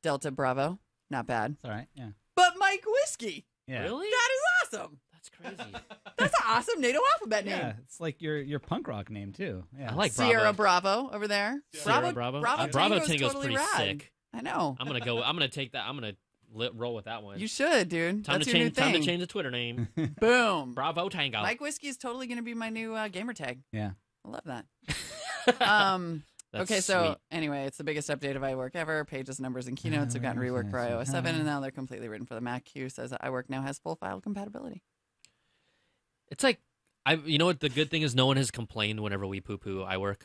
Delta Bravo, not bad. All right, yeah. But Mike Whiskey. Yeah. Really? That is awesome. That's crazy. That's an awesome NATO alphabet name. Yeah, it's like your punk rock name too. Yeah. I like Sierra Bravo over there. Sierra Bravo. Bravo Tango's totally pretty rad. sick. I know. I'm gonna take that. I'm gonna roll with that one. You should, dude. Time That's to your new change. Time to thing. change the Twitter name. Boom. Bravo Tango. Mike Whiskey is totally going to be my new gamer tag. Yeah. I love that. That's okay, so sweet. anyway, it's the biggest update of iWork ever. Pages, numbers, and keynotes have gotten reworked for iOS 7, and now they're completely written for the Mac. Q says that iWork now has full file compatibility. It's like, you know what? The good thing is no one has complained whenever we poo-poo iWork.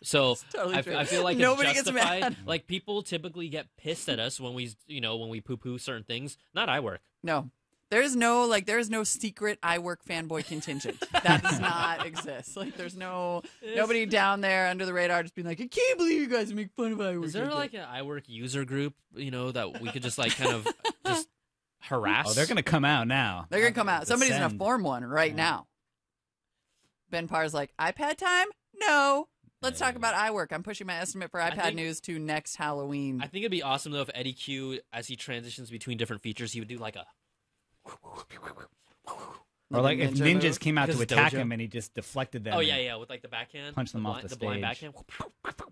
So totally true. I feel like Nobody it's gets justified. mad. Like people typically get pissed at us when we poo-poo certain things. Not iWork. No. There is no secret iWork fanboy contingent. That does not exist. Like there's nobody down there under the radar just being like, I can't believe you guys make fun of iWork. Is there like an iWork user group, that we could just like kind of just harass? Oh, they're gonna come out now. They're gonna come out. Somebody's gonna Send. form one right now. Ben Parr's like, iPad time? No. Let's talk about iWork. I'm pushing my estimate for iPad news to next Halloween. I think it'd be awesome though if Eddie Q, as he transitions between different features, he would do like a. Or like if ninjas move. came out to Because attack Dojo. him and he just deflected them. Oh and yeah, with like the backhand, Punch them off the blind stage. backhand.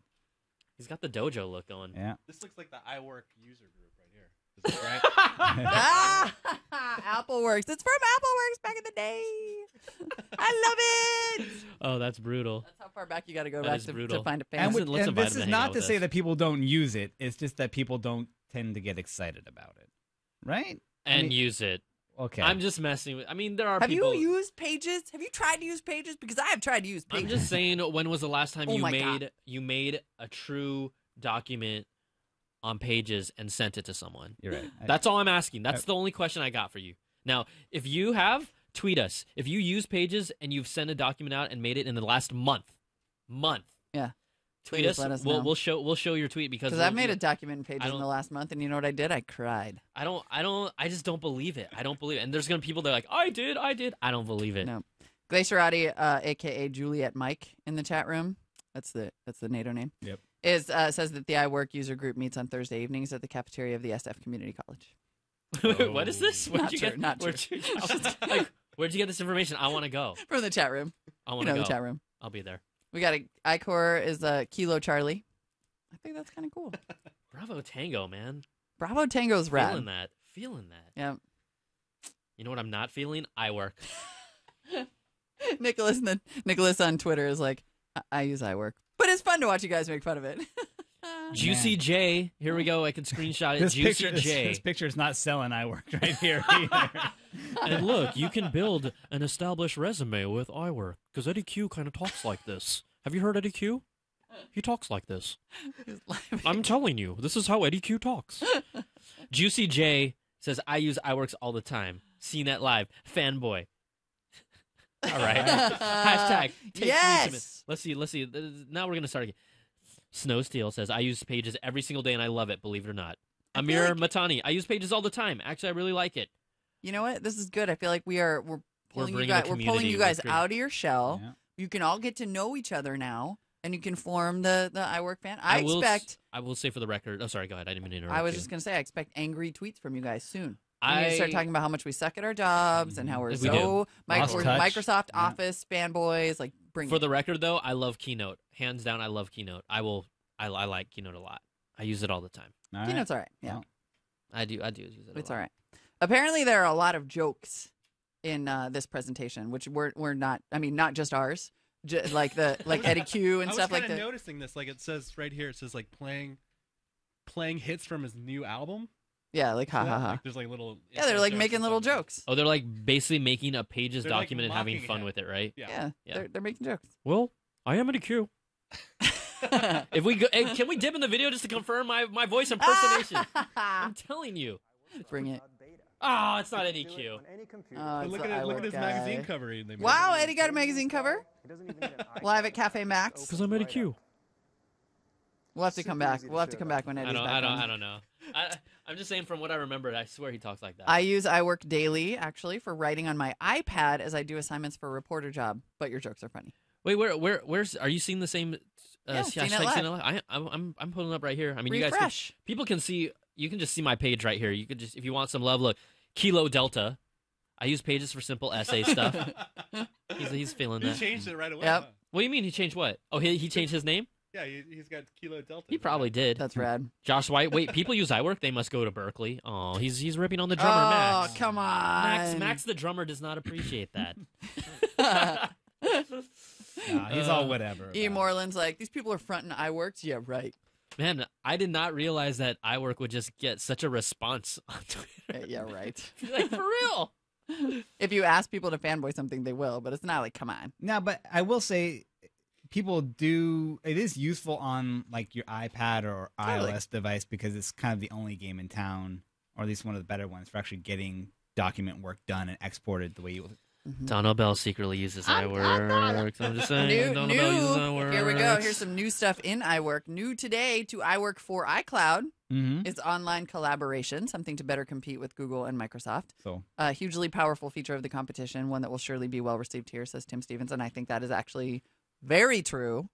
He's got the dojo look going. Yeah. This looks like the iWork user group right here. Is that right? Apple Works. It's from Apple Works back in the day. I love it. Oh, that's brutal. That's how far back you got to go That back is to brutal. find a And, fan. Let's and invite this him to is hang not out to with say us. that people don't use it. It's just that people don't tend to get excited about it, right? And use it. Okay. I'm just messing with. I mean, there are Have people. you used Pages? Have you tried to use Pages? Because I have tried to use Pages. I'm just saying. When was the last time Oh you my made God. you made a true document on Pages and sent it to someone? You're right. That's all I'm asking. That's the only question I got for you. Now, if you have, tweet us. If you use Pages and you've sent a document out and made it in the last month, Yeah. tweet Please us. let us know. We'll show your tweet because I've made a document in Pages I in don't- the last month, and you know what I did? I cried. I just don't believe it. I don't believe it. And there's gonna be people that are like, I did. I don't believe it. No. Glacierati, aka Juliet Mike, in the chat room. That's the NATO name. Yep. Says that the iWork user group meets on Thursday evenings at the cafeteria of the SF Community College. What is this? Where'd Not you true, get? not Where'd true. you, like, where'd you get this information? I want to go. From the chat room. I want to go. The chat room. I'll be there. We got iCore is Kilo Charlie. I think that's kind of cool. Bravo Tango, man. Bravo Tango's rad. Feeling that. Yeah. You know what I'm not feeling? iWork. Nicholas on Twitter is like, I use iWork, but it's fun to watch you guys make fun of it. Juicy J. Here we go. I can screenshot it. Juicy J. This picture is not selling iWork right here either. And look, you can build an established resume with iWork because Eddie Q kind of talks like this. Have you heard Eddie Q? He talks like this. I'm telling you, this is how Eddie Q talks. Juicy J says, I use iWorks all the time. CNET Live. Fanboy. All right. Hashtag. Yes. Let's see. Now we're going to start again. Snow Steel says, I use Pages every single day and I love it, believe it or not. Amir Matani, I use Pages all the time. Actually, I really like it. You know what? This is good. I feel like we're pulling you guys out of your shell. Yeah. You can all get to know each other now, and you can form the iWork fan. I will say for the record. Oh, sorry. Go ahead. I didn't mean to interrupt. I was just going to say I expect angry tweets from you guys soon. We need to start talking about how much we suck at our jobs and how we're Microsoft Office fanboys. Like, for the record, though, I love Keynote. Hands down, I love Keynote. I like Keynote a lot. I use it all the time. Keynote's all right. Yeah, well, I do use it. It's all right. Apparently, there are a lot of jokes in this presentation, which we're not. I mean, not just ours. Like Eddie Q and stuff like that. I was noticing this. Like it says right here. It says like playing hits from his new album. Yeah, like ha ha ha. Like, there's like little. Yeah, they're like making little jokes. Oh, they're like basically making a Pages document and having fun with it, right? Yeah. They're making jokes. Well, I am Eddie Q. If we go, can we dip in the video just to confirm my voice impersonation? I'm telling you. Bring it. Oh, it's not Eddie Q. Look at his magazine cover. Wow, Eddie got a magazine cover. Live at Cafe Max. Because I'm Eddie Q. We'll have to come back. We'll have to come back when Eddie's back. I don't know. I'm just saying from what I remember, I swear he talks like that. I use iWork daily, actually, for writing on my iPad as I do assignments for a reporter job. But your jokes are funny. Wait, where's? Are you seeing the same? CNET Live. I'm pulling up right here. I mean, Refresh. People can see. You can just see my page right here. You could just, if you want some love, look. Kilo Delta. I use Pages for simple essay stuff. He's feeling that. He changed it right away. Yep. Huh? What do you mean he changed what? Oh, he changed his name? Yeah, he's got Kilo Delta. He probably did. That's rad. Josh White. Wait, people use iWork? They must go to Berkeley. Oh, he's ripping on the drummer, Max. Oh, come on. Max the drummer does not appreciate that. Nah, he's all whatever. E. Moreland's like, these people are fronting iWorks? Yeah, right. Man, I did not realize that iWork would just get such a response on Twitter. Yeah, right. Like, for real. If you ask people to fanboy something, they will, but it's not like, come on. No, but I will say, people do. It is useful on like your iPad or iOS device because it's kind of the only game in town, or at least one of the better ones for actually getting document work done and exported the way you. Don Bell secretly uses iWork. I'm just saying. Don Bell uses iWork. Here we go. Here's some new stuff in iWork. New today to iWork for iCloud is online collaboration, something to better compete with Google and Microsoft. So, a hugely powerful feature of the competition, one that will surely be well received here, says Tim Stevens, and I think that is actually very true.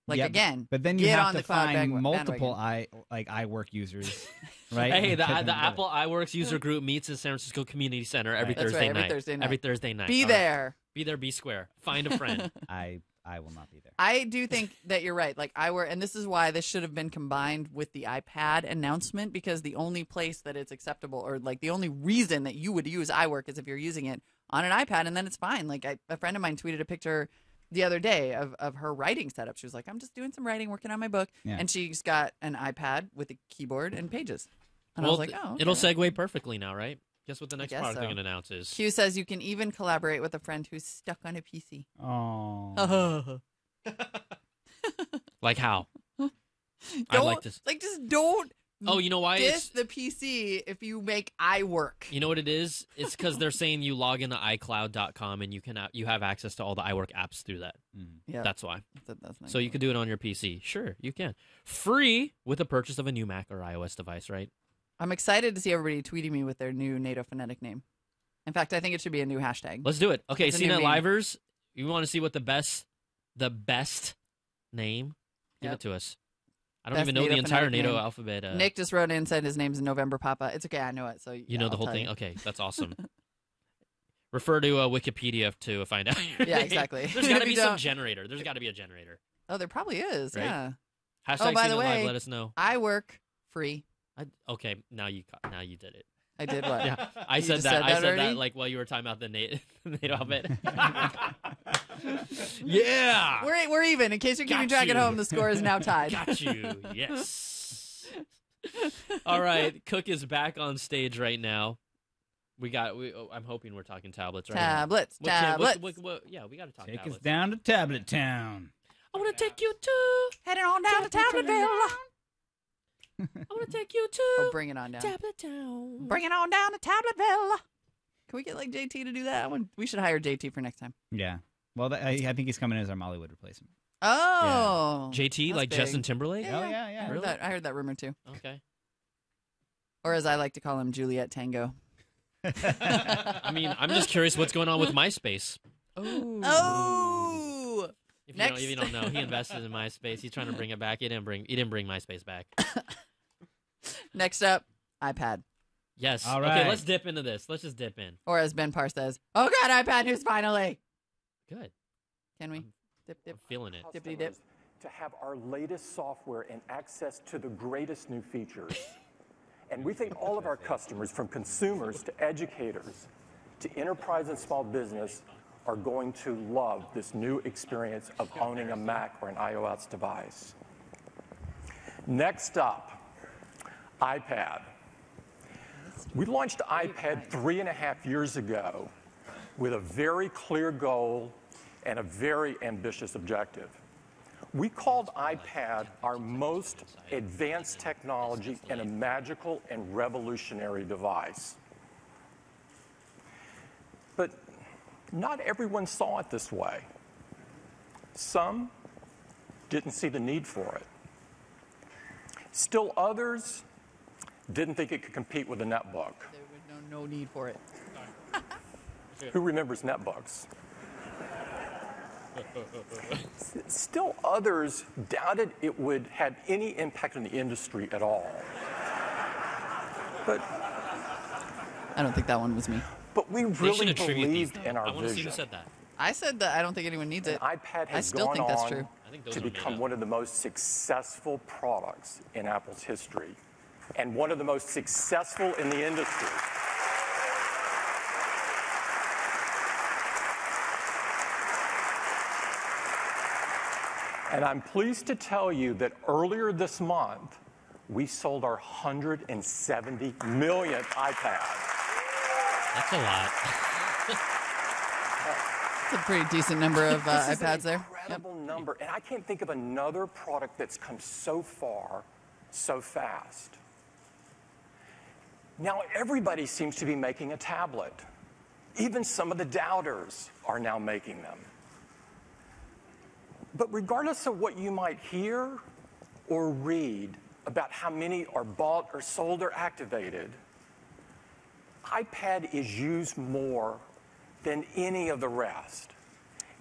Like, again, but then you have to find multiple iWork users, right? Hey, the Apple iWorks user group meets in San Francisco Community Center every Thursday night. Every Thursday night. Be there. Be there, be square. Find a friend. I will not be there. I do think that you're right. Like iWork, and this is why this should have been combined with the iPad announcement, because the only place that it's acceptable, or like the only reason that you would use iWork is if you're using it on an iPad, and then it's fine. Like a friend of mine tweeted a picture the other day of her writing setup. She was like, I'm just doing some writing, working on my book. Yeah. And she's got an iPad with a keyboard and Pages. And I was like, oh, okay. It'll segue perfectly now, right? Guess what the next product they're going to announce is. Q says you can even collaborate with a friend who's stuck on a PC. Oh. Like how? I'd like to. Like, just don't. Oh, you know why? Diss the PC if you make iWork. You know what it is? It's because they're saying you log into iCloud.com and you have access to all the iWork apps through that. Yeah, that's why. That's so you can do it on your PC. Sure, you can. Free with the purchase of a new Mac or iOS device, right? I'm excited to see everybody tweeting me with their new NATO phonetic name. In fact, I think it should be a new hashtag. Let's do it. Okay, CNET Livers, you want to see what the best name? Give it to us. I don't even know the entire NATO alphabet. Nick just wrote in and said his name's November Papa. It's okay, I know it. So you know the whole thing? Okay, that's awesome. Refer to Wikipedia to find out. Yeah, exactly. There's got to be some generator. There's got to be a generator. Oh, there probably is. Right? Yeah. Hashtag by CNET the Live, way, let us know. iWork free. Okay, now you did it. I did what? Yeah, I You said just that. I said already? that like while you were talking about the NATO outfit. Yeah. We're even. In case you're keeping Got track at you. home, the score is now tied. Got you. Yes. All right, Cook is back on stage right now. I'm hoping we're talking tablets, right? Tablets. Tablets. Yeah, we got to talk Take tablets. us down to Tablet Town. I want to take you to. Heading on down to Tabletville. I want to take you to. Oh, bring it on down. Tablet Town. Bring it on down to Tabletville. Can we get like JT to do that one? We should hire JT for next time. Yeah. Well, I think he's coming as our Mollywood replacement. Oh. Yeah. JT, that's like big. Justin Timberlake? Yeah. Really? I heard that rumor too. Okay. Or as I like to call him, Juliet Tango. I mean, I'm just curious what's going on with MySpace. Oh. If you don't know, he invested in MySpace. He's trying to bring it back. He didn't bring MySpace back. Next up, iPad. Yes. All right. Okay, let's dip into this. Let's just dip in. Or as Ben Parr says, oh God, iPad news finally. Good. Can we? Dip. I'm feeling it. Dippity dip. To have our latest software and access to the greatest new features. And we think all of our customers, from consumers to educators to enterprise and small business, are going to love this new experience of owning a Mac or an iOS device. Next up, iPad. We launched iPad 3.5 years ago with a very clear goal and a very ambitious objective. We called iPad our most advanced technology and a magical and revolutionary device. But not everyone saw it this way. Some didn't see the need for it. Still others didn't think it could compete with a netbook. There was no need for it. Who remembers netbooks? Still others doubted it would have any impact on the industry at all. But I don't think that one was me. But we really believed in our I want to see vision. who said that. I said that I don't think anyone needs it. iPad I has still gone think that's on true. to become one of the most successful products in Apple's history and one of the most successful in the industry. And I'm pleased to tell you that earlier this month, we sold our 170 millionth iPad. That's a lot. It's a pretty decent number of iPads there. Incredible number, and I can't think of another product that's come so far, so fast. Now everybody seems to be making a tablet. Even some of the doubters are now making them. But regardless of what you might hear or read about how many are bought or sold or activated, iPad is used more than any of the rest.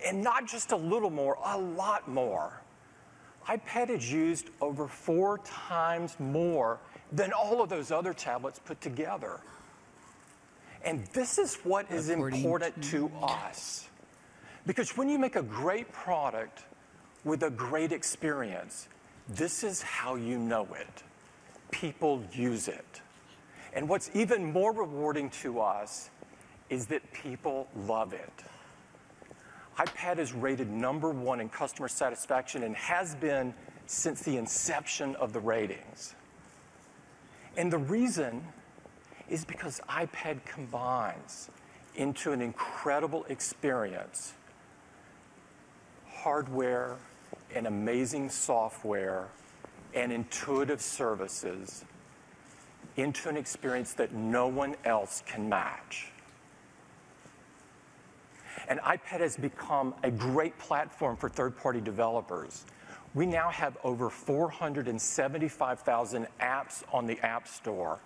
And not just a little more, a lot more. iPad is used over 4 times more than all of those other tablets put together. And this is what is important to us. Because when you make a great product with a great experience, this is how you know it. People use it. And what's even more rewarding to us is that people love it. iPad is rated #1 in customer satisfaction and has been since the inception of the ratings. And the reason is because iPad combines into an incredible experience hardware and amazing software and intuitive services into an experience that no one else can match. And iPad has become a great platform for third-party developers. We now have over 475,000 apps on the App Store.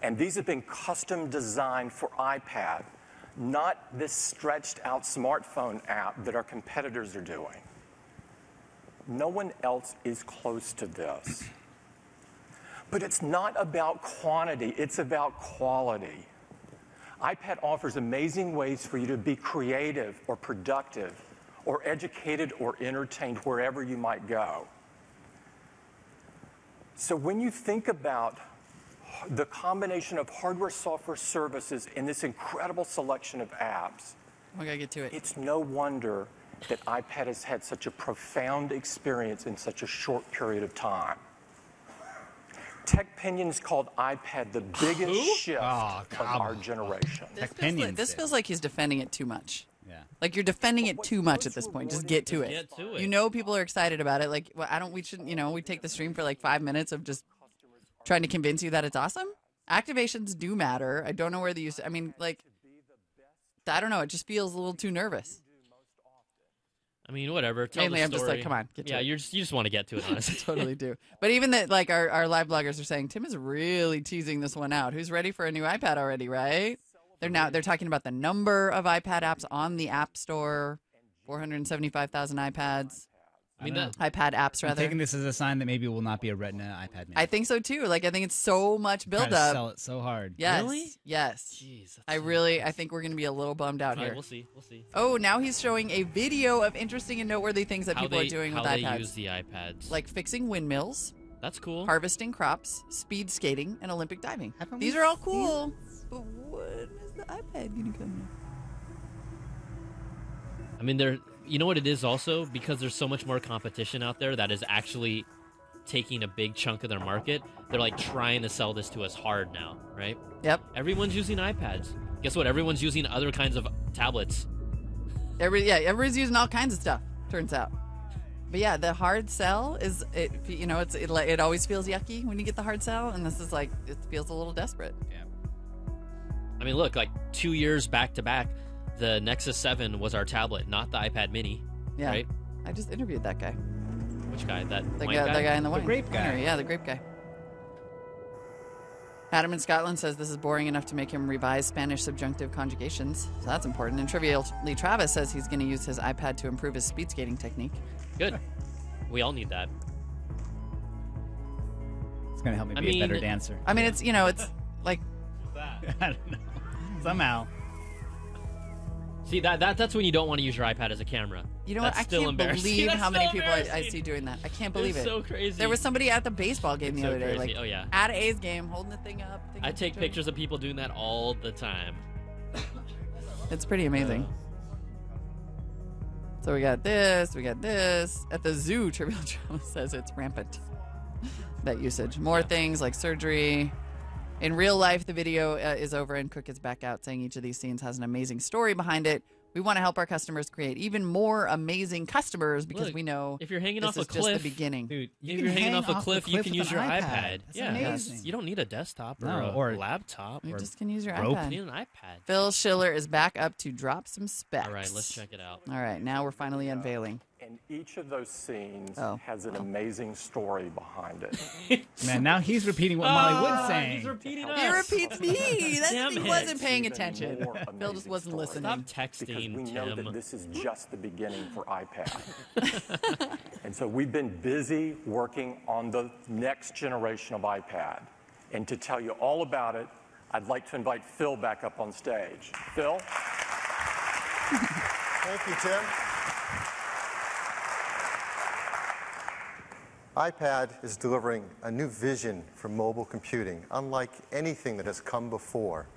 And these have been custom designed for iPad, not this stretched out smartphone app that our competitors are doing. No one else is close to this. But it's not about quantity, it's about quality. iPad offers amazing ways for you to be creative or productive or educated or entertained wherever you might go. So when you think about the combination of hardware, software, services in this incredible selection of apps, we gotta get to it. It's no wonder that iPad has had such a profound experience in such a short period of time. TechPinions called iPad the biggest shift of our generation. This feels like he's defending it too much. Yeah. Like you're defending it too much at this point. Just get to it. Get to it. You know people are excited about it. Like, well, we shouldn't, we take the stream for like 5 minutes of just trying to convince you that it's awesome. Activations do matter. I don't know where the use. I mean, like, I don't know. It just feels a little too nervous. I mean, whatever. Tell Mainly, the I'm just story. like, come on, get to it. you just want to get to it, honestly. Totally do. But even that, like our live bloggers are saying, Tim is really teasing this one out. Who's ready for a new iPad already? Right? They're talking about the number of iPad apps on the App Store. 475,000 iPads. I mean, iPad apps, rather. I'm taking this as a sign that maybe it will not be a Retina iPad mini. I think so too. Like, I think it's so much build up. Sell it so hard. Yes. Really? Yes. Jeez. I think we're gonna be a little bummed out here. We'll see. We'll see. Oh, now he's showing a video of interesting and noteworthy things that people are doing with iPads. How they use the iPads. Like fixing windmills. That's cool. Harvesting crops, speed skating, and Olympic diving. These are all cool. But what is the iPad gonna come in? I mean, you know what it is also? Because there's so much more competition out there that is actually taking a big chunk of their market. They're like trying to sell this to us hard now, right? Yep. Everyone's using iPads. Guess what? Everyone's using other kinds of tablets. Everybody's using all kinds of stuff, turns out. But yeah, the hard sell is, it always feels yucky when you get the hard sell, and this is like, it feels a little desperate. Yeah. I mean, look, like 2 years back to back, the Nexus 7 was our tablet, not the iPad mini. Yeah. Right? I just interviewed that guy. Which guy? The guy in the wine. The grape guy. Yeah, the grape guy. Adam in Scotland says this is boring enough to make him revise Spanish subjunctive conjugations. So that's important. And Trivially Travis says he's going to use his iPad to improve his speed skating technique. Good. We all need that. It's going to help me be a better dancer. I mean, it's like... I don't know. Somehow. See, that's when you don't want to use your iPad as a camera. You know that's what? I still can't believe how many people I see doing that. I can't believe it's it. So crazy. There was somebody at the baseball game the other day, like, oh yeah, at A's game, holding the thing up. I take pictures of people doing that all the time. It's pretty amazing. So we got this. At the zoo, Trivial Travis says it's rampant, that usage. More things like surgery. In real life, the video is over and Cook is back out saying each of these scenes has an amazing story behind it. We want to help our customers create even more amazing customers because we know if you're hanging this off a is cliff, just the beginning. Dude, if you're hanging off a cliff, you can use your iPad. That's amazing. You don't need a desktop or a laptop. You or just can use your rope. iPad. You need an iPad. Phil Schiller is back up to drop some specs. All right, let's check it out. All right, now we're finally unveiling. And each of those scenes has an amazing story behind it. Man, now he's repeating what Molly Wood's saying. He's repeating He repeats me. He wasn't paying Even attention. more Phil just wasn't story. listening. Stop texting, Because we know Tim. that this is just the beginning for iPad. And so we've been busy working on the next generation of iPad. And to tell you all about it, I'd like to invite Phil back up on stage. Phil? Thank you, Tim. iPad is delivering a new vision for mobile computing, unlike anything that has come before.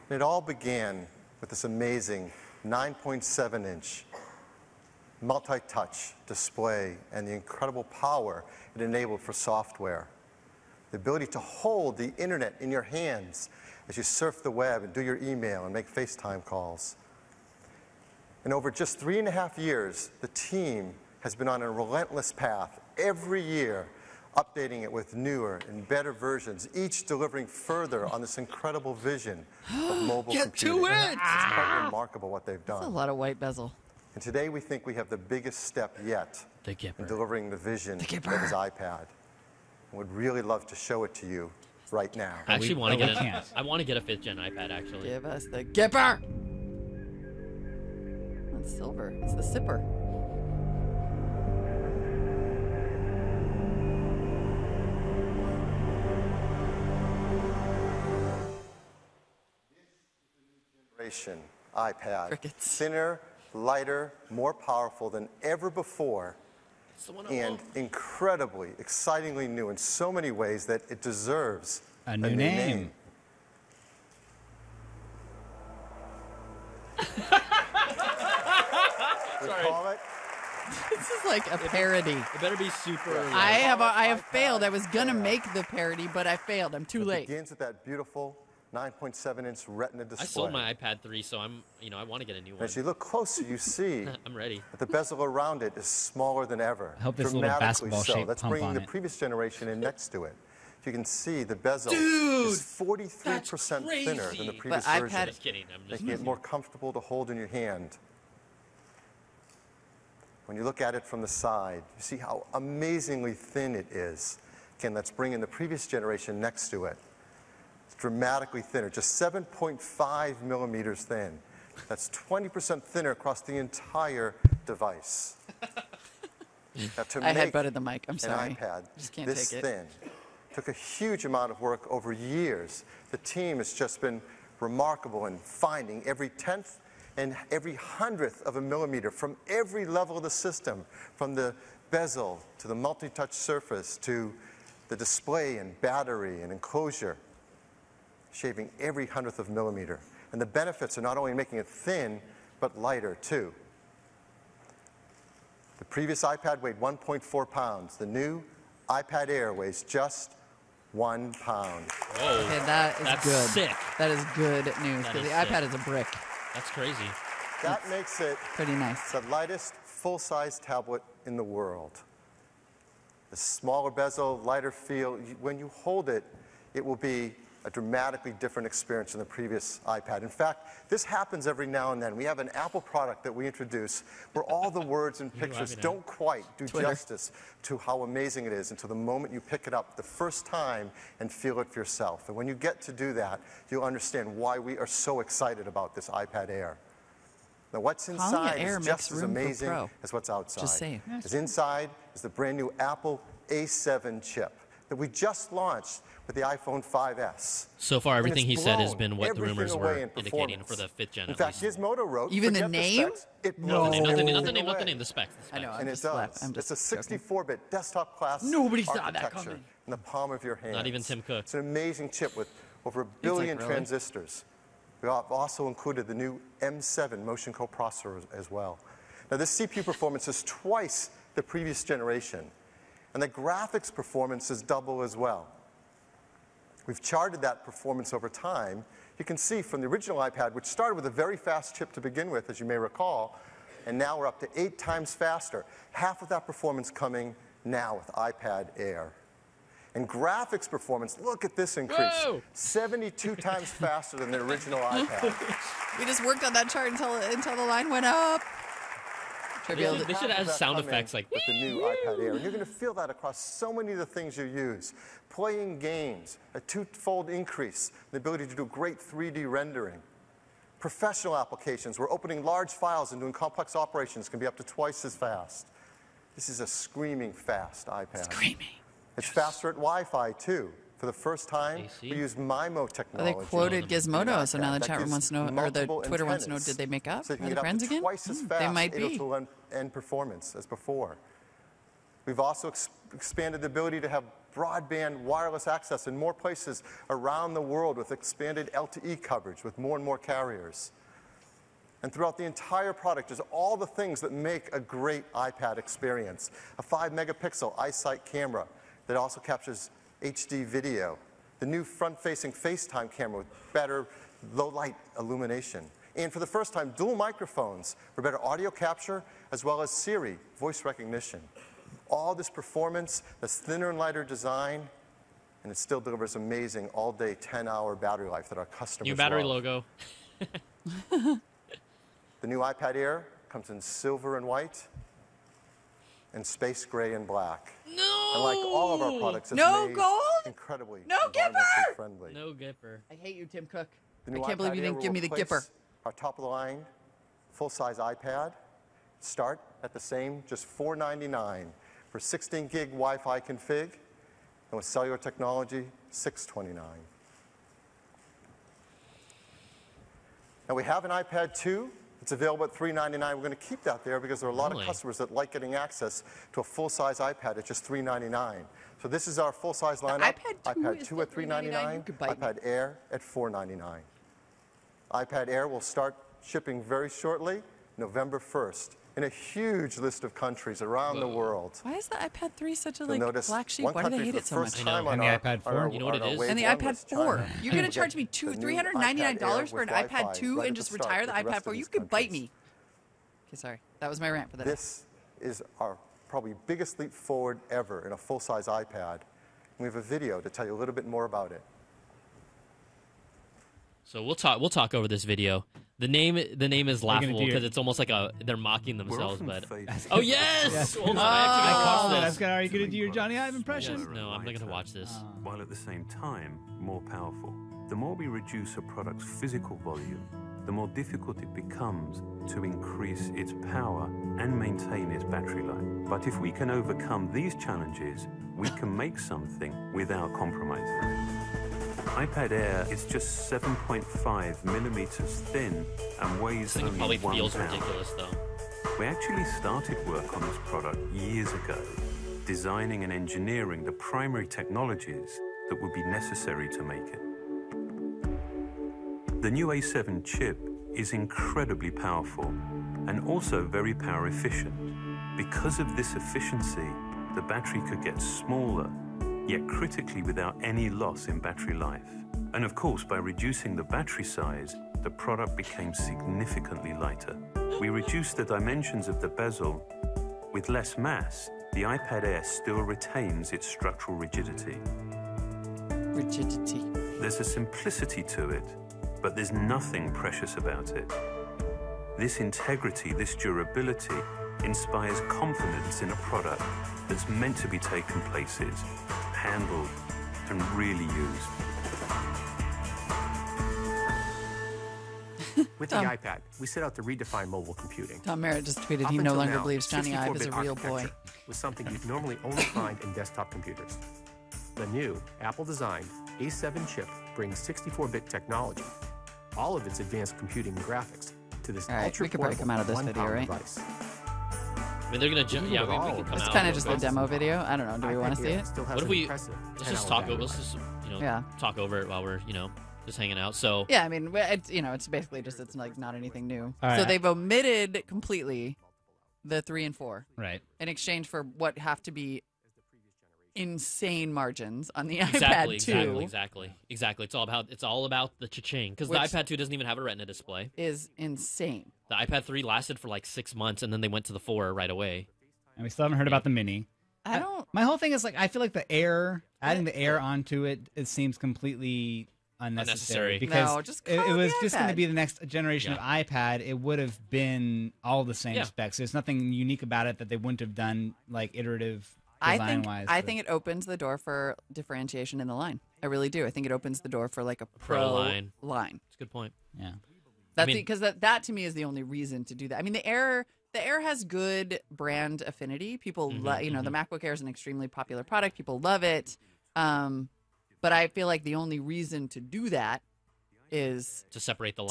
It all began with this amazing 9.7-inch multi-touch display and the incredible power it enabled for software. The ability to hold the internet in your hands as you surf the web and do your email and make FaceTime calls. And over just 3.5 years, the team has been on a relentless path, every year updating it with newer and better versions, each delivering further on this incredible vision of mobile computing. Get to it! It's quite remarkable what they've done. That's a lot of white bezel. And today we think we have the biggest step yet in delivering the vision that is iPad. And would really love to show it to you right now. I actually want to get I want to get a 5th gen iPad, actually. Give us the Gipper! That's silver. It's the sipper. iPad. Crickets. Thinner, lighter, more powerful than ever before, and incredibly, excitingly new in so many ways that it deserves a new name. Sorry. This is like a parody. It better be super. I have failed. I was gonna make the parody, but I failed. I'm too late. It begins with that beautiful 9.7-inch Retina display. I sold my iPad 3, so I want to get a new one. As you look closer, you see I'm ready. that the bezel around it is smaller than ever. I hope this little dramatically basketball-shaped That's pump bringing on the it. previous generation in next to it. You can see the bezel Dude, is 43% thinner than the previous But version. iPad- I'm just kidding. I'm just Making it more comfortable to hold in your hand. When you look at it from the side, you see how amazingly thin it is. Again, let's bring in the previous generation next to it. It's dramatically thinner, just 7.5 millimeters thin. That's 20% thinner across the entire device. Now, to I make headbutted the mic. I'm sorry. an iPad Just can't this take it. thin took a huge amount of work over years. The team has just been remarkable in finding every 10th and every 100th of a millimeter from every level of the system, from the bezel to the multi-touch surface to the display and battery and enclosure, shaving every 100th of a millimeter. And the benefits are not only making it thin, but lighter too. The previous iPad weighed 1.4 pounds. The new iPad Air weighs just 1 pound. Whoa. Okay, that is That's good. sick. That is good news That because is the sick. iPad is a brick. That's crazy. That makes it Pretty nice. the lightest full-size tablet in the world. The smaller bezel, lighter feel. When you hold it, it will be a dramatically different experience than the previous iPad. In fact, this happens every now and then. We have an Apple product that we introduce where all the words and pictures don't quite do justice to how amazing it is until the moment you pick it up the first time and feel it for yourself. And when you get to do that, you'll understand why we are so excited about this iPad Air. Now, what's Calling inside it Air is makes just as room for amazing Pro. as what's outside. Just saying. As inside is the brand new Apple A7 chip that we just launched with the iPhone 5S. So far, And everything it's he said has blown been what the everything rumors away were in indicating performance. for the 5th gen. In at fact, least. Gizmodo wrote, Even the forget name? specs, it No. blows Not the name, everything not the name, away. the specs. I know. And it slapped. I'm does. just It's a 64-bit desktop class Nobody saw that architecture coming. in the palm of your hand. Not even Tim Cook. It's an amazing chip with over a billion really? transistors. We have also included the new M7 motion coprocessor as well. Now, this CPU performance is twice the previous generation, and the graphics performance is double as well. We've charted that performance over time. You can see from the original iPad, which started with a very fast chip to begin with, as you may recall, and now we're up to 8 times faster. Half of that performance coming now with iPad Air. And graphics performance, look at this increase. Whoa! 72 times faster than the original iPad. We just worked on that chart until the line went up. They should have sound effects like with the new iPad Air. And you're going to feel that across so many of the things you use. Playing games, a 2-fold increase, the ability to do great 3D rendering. Professional applications where opening large files and doing complex operations can be up to twice as fast. This is a screaming fast iPad. Screaming. It's faster at Wi-Fi too. For the first time, we use MIMO Well, technology. they quoted Gizmodo, so now the That chat room gives wants to know, or the multiple Twitter wants to know, antennas. did they make up? So you can Are get they up friends to again? twice as fast They might be. 802 end performance as before. We've also expanded the ability to have broadband wireless access in more places around the world with expanded LTE coverage with more and more carriers. And throughout the entire product is all the things that make a great iPad experience. A 5-megapixel iSight camera that also captures HD video. The new front-facing FaceTime camera with better low-light illumination. And for the first time, dual microphones for better audio capture as well as Siri voice recognition. All this performance, this thinner and lighter design, and it still delivers amazing all-day 10-hour battery life that our customers New battery love. logo. The new iPad Air comes in silver and white and space gray and black. No! And like all of our products, it's No made gold? incredibly No environmentally Gipper! friendly. No Gipper. I hate you, Tim Cook. The I new can't believe iPad you Air didn't will give me the replace Gipper. Our top-of-the-line full-size iPad start at the same, just $499 for 16-gig Wi-Fi config, and with cellular technology, $629. Now we have an iPad 2 It's available at $399. We're going to keep that there because there are a lot of customers that like getting access to a full-size iPad at just $399. So this is our full-size lineup. iPad 2 at $399, iPad Air at $499. iPad Air will start shipping very shortly, November 1st, in a huge list of countries around the world. Why is the iPad 3 such a Notice black sheep? one Why do they country hate for it so the much? first time on the our- iPad 4. on our- You know what on it our is? wave And the one iPad list, 4. China. You're going to Get charge me the new $399 for an iPad Air iPad with 2 Wi-Fi and just right at retire the the iPad rest 4? of You these could bite countries. me. Okay, sorry. That was my rant for the day. This is our probably biggest leap forward ever in a full-size iPad. We have a video to tell you a little bit more about it. So we'll talk over this video. The name is laughable do because it's almost like they're mocking themselves. But faced- oh yes, Yes. Hold on, I I have called to it. watch That's good. Are you going to do your Johnny Ive impression? Yes, no, I'm not going to watch this. while at the same time more powerful. The more we reduce a product's physical volume, the more difficult it becomes to increase its power and maintain its battery life. But if we can overcome these challenges, we can make something without compromising. iPad Air is just 7.5 millimeters thin and weighs I think it only probably 1 feels pound. ridiculous though. We actually started work on this product years ago, designing and engineering the primary technologies that would be necessary to make it. The new A7 chip is incredibly powerful and also very power efficient. Because of this efficiency, the battery could get smaller, yet critically without any loss in battery life. And of course, by reducing the battery size, the product became significantly lighter. We reduced the dimensions of the bezel. With less mass, the iPad Air still retains its structural rigidity. There's a simplicity to it, but there's nothing precious about it. This integrity, this durability, inspires confidence in a product that's meant to be taken places, handled, and really used. With the iPad, we set out to redefine mobile computing. Tom Merritt just tweeted Up he no until longer now, believes Johnny Ive is a 64-bit real boy. architecture was something you'd normally only find in desktop computers. The new Apple-designed A7 chip brings 64-bit technology, all of its advanced computing and graphics, to this All right, we could probably come out of this video, right? device. I mean, they're gonna jump. Yeah, we can come It's out. kind of just a demo video. I don't know. Do we want to see it? What if we? Let's just talk over. Let's just talk over it while we're just hanging out. So Yeah, I mean, it's basically just it's like not anything new. All right. So they've omitted completely the 3 and 4, Right. in exchange for what have to be insane margins on the exactly, iPad 2. exactly. It's all about the cha-ching because the Which iPad 2 doesn't even have a Retina display. Is insane. The iPad 3 lasted for like 6 months, and then they went to the 4 right away. And we still haven't heard about the Mini. I don't. My whole thing is like I feel like the Air, adding the Air onto it, it seems completely unnecessary. Because No, just it call it was the just going to iPad. be the next generation of iPad. It would have been all the same Yeah. specs. There's nothing unique about it that they wouldn't have done like iterative I design think wise. I think it opens the door for differentiation in the line. I really do. I think it opens the door for like a Pro line. line. That's a good point. Yeah. That's I mean- because that to me is the only reason to do that. I mean, the Air has good brand affinity. People, the MacBook Air is an extremely popular product. People love it. But I feel like the only reason to do that is To separate the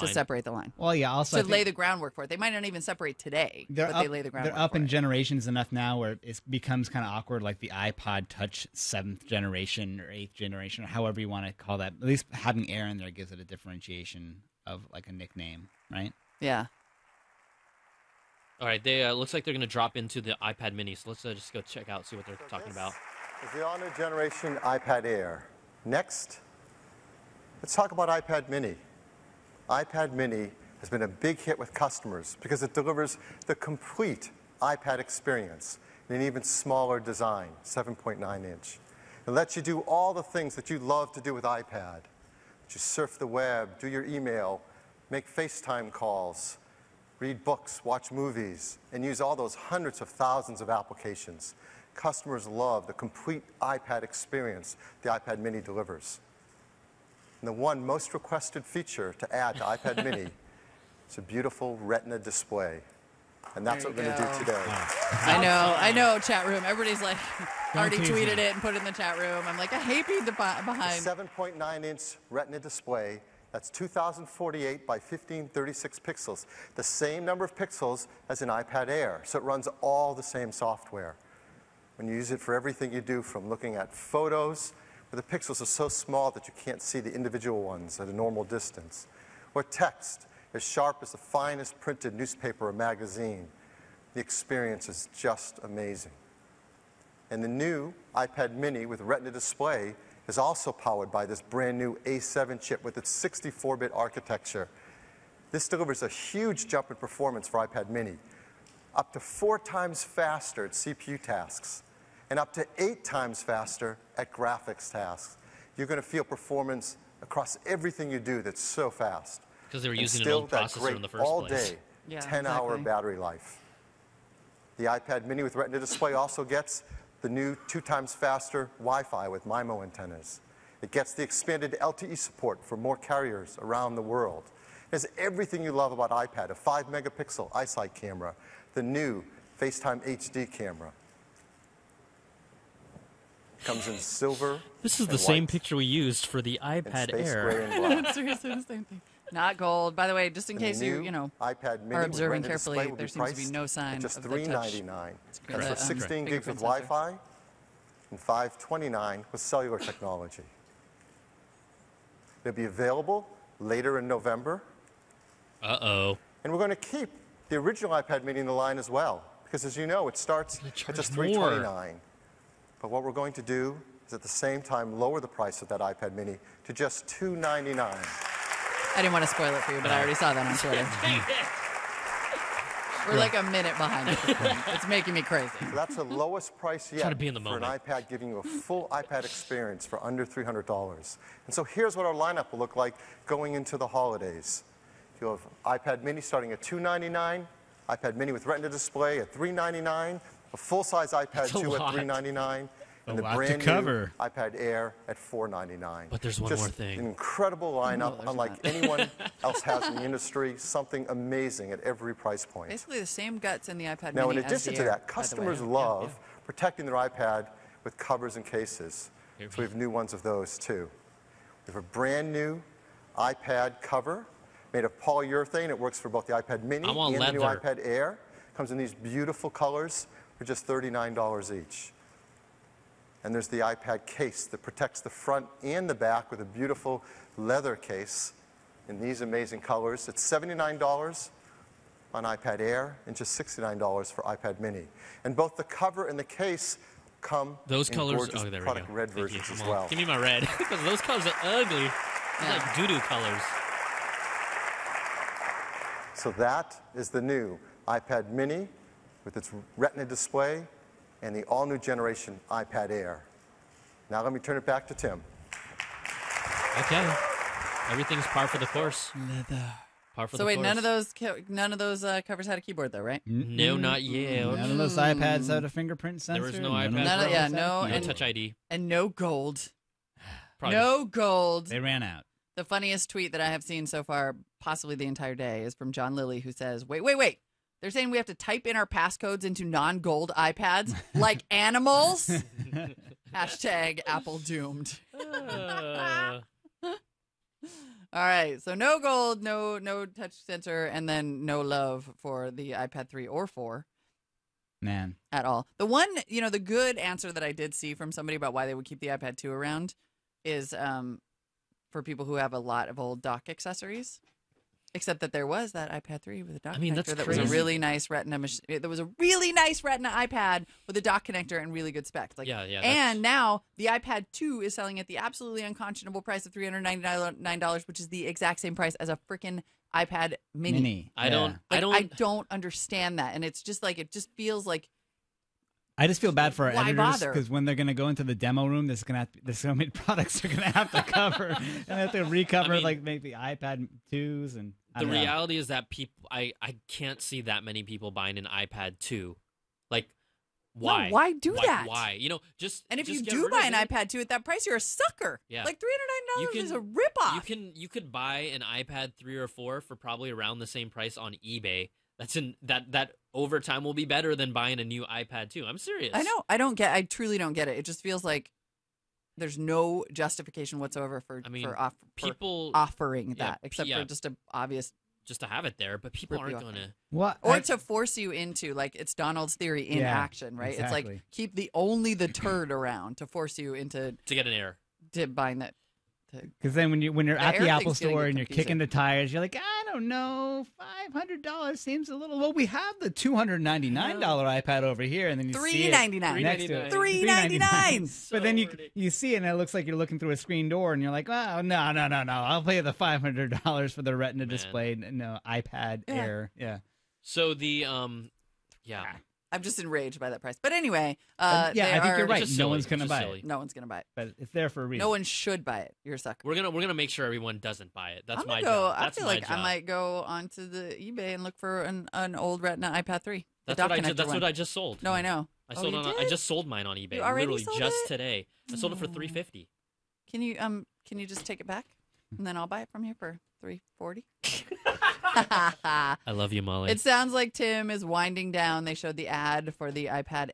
line. Well, yeah. Also, to lay the groundwork for it. They might not even separate today, but they lay the groundwork. They're up for in it. generations enough now where it becomes kind of awkward, like the iPod Touch 7th generation or 8th generation, or however you want to call that. At least having Air in there gives it a differentiation of like a nickname, right? Yeah. All right, they looks like they're going to drop into the iPad Mini. So let's just go check out, see what they're talking about. Is the all-new generation iPad Air. Next, let's talk about iPad Mini. iPad Mini has been a big hit with customers because it delivers the complete iPad experience in an even smaller design, 7.9 inch. It lets you do all the things that you love to do with iPad. You surf the web, do your email, make FaceTime calls, read books, watch movies, and use all those hundreds of thousands of applications. Customers love the complete iPad experience the iPad Mini delivers. And the one most requested feature to add to iPad Mini is a beautiful Retina display. And that's what we're going to do today. I know, chat room. Everybody's like, already tease tweeted me. it and put it in the chat room. I'm like, I hate being behind. The 7.9-inch Retina display That's 2048 by 1536 pixels, the same number of pixels as an iPad Air. So it runs all the same software. When you use it for everything you do, from looking at photos, where the pixels are so small that you can't see the individual ones at a normal distance, or text as sharp as the finest printed newspaper or magazine. The experience is just amazing. And the new iPad mini with Retina display is also powered by this brand new A7 chip with its 64-bit architecture. This delivers a huge jump in performance for iPad mini, up to 4 times faster at CPU tasks, and up to 8 times faster at graphics tasks. You're going to feel performance across everything you do that's so fast. Because they were And using an still old that processor great in the first all place. day, Yeah, 10-hour exactly. battery life. The iPad mini with Retina display also gets the new 2 times faster Wi-Fi with MIMO antennas. It gets the expanded LTE support for more carriers around the world. It has everything you love about iPad, a 5-megapixel iSight camera, the new FaceTime HD camera. Comes in silver. This is the and same white, picture we used for the and iPad space Air. gray and I know, black. it's seriously the same thing. Not gold. By the way, just in And the case you new iPad mini are with observing Retina display carefully, will there be seems to be priced no sign at just of the touch. $399. Screen. That's for 16 gigs of fingerprint sensor. Wi-Fi and $529 with cellular technology. They'll be available later in November. Uh-oh. And we're going to keep the original iPad mini in the line as well, because as you know, it starts at just more. $329. But what we're going to do is at the same time lower the price of that iPad mini to just $299. I didn't want to spoil it for you, but I already saw that on Twitter. We're like a minute behind at this point. It's making me crazy. So that's the lowest price yet Try to be in the for an moment. iPad, giving you a full iPad experience for under $300. And so here's what our lineup will look like going into the holidays. You'll have iPad mini starting at $299, iPad mini with Retina display at $399, a full-size iPad That's a 2 lot. at $399, and the lot to brand cover. new iPad Air at $499. But there's one Just more thing. An incredible lineup, there's unlike not. anyone else has in the industry. Something amazing at every price point. Basically the same guts in the iPad Now, mini in as addition the to Air, that, by the way. customers Yeah, love protecting their iPad with covers and cases. So we have new ones of those, too. We have a brand new iPad cover made of polyurethane. It works for both the iPad mini I want and the new leather. iPad Air. Comes in these beautiful colors for just $39 each. And there's the iPad case that protects the front and the back with a beautiful leather case in these amazing colors. It's $79 on iPad Air and just $69 for iPad mini. And both the cover and the case come Those in colors. gorgeous Oh, there we product go. red Thank you. versions as Come on. well. Give me my red, because those colors are ugly. They're like doo-doo colors. So that is the new iPad mini with its Retina display and the all-new generation iPad Air. Now let me turn it back to Tim. Okay. Everything's par for the course. Leather. Par for So the wait, course. none of those covers had a keyboard though, right? No, not yet. None of those iPads had a fingerprint sensor. There was no none of iPad. those Yeah, iPads no, had No and Touch ID. and no gold. Probably. No gold. They ran out. The funniest tweet that I have seen so far, possibly the entire day, is from John Lilly, who says, wait. They're saying we have to type in our passcodes into non-gold iPads like animals? Hashtag Apple doomed. All right, so no gold, no touch sensor, and then no love for the iPad 3 or 4 Man. at all. The one, the good answer that I did see from somebody about why they would keep the iPad 2 around is for people who have a lot of old dock accessories. Except that there was that iPad 3 with a dock that's connector that was a crazy. really nice Retina there was a really nice Retina iPad with a dock connector and really good specs. Yeah, And now the iPad 2 is selling at the absolutely unconscionable price of $399, which is the exact same price as a freaking iPad mini. I don't understand that. And it's just like, it just feels like, I just feel bad for our why editors bother? because when they're going to go into the demo room, there's so many products they're going to have to cover, and they have to recover like maybe iPad 2s and. The reality is that people, I can't see that many people buying an iPad 2. Like, why? No, why do that? Why? Just and if just you get do rid buy of an it. iPad 2 at that price, you're a sucker. Yeah. Like $309 is a ripoff. You could buy an iPad 3 or 4 for probably around the same price on eBay. That over time will be better than buying a new iPad 2. I'm serious. I know. I truly don't get it. It just feels like there's no justification whatsoever for people offering that except for just an obvious. Just to have it there, but people aren't going to. Or to force you into, like, it's Donald's theory in action, right? Exactly. It's like keep only the turd around to force you into to get an air to buying that. Because then when you're at the Apple Store and you're confusing. kicking the tires, you're like, I don't know, $500 seems a little. Well, we have the $299 iPad over here, and then you see it next to it. $399. But then you see it, and it looks like you're looking through a screen door, and you're like, oh no, I'll pay the $500 for the Retina display, no iPad Air, yeah. So the I'm just enraged by that price. But anyway, I think you're right. No one's gonna buy silly. it. No one's gonna buy it. But it's there for a reason. No one should buy it. You're a sucker. We're gonna make sure everyone doesn't buy it. That's I'm my gonna go, job. That's I feel my like job. I might go onto the eBay and look for an old Retina iPad 3. That's what I just sold. No, I know. I just sold mine on eBay. You already literally sold just it? today. I sold it for $350. Can you just take it back and then I'll buy it from you for $340? I love you, Molly. It sounds like Tim is winding down. They showed the ad for the iPad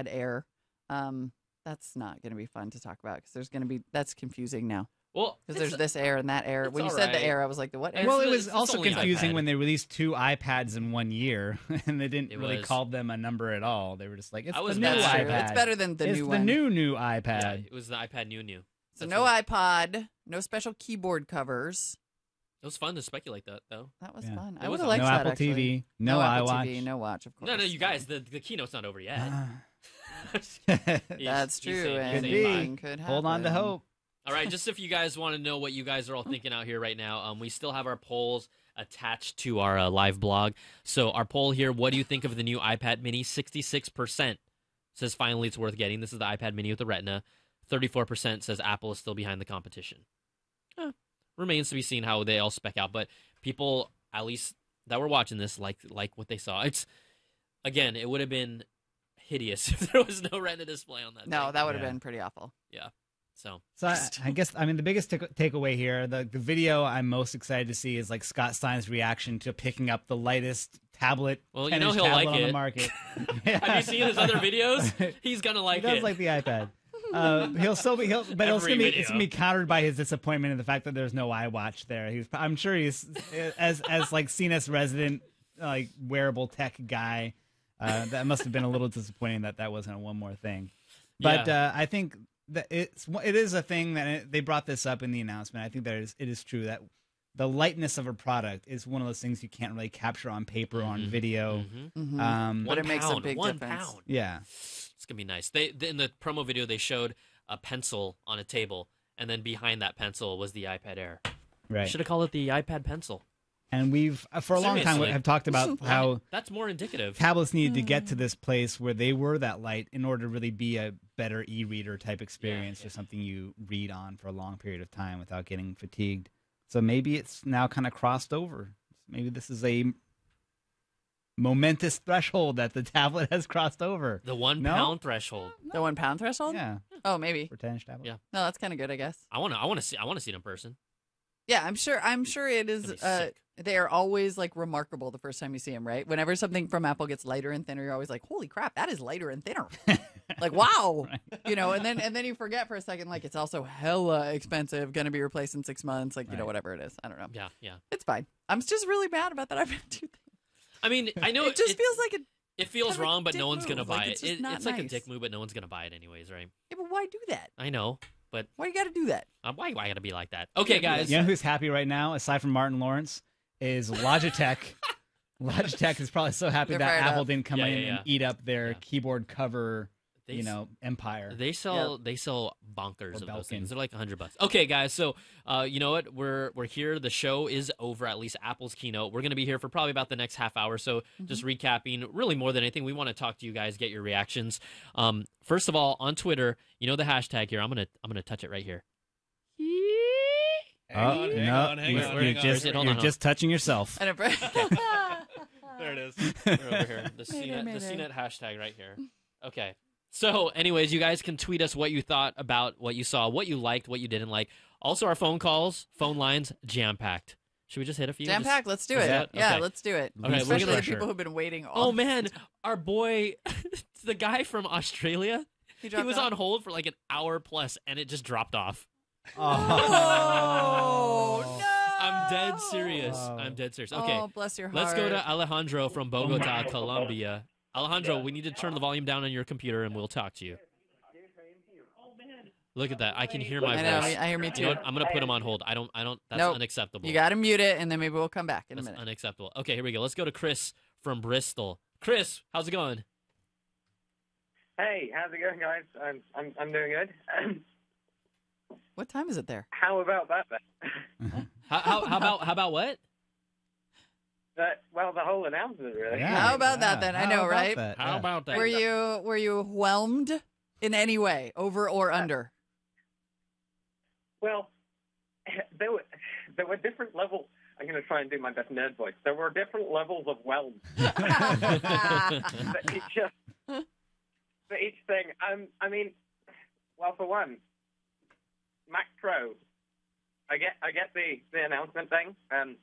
Air. That's not going to be fun to talk about because that's confusing now. Well, because there's this Air and that Air. When you said the Air, I was like, the what Air? Well, it was also confusing when they released 2 iPads in 1 year, and they didn't really call them a number at all. They were just like, it's the new iPad. It's better than the new one. It's the new iPad. Yeah, it was the iPad new. So no iPod, no special keyboard covers. It was fun to speculate that, though. That was fun. I would have liked no that, Apple actually. TV, no Apple iWatch. TV, no watch, of course. No, you guys, the keynote's not over yet. That's true. Could happen. Hold on to hope. All right, just if you guys want to know what you guys are all thinking out here right now, we still have our polls attached to our live blog. So our poll here, what do you think of the new iPad mini? 66% says finally it's worth getting. This is the iPad mini with the Retina. 34% says Apple is still behind the competition. Remains to be seen how they all spec out, but people, at least that were watching this, like what they saw. It's, again, it would have been hideous if there was no Retina display on that. No, that would have been pretty awful. Yeah. So I guess the biggest takeaway here, the video I'm most excited to see is like Scott Stein's reaction to picking up the lightest tablet. Well, he'll tablet like on the it. market. Have you seen his other videos? He's gonna like it. He does like the iPad. It's gonna be countered by his disappointment in the fact that there's no iWatch there. I'm sure he's as like CNET resident, like wearable tech guy. That must have been a little disappointing that wasn't a one more thing. But I think that it is a thing that they brought this up in the announcement. I think that it is true that the lightness of a product is one of those things you can't really capture on paper or on video. But it makes a big £1 difference. Yeah. It's gonna be nice. In the promo video, they showed a pencil on a table, and then behind that pencil was the iPad Air. Right. Should have called it the iPad Pencil. And we've, for a long time, have talked about how that's more indicative. Tablets needed to get to this place where they were that light in order to really be a better e-reader type experience or something you read on for a long period of time without getting fatigued. So maybe it's now kind of crossed over. Maybe this is a momentous threshold that the tablet has crossed over. The £1 threshold. The £1 threshold? Yeah. Oh, maybe. For 10-inch tablet. Yeah. No, that's kind of good, I guess. I want to see it in person. Yeah, I'm sure it is. They are always like remarkable the first time you see them, right? Whenever something from Apple gets lighter and thinner, you're always like, "Holy crap, that is lighter and thinner!" Like, wow, right. And then you forget for a second, like it's also hella expensive, going to be replaced in 6 months, like whatever it is. I don't know. Yeah, it's fine. I'm just really mad about that iPad 2 thing. I mean, I know it just feels like it feels wrong, but no one's move. gonna buy like, it. It's like a dick move, but no one's gonna buy it anyways, right? Yeah, but why do that? I know. But why you got to do that? Why I gotta be like that? Okay, guys. You know who's happy right now, aside from Martin Lawrence, is Logitech. Logitech is probably so happy that Apple didn't come in and eat up their keyboard cover, empire. They sell bonkers of those things. They're like $100. Okay, guys. So you know what? We're here. The show is over. At least Apple's keynote. We're gonna be here for probably about the next half hour. So just recapping. Really, more than anything, we want to talk to you guys, get your reactions. First of all, on Twitter, you know the hashtag here. I'm gonna touch it right here. You're just touching yourself. There it is. We're over here. The CNET hashtag right here. Okay. So, anyways, you guys can tweet us what you thought about what you saw, what you liked, what you didn't like. Also, our phone lines, jam-packed. Should we just hit a few? Jam-packed, let's do it. Yeah, let's do it. Okay, especially the people who've been waiting all man, our boy, the guy from Australia, He was on hold for like an hour plus, and it just dropped off. Oh, no. I'm dead serious. Okay. Oh, bless your heart. Let's go to Alejandro from Bogota, Colombia. Alejandro, we need to turn the volume down on your computer, and we'll talk to you. Look at that. I can hear my voice. I hear me too. You know what? I'm going to put him on hold. I don't, that's unacceptable. You got to mute it, and then maybe we'll come back in a minute. That's unacceptable. Okay, here we go. Let's go to Chris from Bristol. Chris, how's it going? Hey, how's it going, guys? I'm doing good. What time is it there? How about that then? How about what? Well, the whole announcement, really. Yeah, how about that then? I know, right? How about that? Were you whelmed in any way, over or under? Well, there were different levels. I'm going to try and do my best nerd voice. There were different levels of whelm for each thing. I mean, well, for one, Mac Pro. I get the announcement thing. I'm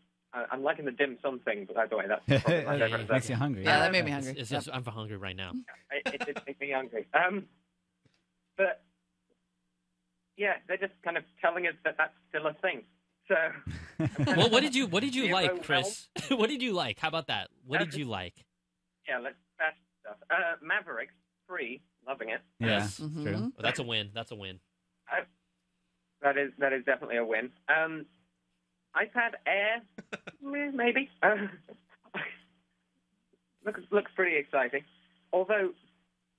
liking the dim sum thing, by the way. That's probably my favorite. Makes you hungry. Yeah, that made me hungry. I'm hungry right now. It did make me hungry. But yeah, they're just kind of telling us that that's still a thing. So, well, what did you like, Chris? What did you like? How about that? What did you like? Yeah, let's fast stuff. Mavericks, free, loving it. Yes, true. Well, that's a win. That's a win. That is definitely a win. iPad Air, maybe. Looks pretty exciting. Although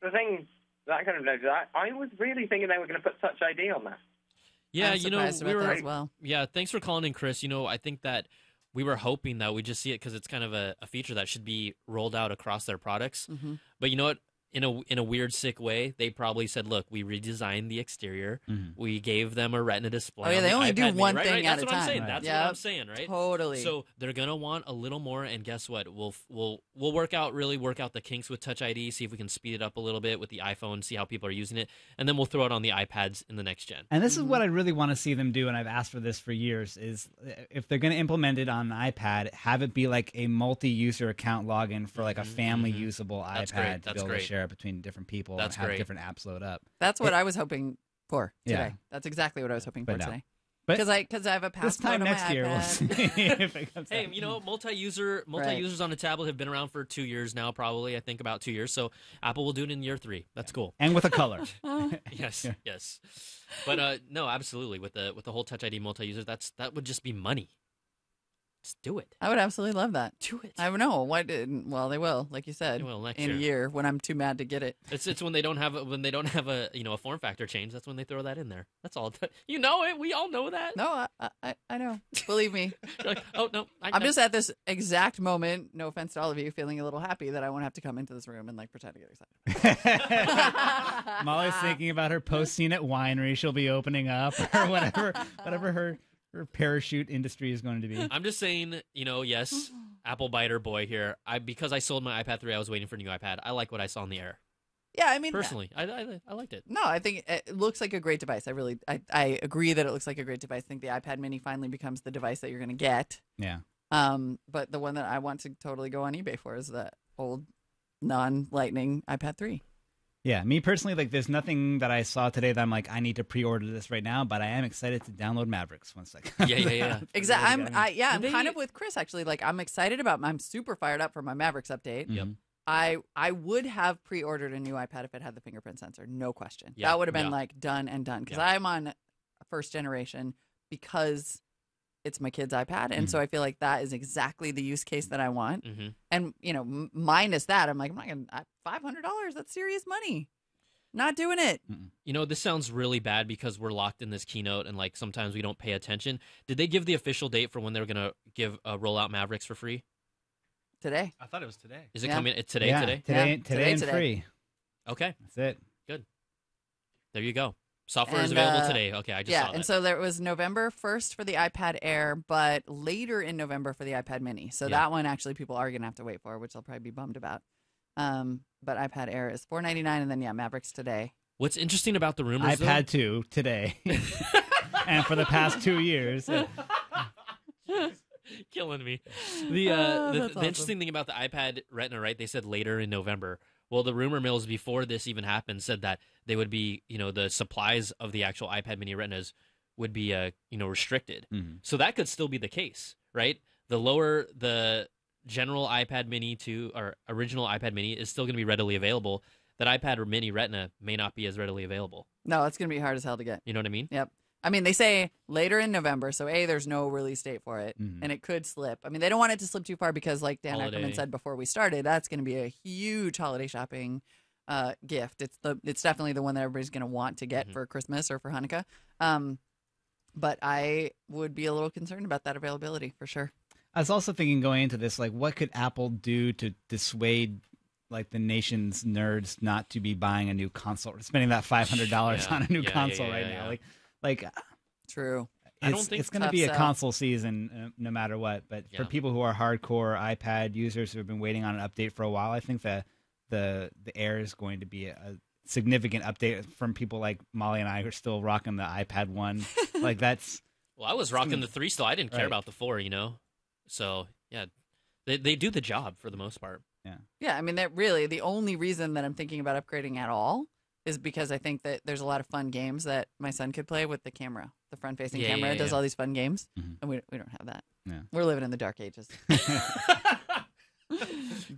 the thing that I kind of noticed, I was really thinking they were going to put Touch ID on that. Yeah, I'm surprised about that as well. Yeah, thanks for calling in, Chris. I think that we were hoping that we just see it because it's kind of a feature that should be rolled out across their products. Mm-hmm. But you know what? In a weird, sick way, they probably said, "Look, we redesigned the exterior. We gave them a Retina display." Oh yeah, they only do one thing at a time. That's what I'm saying, right? Totally. So they're gonna want a little more, and guess what? We'll work out the kinks with Touch ID, see if we can speed it up a little bit with the iPhone, see how people are using it, and then we'll throw it on the iPads in the next gen. And this is what I really want to see them do, and I've asked for this for years, is if they're going to implement it on the iPad, have it be like a multi-user account login for like a family-usable iPad to be able to share it between different people and have different apps load up. That's what I was hoping for today. Yeah. That's exactly what I was hoping for today. But because I have a password this time on next my year, iPad. we'll see if it comes Hey, multi-users on a tablet have been around for 2 years now, probably. I think about 2 years. So Apple will do it in year 3. That's cool. And with a color. Yes. But no, absolutely. With the whole Touch ID multi-user, that would just be money. Just do it. I would absolutely love that. Do it. I don't know. Why didn't? Well, they will, like you said, in a year when I'm too mad to get it. It's when they don't have a form factor change. That's when they throw that in there. That's all. You know it. We all know that. No, I know. Believe me. You're like, oh no, I'm just at this exact moment. No offense to all of you, feeling a little happy that I won't have to come into this room and like pretend to get excited. Molly's thinking about her post-CNET winery she'll be opening up or whatever her parachute industry is going to be. I'm just saying, yes, Apple biter boy here. Because I sold my iPad 3, I was waiting for a new iPad. I like what I saw in the Air. Yeah, I mean, personally, I liked it. No, I think it looks like a great device. I agree that it looks like a great device. I think the iPad Mini finally becomes the device that you're going to get. Yeah. But the one that I want to totally go on eBay for is the old non-Lightning iPad 3. Yeah, me personally, like, there's nothing that I saw today that I'm like, I need to pre-order this right now, but I am excited to download Mavericks once I come. Yeah. Exactly. I'm kind of with Chris, actually. Like, I'm excited I'm super fired up for my Mavericks update. Yep. I would have pre-ordered a new iPad if it had the fingerprint sensor, no question. Yeah, that would have been like done and done, because I'm on first generation because it's my kid's iPad, and so I feel like that is exactly the use case that I want. And minus that, I'm like, I'm not gonna $500. That's serious money. Not doing it. This sounds really bad because we're locked in this keynote, and like sometimes we don't pay attention. Did they give the official date for when they're gonna roll out Mavericks for free? Today. I thought it was today. Is it coming today? Yeah, Today and free. Okay, that's it. Good. There you go. Software is available today. Okay, I just saw that. And so there was November 1st for the iPad Air, but later in November for the iPad Mini. So that one actually people are gonna have to wait for, which I'll probably be bummed about. But iPad Air is $499, and then Mavericks today. What's interesting about the rumors? iPad 2 today, and for the past 2 years. Killing me. The interesting thing about the iPad Retina, right? They said later in November. Well, the rumor mills before this even happened said that they would be, the supplies of the actual iPad mini Retinas would be, restricted. Mm-hmm. So that could still be the case, right? The lower the general iPad mini or original iPad mini is still going to be readily available. That iPad or mini Retina may not be as readily available. No, it's going to be hard as hell to get. You know what I mean? Yep. I mean, they say later in November, so there's no release date for it, and it could slip. I mean, they don't want it to slip too far because, like Dan Ackerman said before we started, that's going to be a huge holiday shopping gift. It's definitely the one that everybody's going to want to get for Christmas or for Hanukkah. But I would be a little concerned about that availability for sure. I was also thinking going into this, like, what could Apple do to dissuade like the nation's nerds not to be buying a new console, spending that $500 on a new console right now? Like, true. I don't think it's going to be a console season no matter what. But for people who are hardcore iPad users who have been waiting on an update for a while, I think that the Air is going to be a significant update from people like Molly and I who are still rocking the iPad 1. Like that's. Well, I was rocking the 3 still. I didn't care Right. about the 4, So yeah, they do the job for the most part. Yeah, I mean, that really the only reason that I'm thinking about upgrading at all is because I think that there's a lot of fun games that my son could play with the camera. The front-facing camera does all these fun games, and we don't have that. Yeah. We're living in the dark ages.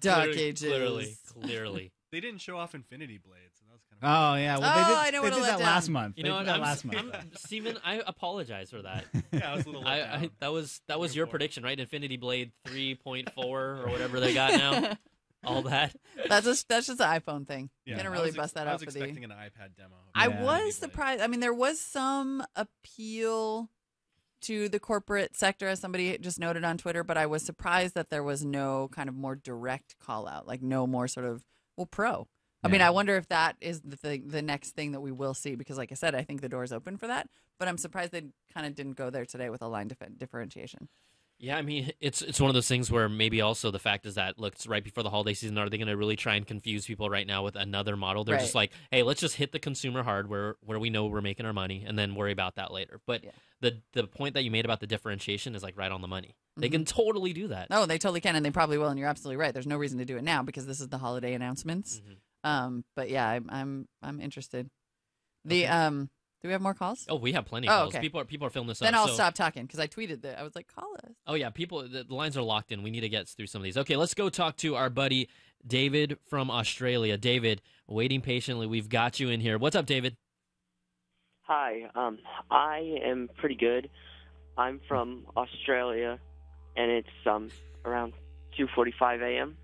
Ages. Clearly. They didn't show off Infinity Blades, and that was kind of. Oh yeah, well I they know what did a that letdown. last month. You know what? Last month. Steven, I apologize for that. Yeah, I was a little. That was your prediction, right? Infinity Blade 3.4 or whatever they got now. All that. That's just an iPhone thing. Yeah, You're gonna I really was bust that I out was for expecting an iPad demo. I was surprised. I mean, there was some appeal to the corporate sector, as somebody just noted on Twitter, but I was surprised that there was no kind of more direct call out, like no more sort of, pro. I mean, I wonder if that is the next thing that we will see, because like I said, I think the door is open for that, but I'm surprised they kind of didn't go there today with a line differentiation. Yeah, I mean, it's one of those things where maybe also the fact is that, look, it's right before the holiday season. Are they going to really try and confuse people right now with another model? They're just like, hey, let's just hit the consumer hard where we know we're making our money and then worry about that later. But the point that you made about the differentiation is like right on the money. They can totally do that. Oh, they totally can, and they probably will, and you're absolutely right. There's no reason to do it now because this is the holiday announcements. But yeah, I'm interested. Do we have more calls? Oh, we have plenty of calls. Okay. People are filling this up. Then I'll stop talking because I tweeted that. I was like, call us. Oh, yeah. The lines are locked in. We need to get through some of these. Okay, let's go talk to our buddy David from Australia. David, waiting patiently. We've got you in here. What's up, David? Hi. I am pretty good. I'm from Australia, and it's around 2:45 a.m.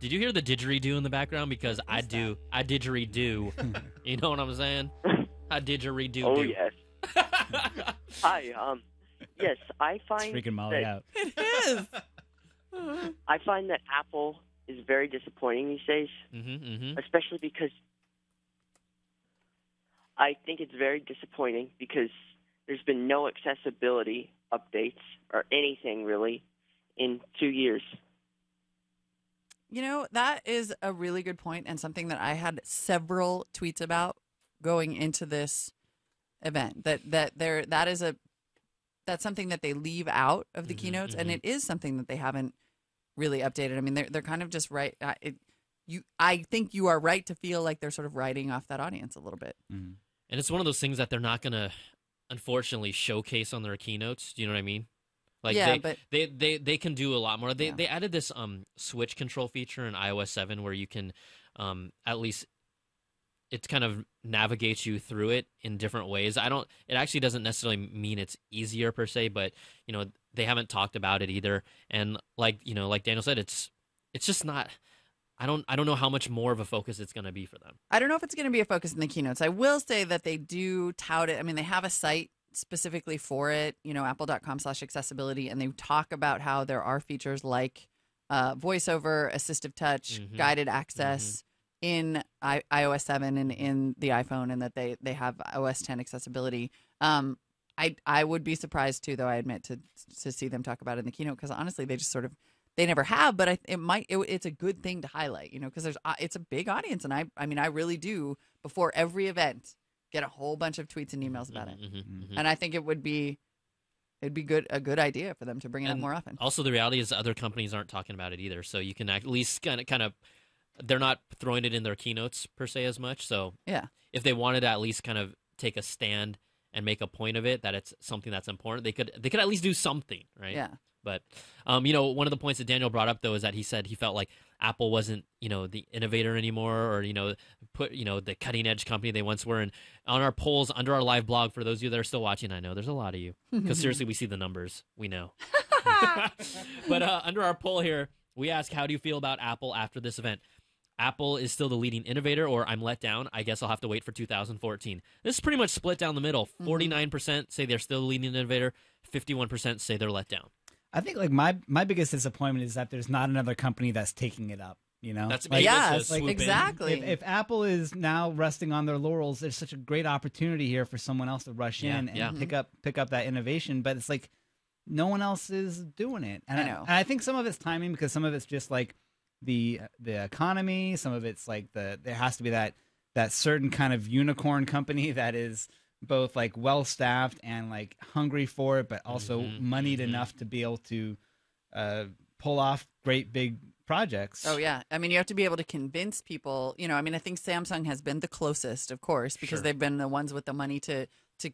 Did you hear the didgeridoo in the background? Because I do. I didgeridoo. You know what I'm saying? I didgeridoo. Oh, yes. Hi. Yes, I find It's freaking Molly out. It is. I find that Apple is very disappointing these days, especially because I think it's very disappointing because there's been no accessibility updates or anything really in 2 years. You know, that is a really good point and something that I had several tweets about going into this event. That's something that they leave out of the keynotes, and it is something that they haven't really updated. I mean, they're kind of just right. I think you are right to feel like they're sort of writing off that audience a little bit. And it's one of those things that they're not going to, unfortunately, showcase on their keynotes. Do you know what I mean? Like they can do a lot more. They added this switch control feature in iOS 7 where you can at least it kind of navigates you through it in different ways. It actually doesn't necessarily mean it's easier per se, but they haven't talked about it either. And like Daniel said, it's just not. I don't know how much more of a focus it's going to be for them. I don't know if it's going to be a focus in the keynotes. I will say that they do tout it. I mean, they have a site specifically for it, apple.com/accessibility, and they talk about how there are features like voiceover, assistive touch, guided access in iOS 7 and in the iPhone, and that they have OS 10 accessibility. I would be surprised too, though, I admit, to see them talk about it in the keynote, because honestly, they just sort of they never have, but it's a good thing to highlight, because it's a big audience, and I really do before every event get a whole bunch of tweets and emails about it, and I think it'd be a good idea for them to bring it up more often. Also, the reality is other companies aren't talking about it either, so you can at least kind of they're not throwing it in their keynotes per se as much. So yeah, if they wanted to at least kind of take a stand and make a point of it that it's something that's important, they could at least do something, right? Yeah. But one of the points that Daniel brought up though is that he said he felt like Apple wasn't the innovator anymore, or the cutting edge company they once were. And on our polls under our live blog, for those of you that are still watching, I know there's a lot of you because seriously, we see the numbers, we know. But under our poll here, we ask, how do you feel about Apple after this event? Apple is still the leading innovator, or I'm let down. I guess I'll have to wait for 2014. This is pretty much split down the middle. 49% say they're still the leading innovator. 51% say they're let down. I think like my biggest disappointment is that there's not another company that's taking it up. That's like, exactly. If Apple is now resting on their laurels, there's such a great opportunity here for someone else to rush in and pick up that innovation. But it's like no one else is doing it. And I know. And I think some of it's timing, because some of it's just like the economy. Some of it's like there has to be that certain kind of unicorn company that is both like well staffed and like hungry for it, but also moneyed enough to be able to pull off great big projects. Oh yeah, I mean, you have to be able to convince people. I mean, I think Samsung has been the closest, of course, because they've been the ones with the money to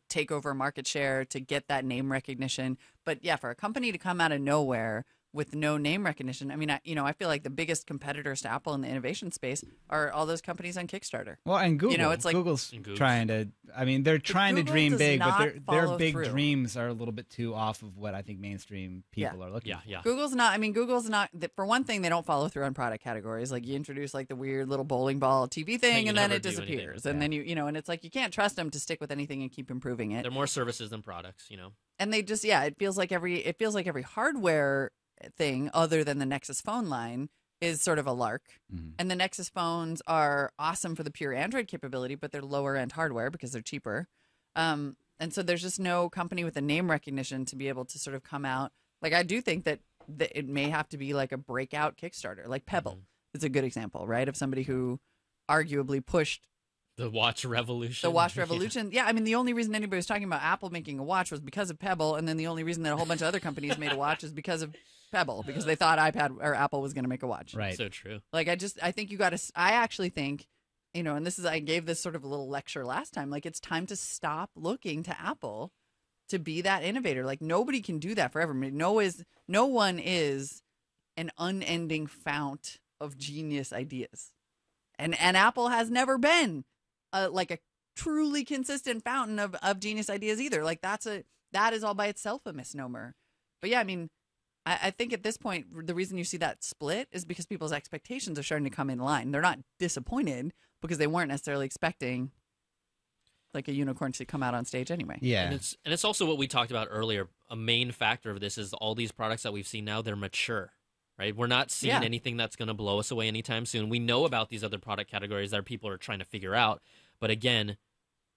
take over market share, to get that name recognition. But yeah, for a company to come out of nowhere with no name recognition, I mean, I feel like the biggest competitors to Apple in the innovation space are all those companies on Kickstarter. Well, and Google, it's like Google's trying to. I mean, they're trying to dream big, but their big dreams are a little bit too off of what I think mainstream people are looking for. Yeah. Google's not. For one thing, they don't follow through on product categories. Like you introduce like the weird little bowling ball TV thing, and then it disappears. And then and it's like you can't trust them to stick with anything and keep improving it. They're more services than products, And they just it feels like every hardware thing other than the Nexus phone line is sort of a lark. And the Nexus phones are awesome for the pure Android capability, but they're lower end hardware because they're cheaper. And so there's just no company with a name recognition to be able to sort of come out. Like I do think that it may have to be like a breakout Kickstarter, like Pebble is a good example, right? Of somebody who arguably pushed the watch revolution. Yeah, I mean, the only reason anybody was talking about Apple making a watch was because of Pebble, and then the only reason that a whole bunch of other companies made a watch is because of Pebble, because they thought iPad or Apple was going to make a watch. Right. So true. Like, I think you got to. I actually think, and I gave this sort of a little lecture last time. Like, it's time to stop looking to Apple to be that innovator. Like, nobody can do that forever. I mean, no one is an unending fount of genius ideas, and Apple has never been like a truly consistent fountain of genius ideas either. Like that is all by itself a misnomer. But yeah, I mean, I think at this point, the reason you see that split is because people's expectations are starting to come in line. They're not disappointed because they weren't necessarily expecting like a unicorn to come out on stage anyway. Yeah. And it's also what we talked about earlier. A main factor of this is all these products that we've seen now, they're mature. Right? We're not seeing anything that's going to blow us away anytime soon. We know about these other product categories that people are trying to figure out. But again,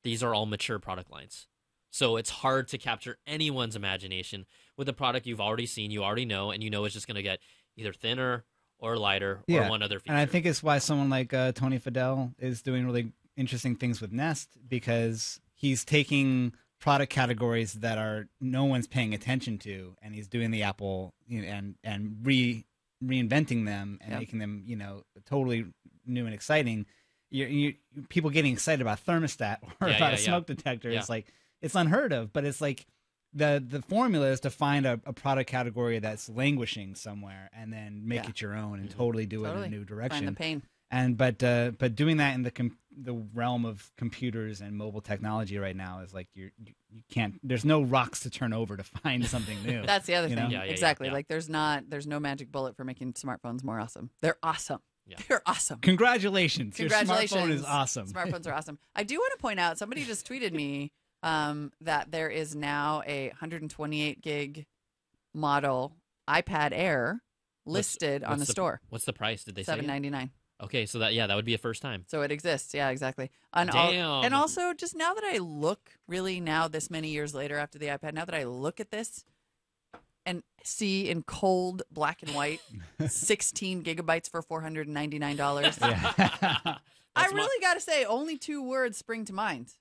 these are all mature product lines. So it's hard to capture anyone's imagination with a product you've already seen, you already know, and it's just going to get either thinner or lighter or one other feature. And I think it's why someone like Tony Fadell is doing really interesting things with Nest, because he's taking product categories that are no one's paying attention to, and he's doing the Apple and reinventing them and making them totally new and exciting. People getting excited about thermostat or about a smoke detector. It's like it's unheard of, but it's like the formula is to find a product category that's languishing somewhere and then make it your own and totally do it in a new direction. Find the pain. And but doing that in the realm of computers and mobile technology right now is like you can't. There's no rocks to turn over to find something new. That's the other thing. Yeah, exactly. yeah. Like there's no magic bullet for making smartphones more awesome. They're awesome. Yeah. They're awesome. Congratulations. Your smartphone is awesome. Smartphones are awesome. I do want to point out, somebody just tweeted me that there is now a 128 gig model iPad Air listed on the store. What's the price? Did they say? $799. Okay, so that would be a first time. So it exists. Yeah, exactly. And Damn. And also, just now that I look, really now this many years later after the iPad, now that I look at this and see in cold black and white 16 gigabytes for $499. Yeah. I really got to say, only two words spring to mind.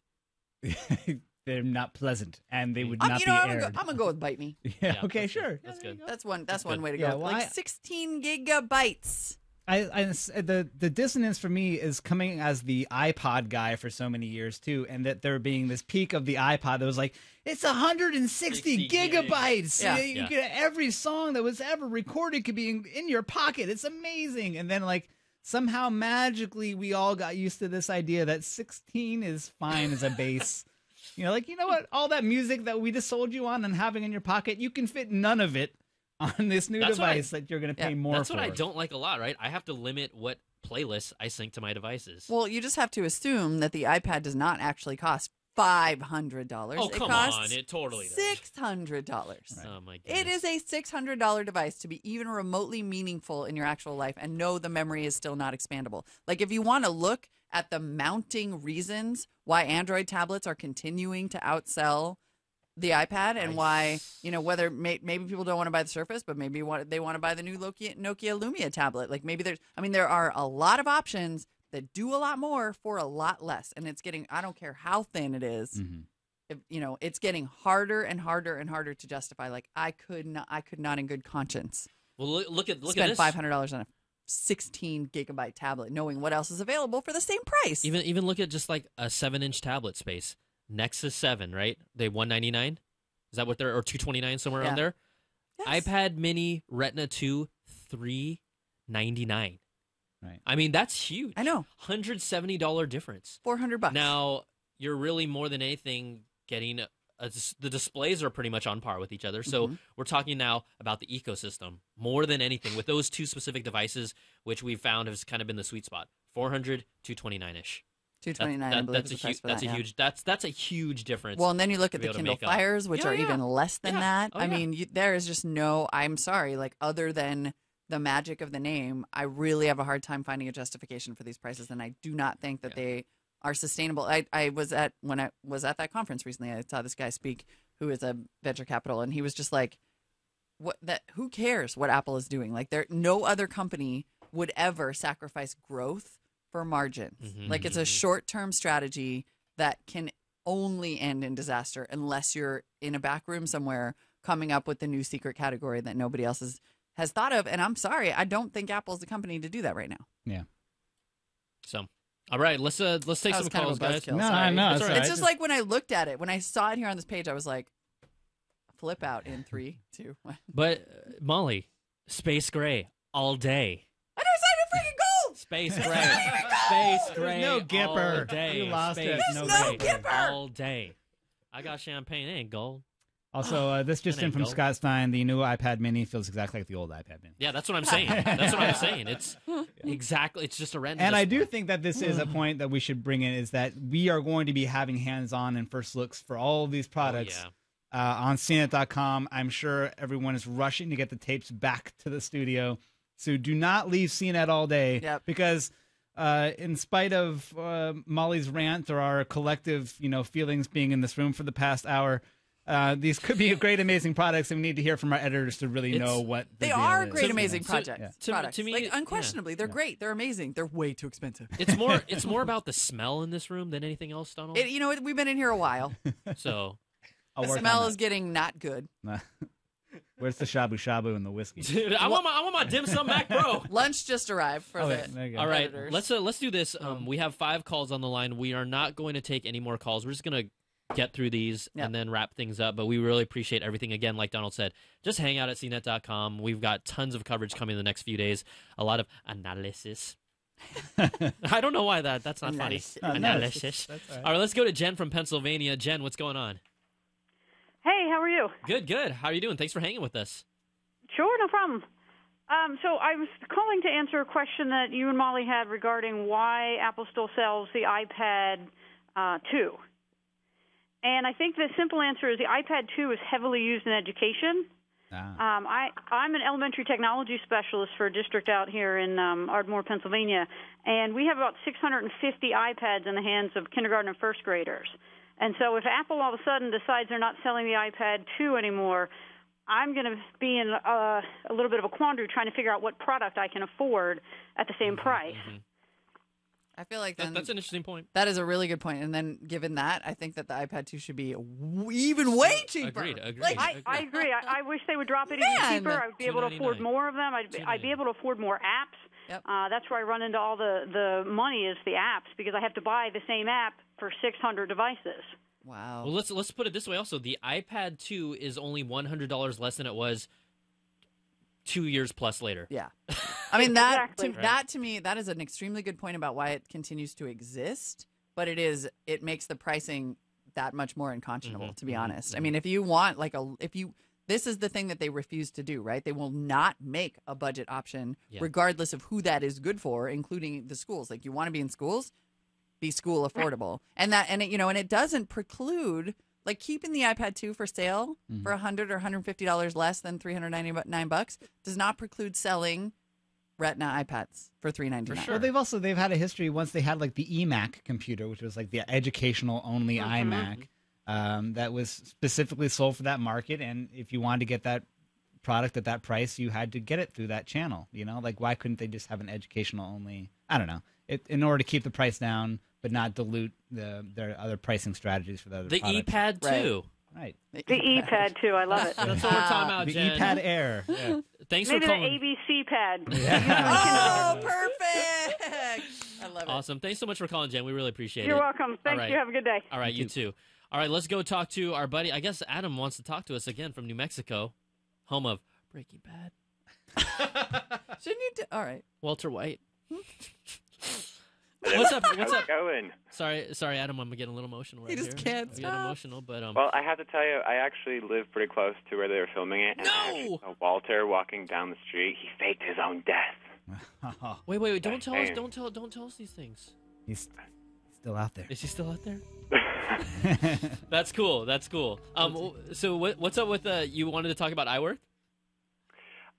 They're not pleasant, and they would not be I'm aired. gonna go with bite me. Yeah. Okay. Sure. That's good. That's one way to Yeah, go. well, like 16 gigabytes The dissonance for me is coming as the iPod guy for so many years too, and that there being this peak of the iPod that was like, it's 160 gigabytes. Yeah. You get every song that was ever recorded could be in your pocket. It's amazing. And then like somehow magically we all got used to this idea that 16 is fine as a base. You know what? All that music that we just sold you on and having in your pocket, you can fit none of it on this new device that you're going to pay more for. That's what I don't like a lot, right? I have to limit what playlists I sync to my devices. Well, you just have to assume that the iPad does not actually cost $500. Oh, come on. It totally does. $600. Right. Oh, my goodness. It is a $600 device to be even remotely meaningful in your actual life, and no, the memory is still not expandable. Like, if you want to look at the mounting reasons why Android tablets are continuing to outsell the iPad, and why, whether maybe people don't want to buy the Surface, but maybe they want to buy the new Nokia Lumia tablet. Like, maybe there are a lot of options that do a lot more for a lot less, and it's getting, I don't care how thin it is, it's getting harder and harder and harder to justify. Like, I could not in good conscience. Well, look at this. Spend $500 on a 16 gigabyte tablet, knowing what else is available for the same price. Even look at just like a 7-inch tablet space. Nexus 7, right? They $199. Is that what they're, or $229 somewhere around there? Yes. iPad Mini Retina 2 $399. Right. I mean, that's huge. I know. $170 difference. $400. Now, you're really more than anything getting the displays are pretty much on par with each other. So we're talking now about the ecosystem more than anything with those two specific devices, which we've found has kind of been the sweet spot. $400, $229-ish. $229. I believe that's a huge difference. Well, and then you look at the Kindle Fires, which are even less than that. Oh, I mean, there is just no. I'm sorry. Like, other than the magic of the name, I really have a hard time finding a justification for these prices, and I do not think that they are sustainable. When I was at that conference recently, I saw this guy speak who is a venture capital, and he was just like, who cares what Apple is doing? Like, no other company would ever sacrifice growth for margins. Like, it's a short-term strategy that can only end in disaster unless you're in a back room somewhere coming up with the new secret category that nobody else has thought of. And I'm sorry, I don't think Apple's the company to do that right now. Yeah. So, all right, let's take some calls, guys. No, it's just like when I looked at it, when I saw it here on this page, I was like, flip out in 3, 2, 1. But Molly, Space Gray all day. I never signed a freaking gold. Space Gray. Space Gray. No Gipper. All day. You lost Space it. There's no Gipper. All day. I got champagne. It ain't gold. Also, this just in from Scott Stein. The new iPad Mini feels exactly like the old iPad Mini. Yeah, that's what I'm saying. That's what I'm saying. It's exactly. It's just a random. And I do think that this is a point that we should bring in, is that we are going to be having hands-on and first looks for all of these products on CNET.com. I'm sure everyone is rushing to get the tapes back to the studio. So do not leave CNET all day, because in spite of Molly's rant or our collective, feelings being in this room for the past hour, these could be great, amazing products, and we need to hear from our editors to really know what the deal are. is. Great, amazing projects. To me, like, unquestionably, they're great. They're amazing. They're way too expensive. It's more about the smell in this room than anything else, Donald. We've been in here a while, so the smell is getting not good. Where's the shabu shabu and the whiskey? Dude, I want my dim sum Mac Pro. Lunch just arrived for the All right, editors. let's do this. We have 5 calls on the line. We are not going to take any more calls. We're just going to get through these and then wrap things up. But we really appreciate everything. Again, like Donald said, just hang out at CNET.com. We've got tons of coverage coming in the next few days. A lot of analysis. I don't know why that's not funny. Analysis. All right, let's go to Jen from Pennsylvania. Jen, what's going on? Hey, how are you? Good. How are you doing? Thanks for hanging with us. Sure, no problem. So I was calling to answer a question that you and Molly had regarding why Apple still sells the iPad 2. And I think the simple answer is the iPad 2 is heavily used in education. I'm an elementary technology specialist for a district out here in Ardmore, Pennsylvania, and we have about 650 iPads in the hands of kindergarten and first graders. And so if Apple all of a sudden decides they're not selling the iPad 2 anymore, I'm going to be in a little bit of a quandary trying to figure out what product I can afford at the same price. I feel like that's an interesting point. That is a really good point. And then given that, I think that the iPad 2 should be even way cheaper. Agreed. Like, I agree. I wish they would drop it even cheaper. I would be able to afford more of them. I'd be able to afford more apps. That's where I run into all the money is the apps, because I have to buy the same app for 600 devices. Wow. Well, let's put it this way. Also, the iPad 2 is only $100 less than it was 2 years plus later. Yeah. I mean, that Exactly. to me, that is an extremely good point about why it continues to exist. But it makes the pricing that much more unconscionable, to be honest. I mean, if you want this is the thing that they refuse to do, right? They will not make a budget option, regardless of who that is good for, including the schools. Like, you want to be in schools, be school affordable, and it doesn't preclude like keeping the iPad 2 for sale for $100 or $150 less than $399 does not preclude selling Retina iPads for $399. Well, they've had a history once they had like the eMac computer, which was like the educational only iMac. That was specifically sold for that market, and if you wanted to get that product at that price, you had to get it through that channel. Like, why couldn't they just have an educational only? I don't know. In order to keep the price down, but not dilute their other pricing strategies for the other products. ePad 2 Right. The ePad too, I love it. That's what we're talking about, The Jen. ePad Air. Yeah. Thanks Maybe for calling. the ABC pad. Oh, perfect! I love it. Awesome. Thanks so much for calling, Jen. We really appreciate You're it. welcome. Thank All right. you. Have a good day. All right, you too. All right, let's go talk to our buddy. I guess Adam wants to talk to us again from New Mexico, home of Breaking Bad. Shouldn't you do? All right. Walter White. What's up? How's it going? Sorry, Adam. I'm getting a little emotional. He right just here. can't I'm getting stop. emotional, but Well, I have to tell you, I actually live pretty close to where they were filming it. And I actually saw Walter walking down the street. He faked his own death. Wait! Don't tell us! Damn. Don't tell us these things. He's still out there. Is he still out there? That's cool. So what's up with you wanted to talk about iWork?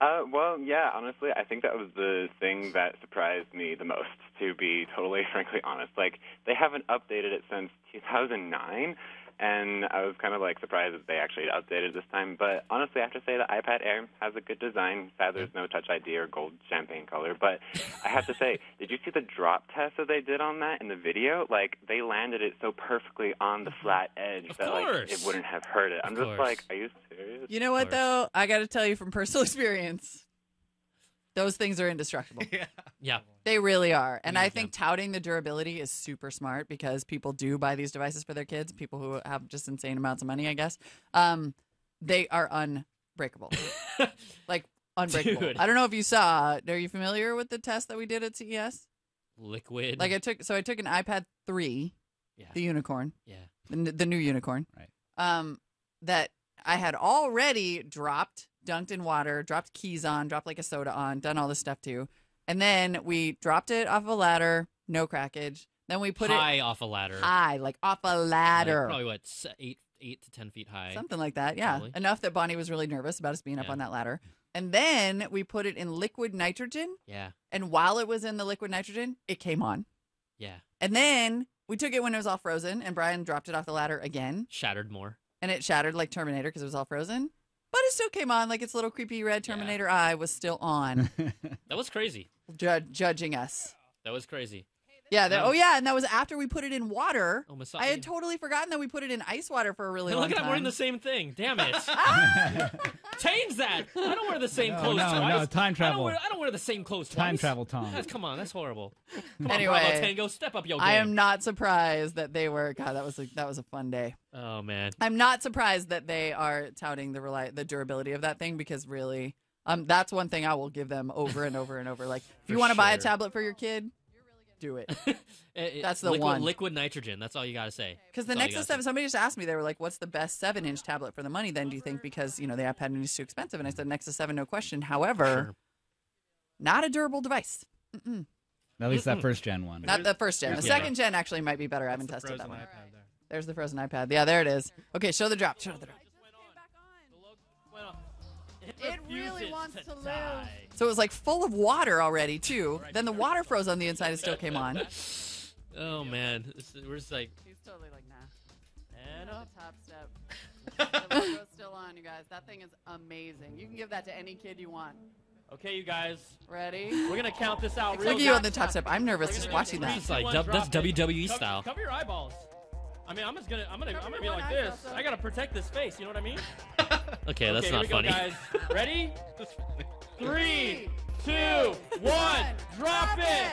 Well, yeah, honestly, I think that was the thing that surprised me the most, to be totally, frankly honest. Like, they haven't updated it since 2009, and I was kind of, like, surprised that they actually updated it this time. But honestly, I have to say the iPad Air has a good design. Sad there's no Touch ID or gold champagne color. But I have to say, did you see the drop test that they did on that in the video? Like, they landed it so perfectly on the flat edge that, like, it wouldn't have hurt it. I'm just like, are you serious? You know what, though? I got to tell you from personal experience, those things are indestructible. Yeah. They really are. And I think touting the durability is super smart because people do buy these devices for their kids, people who have just insane amounts of money, I guess. They are unbreakable. Like, unbreakable. Dude. I don't know if you saw, are you familiar with the test that we did at CES? Liquid. Like, I took an iPad 3, the unicorn. Yeah. The new unicorn. Right. That I had already dunked in water, dropped keys on, dropped like a soda on, done all this stuff too. And then we dropped it off a ladder, no crackage. Then we put high it off a ladder. high, like off a ladder. Like probably what, 8 to 10 feet high. Something like that, yeah. Probably. Enough that Bonnie was really nervous about us being up on that ladder. And then we put it in liquid nitrogen. Yeah. And while it was in the liquid nitrogen, it came on. Yeah. And then we took it when it was all frozen, and Brian dropped it off the ladder again. Shattered more. And it shattered like Terminator because it was all frozen. But it still came on, like its little creepy red Terminator eye was still on. That was crazy. Judging us. That was crazy. Yeah. And that was after we put it in water. Oh, I had totally forgotten that we put it in ice water for a really long Look at time. I'm wearing the same thing. Damn it. Change that. I don't wear the same clothes twice. No, time travel. I don't wear the same clothes twice. Time travel, Tom. Come on, that's horrible. Come Anyway, on, Bravo Tango, step up your game. I am not surprised that they were. God, that was a fun day. Oh man. I'm not surprised that they are touting the durability of that thing because really, that's one thing I will give them over and over and over. Like, if you want to buy a tablet for your kid, do it. That's the one. Liquid nitrogen. That's all you got to say. Because the Nexus 7, somebody just asked me, they were like, what's the best 7-inch tablet for the money then, do you think? Because, the iPad is too expensive. And I said, Nexus 7, no question. However, not a durable device. Mm-mm. At least that first gen one. Not the first gen. The second gen actually might be better. I haven't tested that one. There's the frozen iPad. Yeah, there it is. Okay, show the drop. Show the drop. It really wants to live. So it was like full of water already, too. Then the water froze on the inside and still came on. Oh, man. We're just like... He's totally like, nah. And up. Top step. The logo's still on, you guys. That thing is amazing. You can give that to any kid you want. Okay, you guys. Ready? We're going to count this out real Look at you on the top step. I'm nervous just watching that. It's like, that's WWE style. Cover your eyeballs. I mean, I'm gonna be like this. I gotta protect this face. You know what I mean? Okay, that's not here we funny. go, guys. Ready? 3, 2, 1, drop it!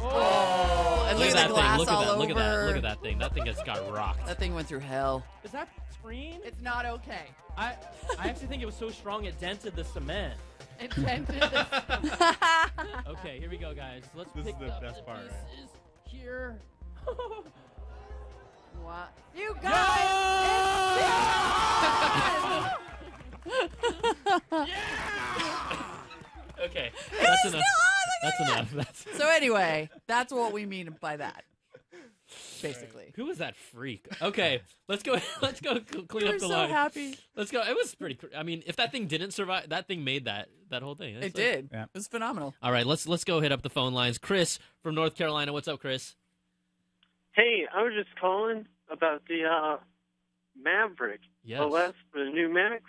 Oh, and look at the glass all over. Look at that thing. That thing just got rocked. That thing went through hell. Is that screen? It's not okay. I actually think it was so strong it dented the cement. It dented the Okay, here we go, guys. Let's This pick is the up best part, right? pieces here. What? You guys! Okay, that's enough. That's enough. So anyway, that's what we mean by that. Basically. Who was that freak? Okay, let's go. Let's go clean up the so line. happy. Let's go. It was pretty. I mean, if that thing didn't survive, that thing made that whole thing. It did. Yeah. It was phenomenal. All right, let's go hit up the phone lines. Chris from North Carolina. What's up, Chris? Hey, I was just calling about the Maverick OS for the new Macs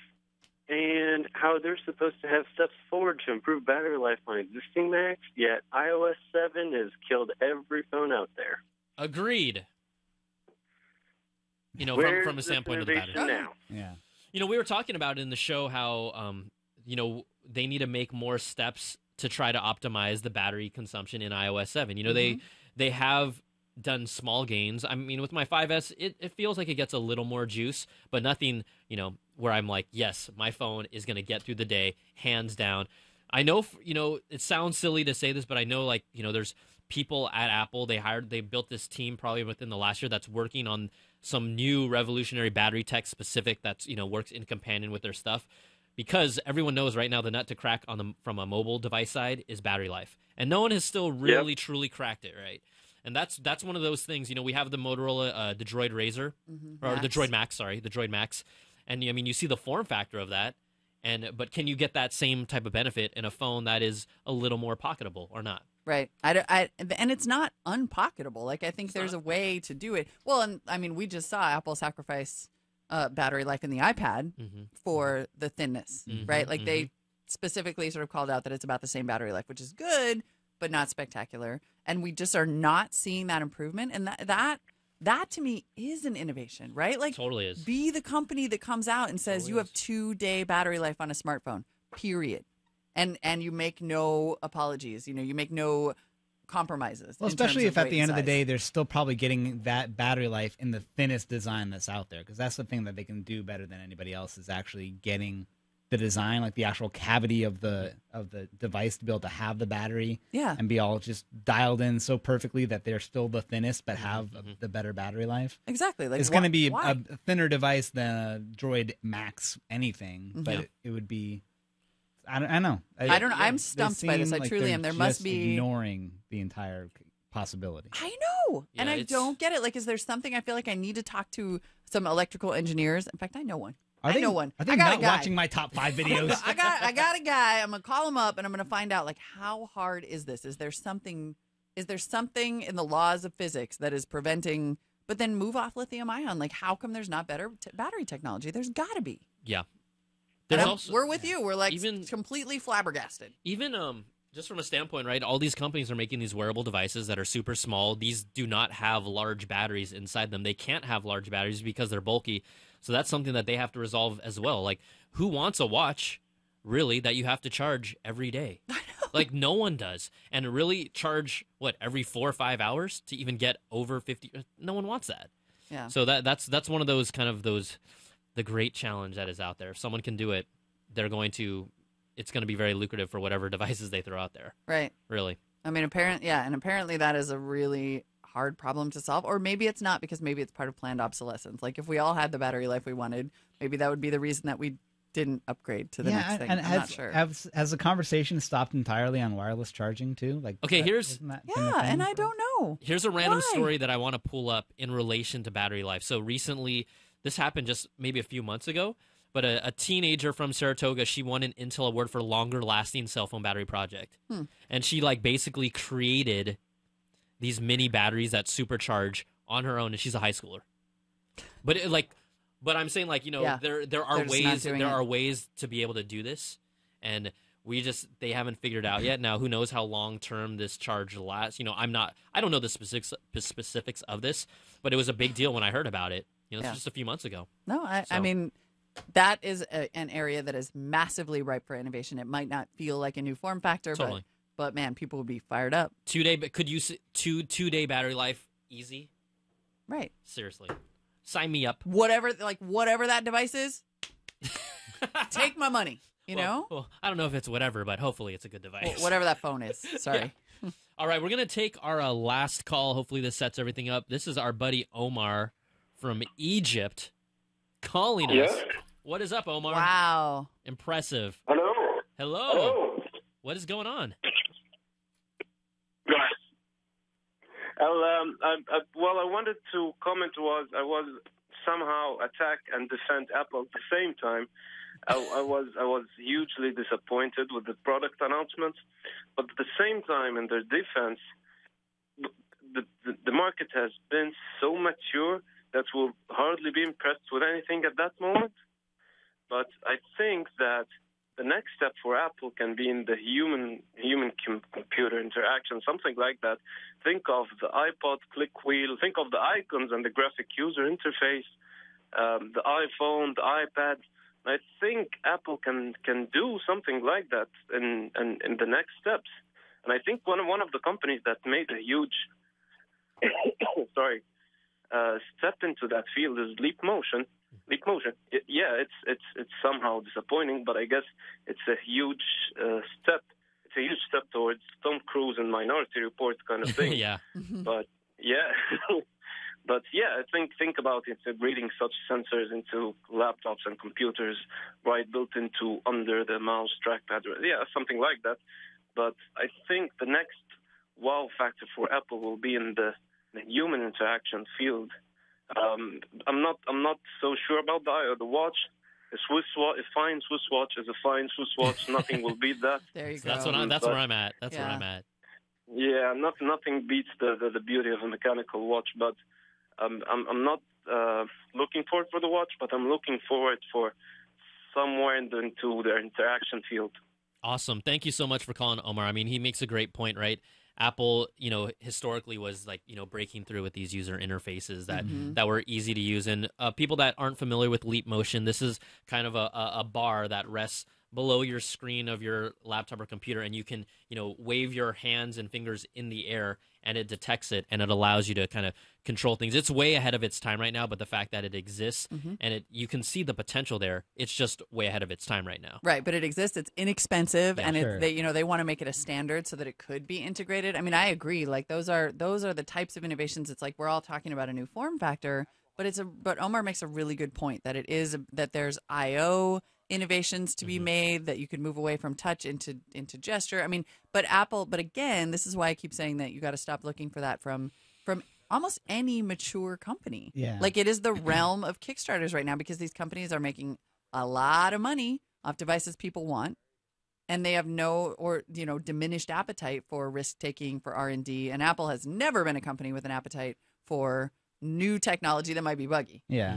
and how they're supposed to have steps forward to improve battery life on existing Macs, yet iOS 7 has killed every phone out there. Agreed. You know, Where's from a standpoint of the battery. now? Yeah. You know, we were talking about in the show how, you know, they need to make more steps to try to optimize the battery consumption in iOS 7. You know, they have done small gains. I mean, with my 5S, it feels like it gets a little more juice, but nothing, you know, where I'm like, yes, my phone is going to get through the day, hands down. I know, you know, it sounds silly to say this, but I know, like, you know, there's people at Apple, they built this team probably within the last year that's working on some new revolutionary battery tech specific that's, you know, works in companion with their stuff. Because everyone knows right now the nut to crack from a mobile device side is battery life. And no one has still really, truly cracked it, right? And that's one of those things. You know, we have the Motorola, the Droid Razr, or the Droid Max, the Droid Max. And, I mean, you see the form factor of that. But can you get that same type of benefit in a phone that is a little more pocketable or not? Right. And it's not unpocketable. Like, I think there's a way to do it. Well, and I mean, we just saw Apple sacrifice battery life in the iPad for the thinness, right? Like, they specifically sort of called out that it's about the same battery life, which is good, but not spectacular. And we just are not seeing that improvement. And that to me is an innovation, right? Like, totally is. Be the company that comes out and says you have 2-day battery life on a smartphone, period. And you make no apologies. You know, you make no compromises. Well, especially if at the end of the day, they're still probably getting that battery life in the thinnest design that's out there. Because that's the thing that they can do better than anybody else is actually getting the design, like the actual cavity of the device to be able to have the battery and be all just dialed in so perfectly that they're still the thinnest but have the better battery life. Exactly. Like, it's going to be a thinner device than a Droid Max anything, but it would be... I don't know. I don't know. I'm stumped by this. I truly am. There must be... ignoring the entire possibility. I know. And I don't get it. Like, is there something I feel like I need to talk to some electrical engineers? In fact, I know one. I know one. Are they not watching my top 5 videos? I got a guy. I'm going to call him up and I'm going to find out, like, how hard is this? Is there something in the laws of physics that is preventing, but then move off lithium ion? Like, how come there's not better battery technology? There's got to be. Yeah. We're with you. We're like completely flabbergasted. Even just from a standpoint, right? All these companies are making these wearable devices that are super small. These do not have large batteries inside them. They can't have large batteries because they're bulky. So that's something that they have to resolve as well. Like, who wants a watch, really, that you have to charge every day? I know. Like, no one does. And really charge, every 4 or 5 hours to even get over 50? No one wants that. Yeah. So that's one of those the great challenge that is out there. If someone can do it, it's going to be very lucrative for whatever devices they throw out there. Right. Really. I mean, apparently that is a really hard problem to solve. Or maybe it's not, because maybe it's part of planned obsolescence. Like, if we all had the battery life we wanted, maybe that would be the reason that we didn't upgrade to the next thing. And I'm not sure. Has the conversation stopped entirely on wireless charging too? Like, okay, and I don't know. Here's a random story that I want to pull up in relation to battery life. So recently, this happened just maybe a few months ago, but a teenager from Saratoga, she won an Intel Award for longer lasting cell phone battery project. And she basically created these mini batteries that supercharge on her own, and she's a high schooler. But I'm saying, there are ways to be able to do this, and they haven't figured out yet. Now, who knows how long term this charge lasts? You know, I don't know the specifics of this, but it was a big deal when I heard about it. You know, it's just a few months ago. No, I mean, that is an area that is massively ripe for innovation. It might not feel like a new form factor, Totally. but man, people would be fired up. 2-day, but could you two-day battery life easy? Right. Seriously, sign me up. Whatever that device is, take my money. You know? Well, I don't know if it's whatever, but hopefully it's a good device. Well, whatever that phone is. Sorry. Yeah. All right, we're going to take our last call. Hopefully this sets everything up. This is our buddy Omar from Egypt calling us. What is up, Omar? Wow. Impressive. Hello. Hello. Hello. What is going on? Well, I wanted to comment I was somehow attack and defend Apple at the same time. I was hugely disappointed with the product announcements, but at the same time, in their defense, the market has been so mature that we'll hardly be impressed with anything at that moment. But I think that the next step for Apple can be in the human-computer interaction, something like that. Think of the iPod click wheel. Think of the icons and the graphic user interface, the iPhone, the iPad. I think Apple can do something like that in the next steps. And I think one of the companies that made a huge step into that field is Leap Motion. It's somehow disappointing, but I guess it's a huge step. It's a huge step towards Tom Cruise and Minority Report kind of thing. Yeah. But yeah. But yeah, think about integrating such sensors into laptops and computers, right, built into under the mouse trackpad. Yeah, something like that. But I think the next wow factor for Apple will be in the human interaction field. I'm not so sure about the watch. A fine Swiss watch is a fine Swiss watch. Nothing will beat that. There you go. That's where I'm at. That's where I'm at. Yeah, nothing beats the beauty of a mechanical watch. But I'm not looking forward for the watch, but I'm looking forward for somewhere into their interaction field. Awesome. Thank you so much for calling, Omar. I mean, he makes a great point, right? Apple, historically was breaking through with these user interfaces that were easy to use. And people that aren't familiar with Leap Motion, this is kind of a bar that rests below your screen of your laptop or computer, and you can, wave your hands and fingers in the air, and it detects it, and it allows you to kind of control things. It's way ahead of its time right now, but the fact that it exists and you can see the potential there, it's just way ahead of its time right now. Right, but it exists. It's inexpensive, and sure. they want to make it a standard so that it could be integrated. I mean, I agree. Like those are the types of innovations. It's like we're all talking about a new form factor, but Omar makes a really good point that that there's I/O innovations to be made, that you could move away from touch into gesture. I mean, but again, this is why I keep saying that you got to stop looking for that from almost any mature company. Yeah. Like it is the realm of Kickstarters right now because these companies are making a lot of money off devices people want, and they have diminished appetite for risk taking, for R&D. And Apple has never been a company with an appetite for new technology that might be buggy. Yeah.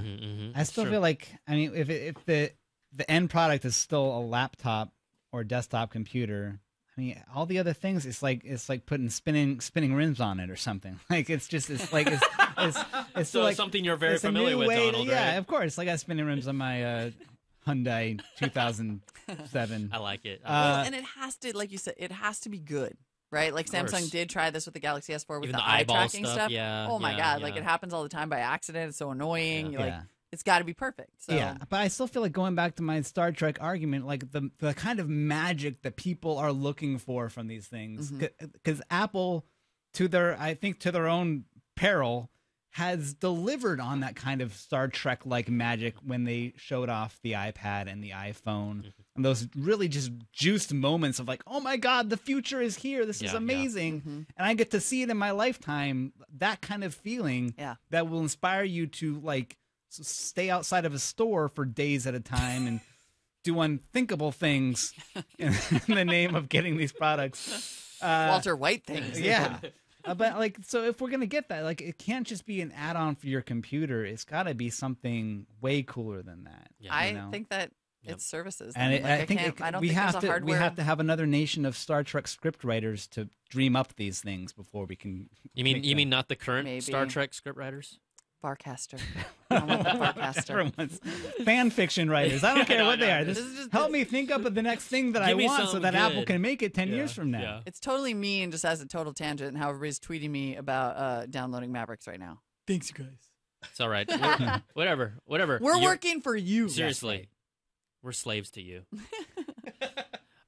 I still feel like, I mean, if the end product is still a laptop or desktop computer, I mean, all the other things, it's like putting spinning rims on it or something. Like it's so like something you're very familiar with, Donald. Yeah, right? of course. I got spinning rims on my Hyundai 2007. I like it. Well, and it has to, like you said, it has to be good, right? Like Samsung did try this with the Galaxy S4 with Even the the eye eyeball tracking stuff, stuff. yeah, Oh my yeah, God, yeah. like it happens all the time by accident. It's so annoying. Yeah. Like Yeah. it's got to be perfect. So. Yeah, but I still feel like going back to my Star Trek argument, like the kind of magic that people are looking for from these things, because Apple, to their own peril, has delivered on that kind of Star Trek-like magic when they showed off the iPad and the iPhone, and those really just juiced moments of like, oh my God, the future is here. This is amazing, and I get to see it in my lifetime. That kind of feeling that will inspire you to like stay outside of a store for days at a time and do unthinkable things in the name of getting these products. Walter White things. Yeah. But like, so if we're going to get that, like, it can't just be an add-on for your computer. It's got to be something way cooler than that. Yeah. I think that it's services. And I don't think there's a hardware. We have to have another nation of Star Trek script writers to dream up these things before we can. You mean not the current Star Trek script writers? Farcaster. I want the Farcaster. Everyone's fan fiction writers. I don't care what they are. This Just is just- help me think up of the next thing that I Give me want so something that Apple good. can make it 10 years from now. It's totally me and just as a total tangent how everybody's tweeting me about downloading Mavericks right now. Thanks, you guys. It's all right. Whatever. We're working for you. Seriously. We're slaves to you.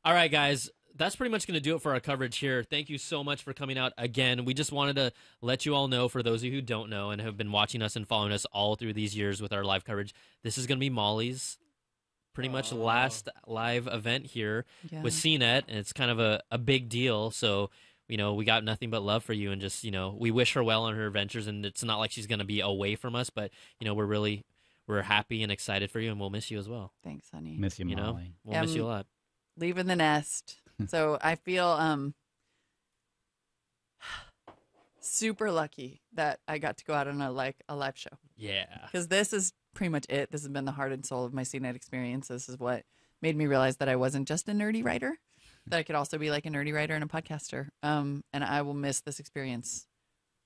All right, guys. That's pretty much going to do it for our coverage here. Thank you so much for coming out again. We just wanted to let you all know, for those of you who don't know and have been watching us and following us all through these years with our live coverage, this is going to be Molly's pretty much last live event here with CNET, and it's kind of a big deal. So, you know, we got nothing but love for you, and just, you know, we wish her well on her adventures, and it's not like she's going to be away from us, but, you know, we're happy and excited for you, and we'll miss you as well. Thanks, honey. Miss you, You know, Molly. we'll miss you a lot. Leaving the nest. So I feel super lucky that I got to go out on a live show. Yeah. Because this is pretty much it. This has been the heart and soul of my CNET experience. This is what made me realize that I wasn't just a nerdy writer, that I could also be like a nerdy writer and a podcaster. And I will miss this experience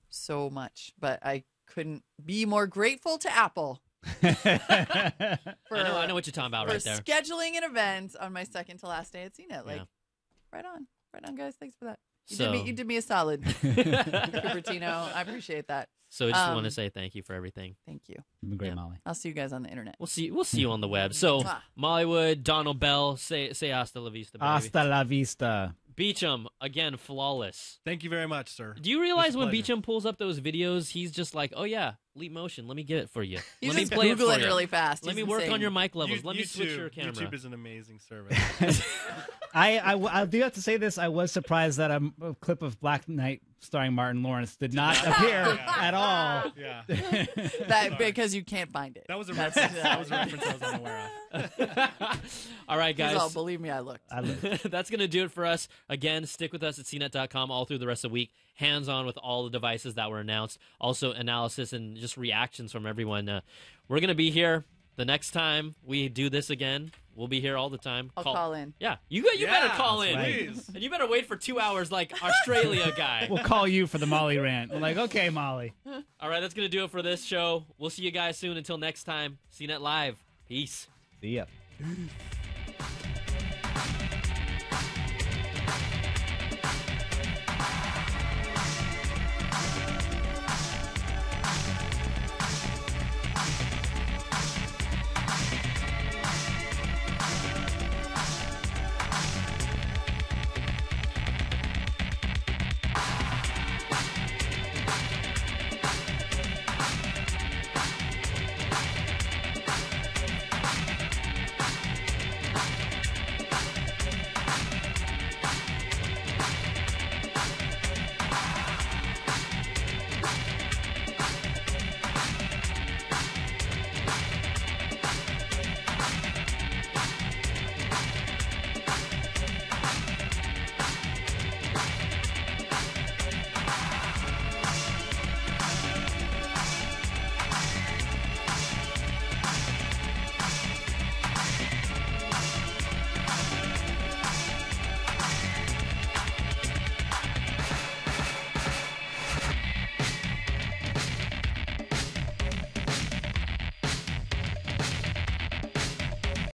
so much. But I couldn't be more grateful to Apple. I know what you're talking about right there. For scheduling an event on my second to last day at CNET. Like, right on, guys. Thanks for that. You did me a solid, Cupertino. I appreciate that. So I just want to say thank you for everything. Thank you. You've been great, Molly. I'll see you guys on the internet. We'll see you on the web. So Mollywood, Donald Bell, say hasta la vista, baby. Hasta la vista. Beecham, again, flawless. Thank you very much, sir. Do you realize when Beecham pulls up those videos, he's just like, oh yeah, Leap Motion, let me get it for you. He's let me just play Googling it for you. really fast. Let He's me work insane. on your mic levels. Let me switch your camera. YouTube is an amazing service. I do have to say this. I was surprised that a clip of Black Knight starring Martin Lawrence did not appear at all. Yeah. That because you can't find it. That was a reference. That was a reference I was unaware of. All right, guys. Oh, believe me, I looked. That's going to do it for us. Again, stick with us at CNET.com all through the rest of the week. Hands-on with all the devices that were announced. Also, analysis and just reactions from everyone. We're going to be here the next time we do this again. We'll be here all the time. I'll call in. Yeah, you better call in. Right. And you better wait for 2 hours like Australia guy. We'll call you for the Molly rant. We're like, okay, Molly. All right, that's going to do it for this show. We'll see you guys soon. Until next time, CNET Live. Peace. See ya.